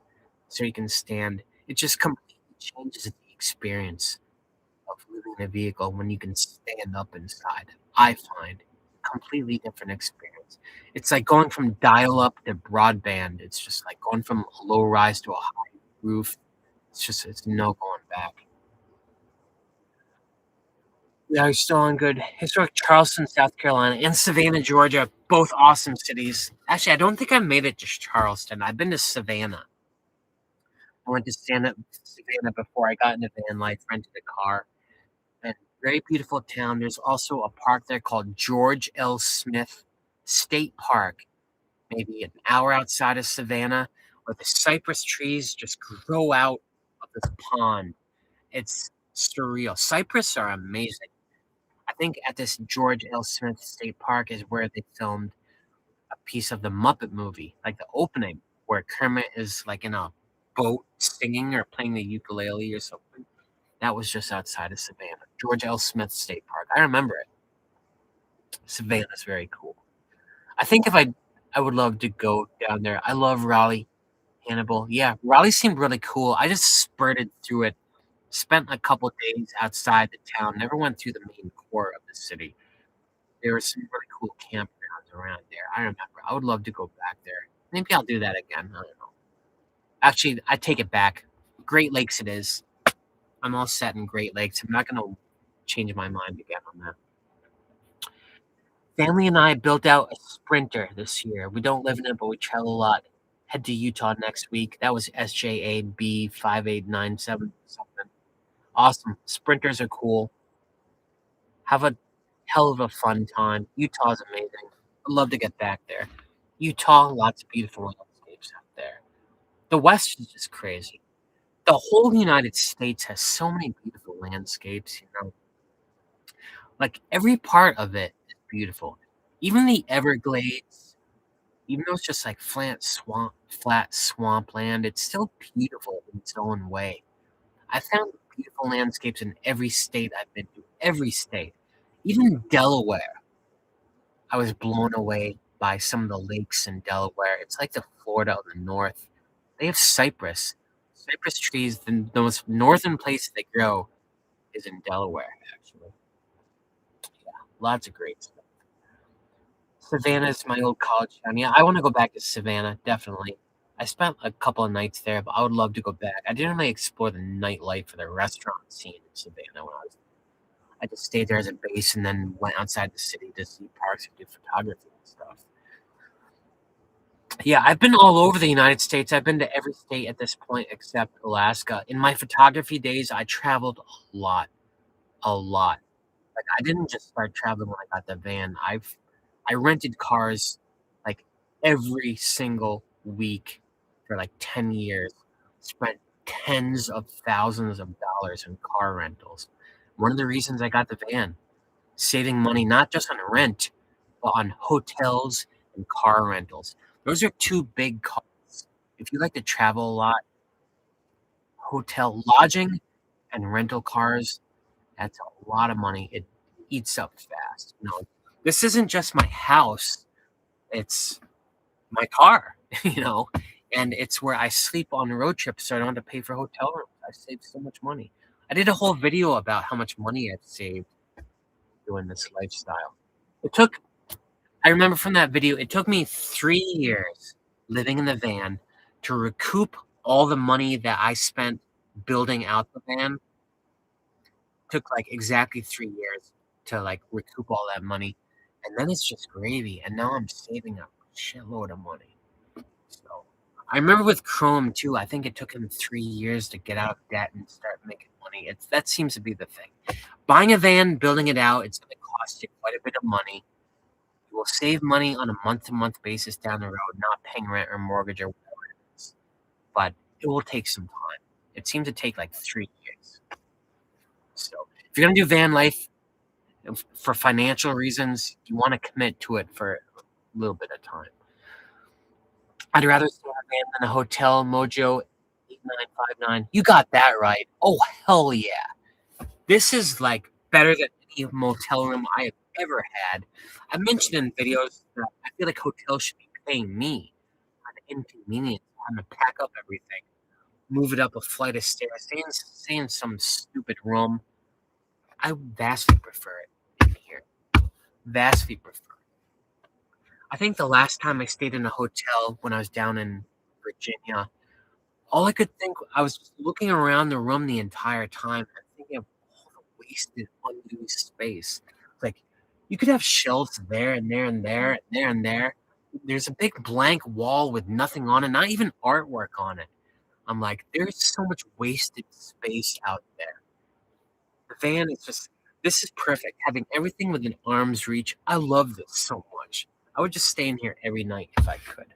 so you can stand. It just completely changes the experience of living in a vehicle when you can stand up inside. I find completely different experience. It's like going from dial-up to broadband. It's just like going from a low rise to a high roof. It's no going back. Yeah, you're still on good. Historic Charleston, South Carolina, and Savannah, Georgia, both awesome cities. Actually, I don't think I made it to Charleston. I've been to Savannah. I went to Savannah before I got into van life, rented a car. And very beautiful town. There's also a park there called George L. Smith State Park, maybe an hour outside of Savannah, where the cypress trees just grow out of this pond. It's surreal. Cypress are amazing. I think at this George L. Smith State Park is where they filmed a piece of the Muppet movie, like the opening, where Kermit is like in a boat singing or playing the ukulele or something. That was just outside of Savannah. George L. Smith State Park. I remember it. Savannah's very cool. I think if I would love to go down there. I love Raleigh, Hannibal. Yeah, Raleigh seemed really cool. I just spurted through it. Spent a couple days outside the town. Never went through the main core of the city. There were some really cool campgrounds around there. I remember. I would love to go back there. Maybe I'll do that again. I don't know. Actually, I take it back. Great Lakes it is. I'm all set in Great Lakes. I'm not gonna change my mind again on that. Family and I built out a Sprinter this year. We don't live in it, but we travel a lot. Head to Utah next week. That was SJAB 5897 something. Awesome. Sprinters are cool. Have a hell of a fun time. Utah's amazing. I'd love to get back there. Utah, lots of beautiful landscapes out there. The West is just crazy. The whole United States has so many beautiful landscapes, you know. Like every part of it is beautiful. Even the Everglades, even though it's just like flat swampland, it's still beautiful in its own way. I found beautiful landscapes in every state I've been to. Every state. Even Delaware. I was blown away by some of the lakes in Delaware. It's like the Florida of the North. They have cypress. Cypress trees, the most northern place they grow is in Delaware, actually. Yeah, lots of great stuff. Savannah's my old college town. Yeah, I want to go back to Savannah, definitely. I spent a couple of nights there, but I would love to go back. I didn't really explore the nightlife or the restaurant scene in Savannah when I just stayed there as a base and then went outside the city to see parks and do photography and stuff. Yeah, I've been all over the United States. I've been to every state at this point except Alaska. In my photography days, I traveled a lot, a lot. Like, I didn't just start traveling when I got the van. I rented cars, like, every single week for, like, 10 years. Spent tens of thousands of dollars in car rentals. One of the reasons I got the van, saving money not just on rent, but on hotels and car rentals. Those are 2 big costs. If you like to travel a lot, hotel lodging and rental cars, that's a lot of money. It eats up fast. This isn't just my house, it's my car, you know, and it's where I sleep on road trips so I don't have to pay for hotel rooms. I saved so much money. I did a whole video about how much money I've saved doing this lifestyle. It took I remember from that video, it took me 3 years living in the van to recoup all the money that I spent building out the van. Took, like, exactly 3 years to, like, recoup all that money, and then it's just gravy, and now I'm saving a shitload of money. So, I remember with Chrome too, I think it took him 3 years to get out of debt and start making money. That seems to be the thing. Buying a van, building it out, it's gonna cost you quite a bit of money. You will save money on a month-to-month basis down the road, not paying rent or mortgage or whatever it is, but it will take some time. It seemed to take, like, 3 years. So, if you're gonna do van life, for financial reasons, you wanna commit to it for a little bit of time. I'd rather stay in a van than a hotel, Mojo 8959. You got that right. Oh, hell yeah. This is, like, better than any motel room I have ever had. I mentioned in videos that I feel like hotels should be paying me for the inconvenience of having to pack up everything, move it up a flight of stairs, stay in some stupid room. I vastly prefer it in here. Vastly prefer. I think the last time I stayed in a hotel when I was down in Virginia, all I could think I was just looking around the room the entire time and thinking of all the wasted, unused space. Like, you could have shelves there and there and there and there and there. There's a big blank wall with nothing on it, not even artwork on it. I'm like, there's so much wasted space out there. The van is just this is perfect, having everything within arm's reach. I love this so much. I would just stay in here every night if I could.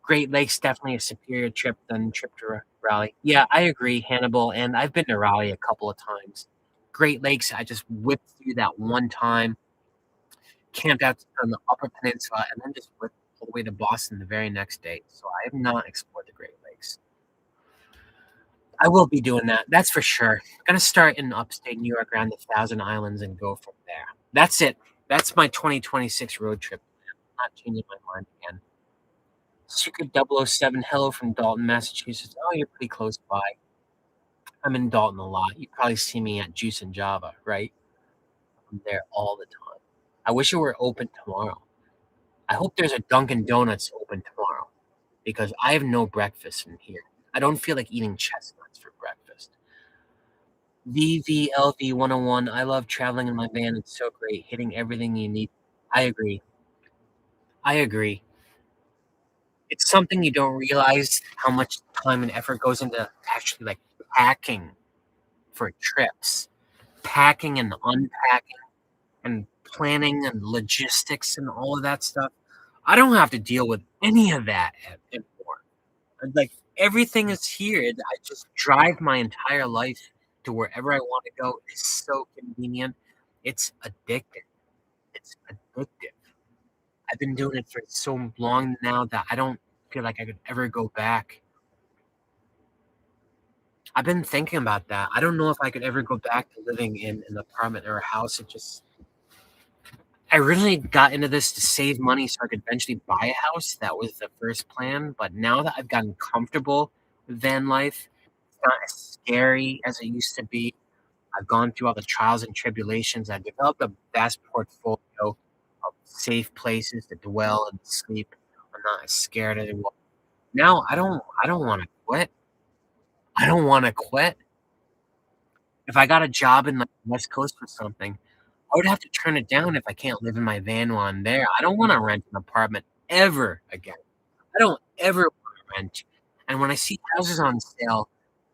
Great Lakes definitely a superior trip than trip to Raleigh. Yeah, I agree, Hannibal, and I've been to Raleigh a couple of times. Great Lakes, I just whipped through that one time, camped out on the Upper Peninsula, and then just whipped all the way to Boston the very next day. So I have not explored the Great Lakes. I will be doing that. That's for sure. Gonna start in upstate New York around the Thousand Islands and go from there. That's it. That's my 2026 road trip. I'm not changing my mind again. Secret 007, hello from Dalton, Massachusetts. Oh, you're pretty close by. I'm in Dalton a lot. You probably see me at Juice and Java, right? I'm there all the time. I wish it were open tomorrow. I hope there's a Dunkin' Donuts open tomorrow because I have no breakfast in here. I don't feel like eating chestnuts for breakfast. VVLV 101. I love traveling in my van. It's so great. Hitting everything you need. I agree. I agree. It's something you don't realize how much time and effort goes into actually, like, packing for trips. Packing and unpacking and planning and logistics and all of that stuff. I don't have to deal with any of that anymore. Like, everything is here. I just drive my entire life to wherever I wanna go. It's so convenient. It's addictive. It's addictive. I've been doing it for so long now that I don't feel like I could ever go back. I've been thinking about that. I don't know if I could ever go back to living in an apartment or a house. I originally got into this to save money so I could eventually buy a house. That was the first plan. But now that I've gotten comfortable van life. It's not as scary as it used to be. I've gone through all the trials and tribulations. I've developed a vast portfolio of safe places to dwell and sleep. I'm not as scared anymore. Now I don't wanna quit. I don't wanna quit. If I got a job in, like, the West Coast or something, I would have to turn it down if I can't live in my van while I'm there. I don't wanna rent an apartment ever again. I don't ever wanna rent. And when I see houses on sale,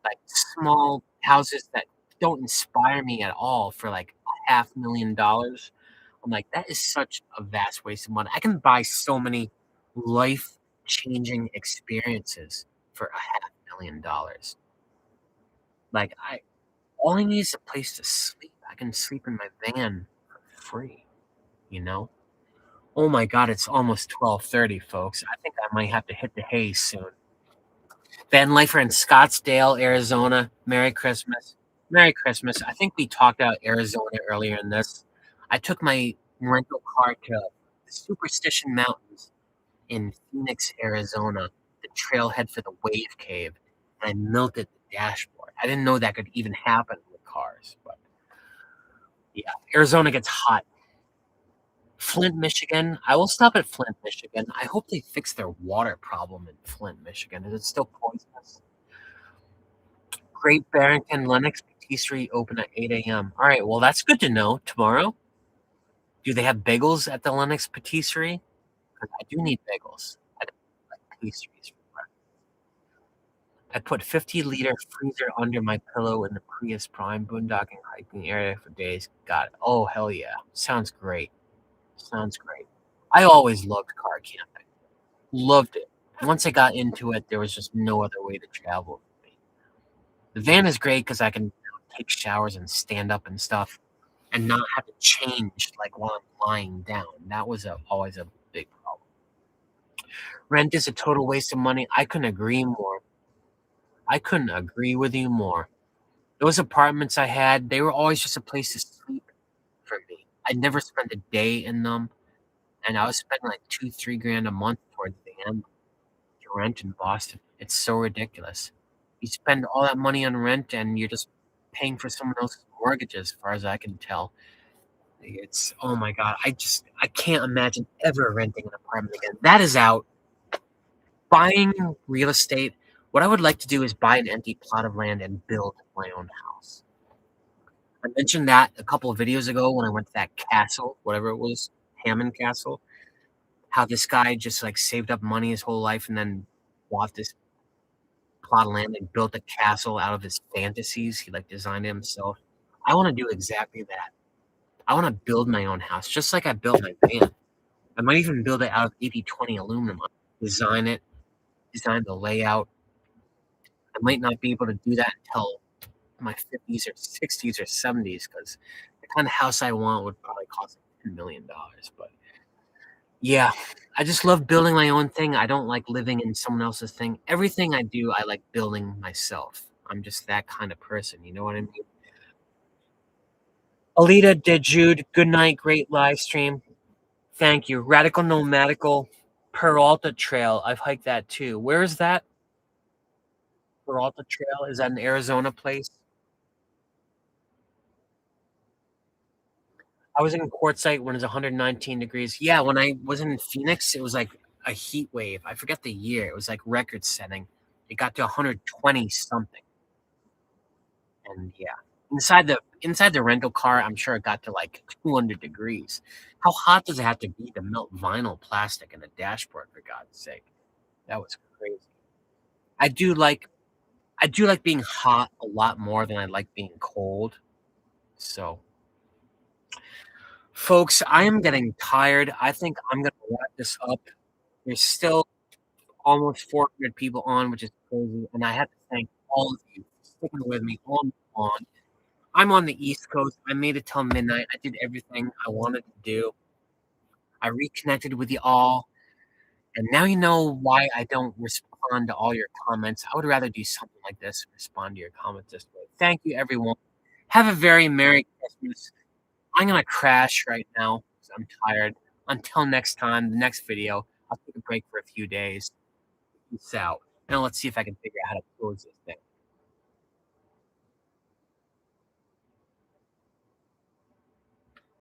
like small houses that don't inspire me at all for like $500,000, I'm like, that is such a vast waste of money. I can buy so many life-changing experiences for $500,000. Like all I need is a place to sleep. I can sleep in my van for free, you know? Oh my god, it's almost 12:30, folks. I think I might have to hit the hay soon. Vanlifer in Scottsdale, Arizona. Merry Christmas. Merry Christmas. I think we talked about Arizona earlier in this. I took my rental car to the Superstition Mountains in Phoenix, Arizona, the trailhead for the Wave Cave, and I melted the dashboard. I didn't know that could even happen with cars, but yeah, Arizona gets hot. Flint, Michigan. I will stop at Flint, Michigan. I hope they fix their water problem in Flint, Michigan. Is it still poisonous? Great Barrington Lennox Patisserie open at 8 a.m. All right, well, that's good to know. Tomorrow, do they have bagels at the Lennox Patisserie? Because I do need bagels. I don't like pastries for breakfast. I put 50-liter freezer under my pillow in the Prius Prime boondocking hiking area for days. Got it. Oh, hell yeah. Sounds great. Sounds great. I always loved car camping. Loved it. Once I got into it, there was just no other way to travel for me. The van is great because I can take showers and stand up and stuff and not have to change like while I'm lying down. That was always a big problem. Rent is a total waste of money. I couldn't agree more. I couldn't agree with you more. Those apartments I had, they were always just a place to sleep for me. I never spent a day in them, and I was spending like 2, 3 grand a month for a van to rent in Boston. It's so ridiculous. You spend all that money on rent, and you're just paying for someone else's mortgage, as far as I can tell. It's oh my god, I can't imagine ever renting an apartment again. That is out. Buying real estate, what I would like to do is buy an empty plot of land and build my own house. I mentioned that a couple of videos ago when I went to that castle, whatever it was, Hammond Castle, how this guy just like saved up money his whole life and then bought this plot of land and built a castle out of his fantasies. He like designed it himself. I want to do exactly that. I want to build my own house, just like I built my van. I might even build it out of 80/20 aluminum. Design it, design the layout. I might not be able to do that until my 50s or 60s or 70s because the kind of house I want would probably cost like $10 million. But yeah, I just love building my own thing. I don't like living in someone else's thing. Everything I do, I like building myself. I'm just that kind of person. You know what I mean? Alita did Jude. Good night. Great live stream. Thank you. Radical Nomadical Peralta Trail. I've hiked that too. Where is that? Peralta Trail? Is that an Arizona place? I was in Quartzsite when it was 119 degrees. Yeah, when I was in Phoenix, it was like a heat wave. I forget the year. It was like record setting. It got to 120 something. And yeah. Inside the rental car, I'm sure it got to like 200 degrees. How hot does it have to be to melt vinyl plastic in a dashboard, for God's sake? That was crazy. I do like I do like being hot a lot more than I like being cold. So, folks, I am getting tired. I think I'm gonna wrap this up. There's still almost 400 people on, which is crazy, and I have to thank all of you for sticking with me all night long. I'm on the East Coast. I made it till midnight. I did everything I wanted to do. I reconnected with you all, and now you know why I don't respond to all your comments. I would rather do something like this, respond to your comments this way. Thank you, everyone. Have a very Merry Christmas. I'm gonna crash right now 'cause I'm tired. Until next time, the next video, I'll take a break for a few days. Peace out. Now let's see if I can figure out how to close this thing.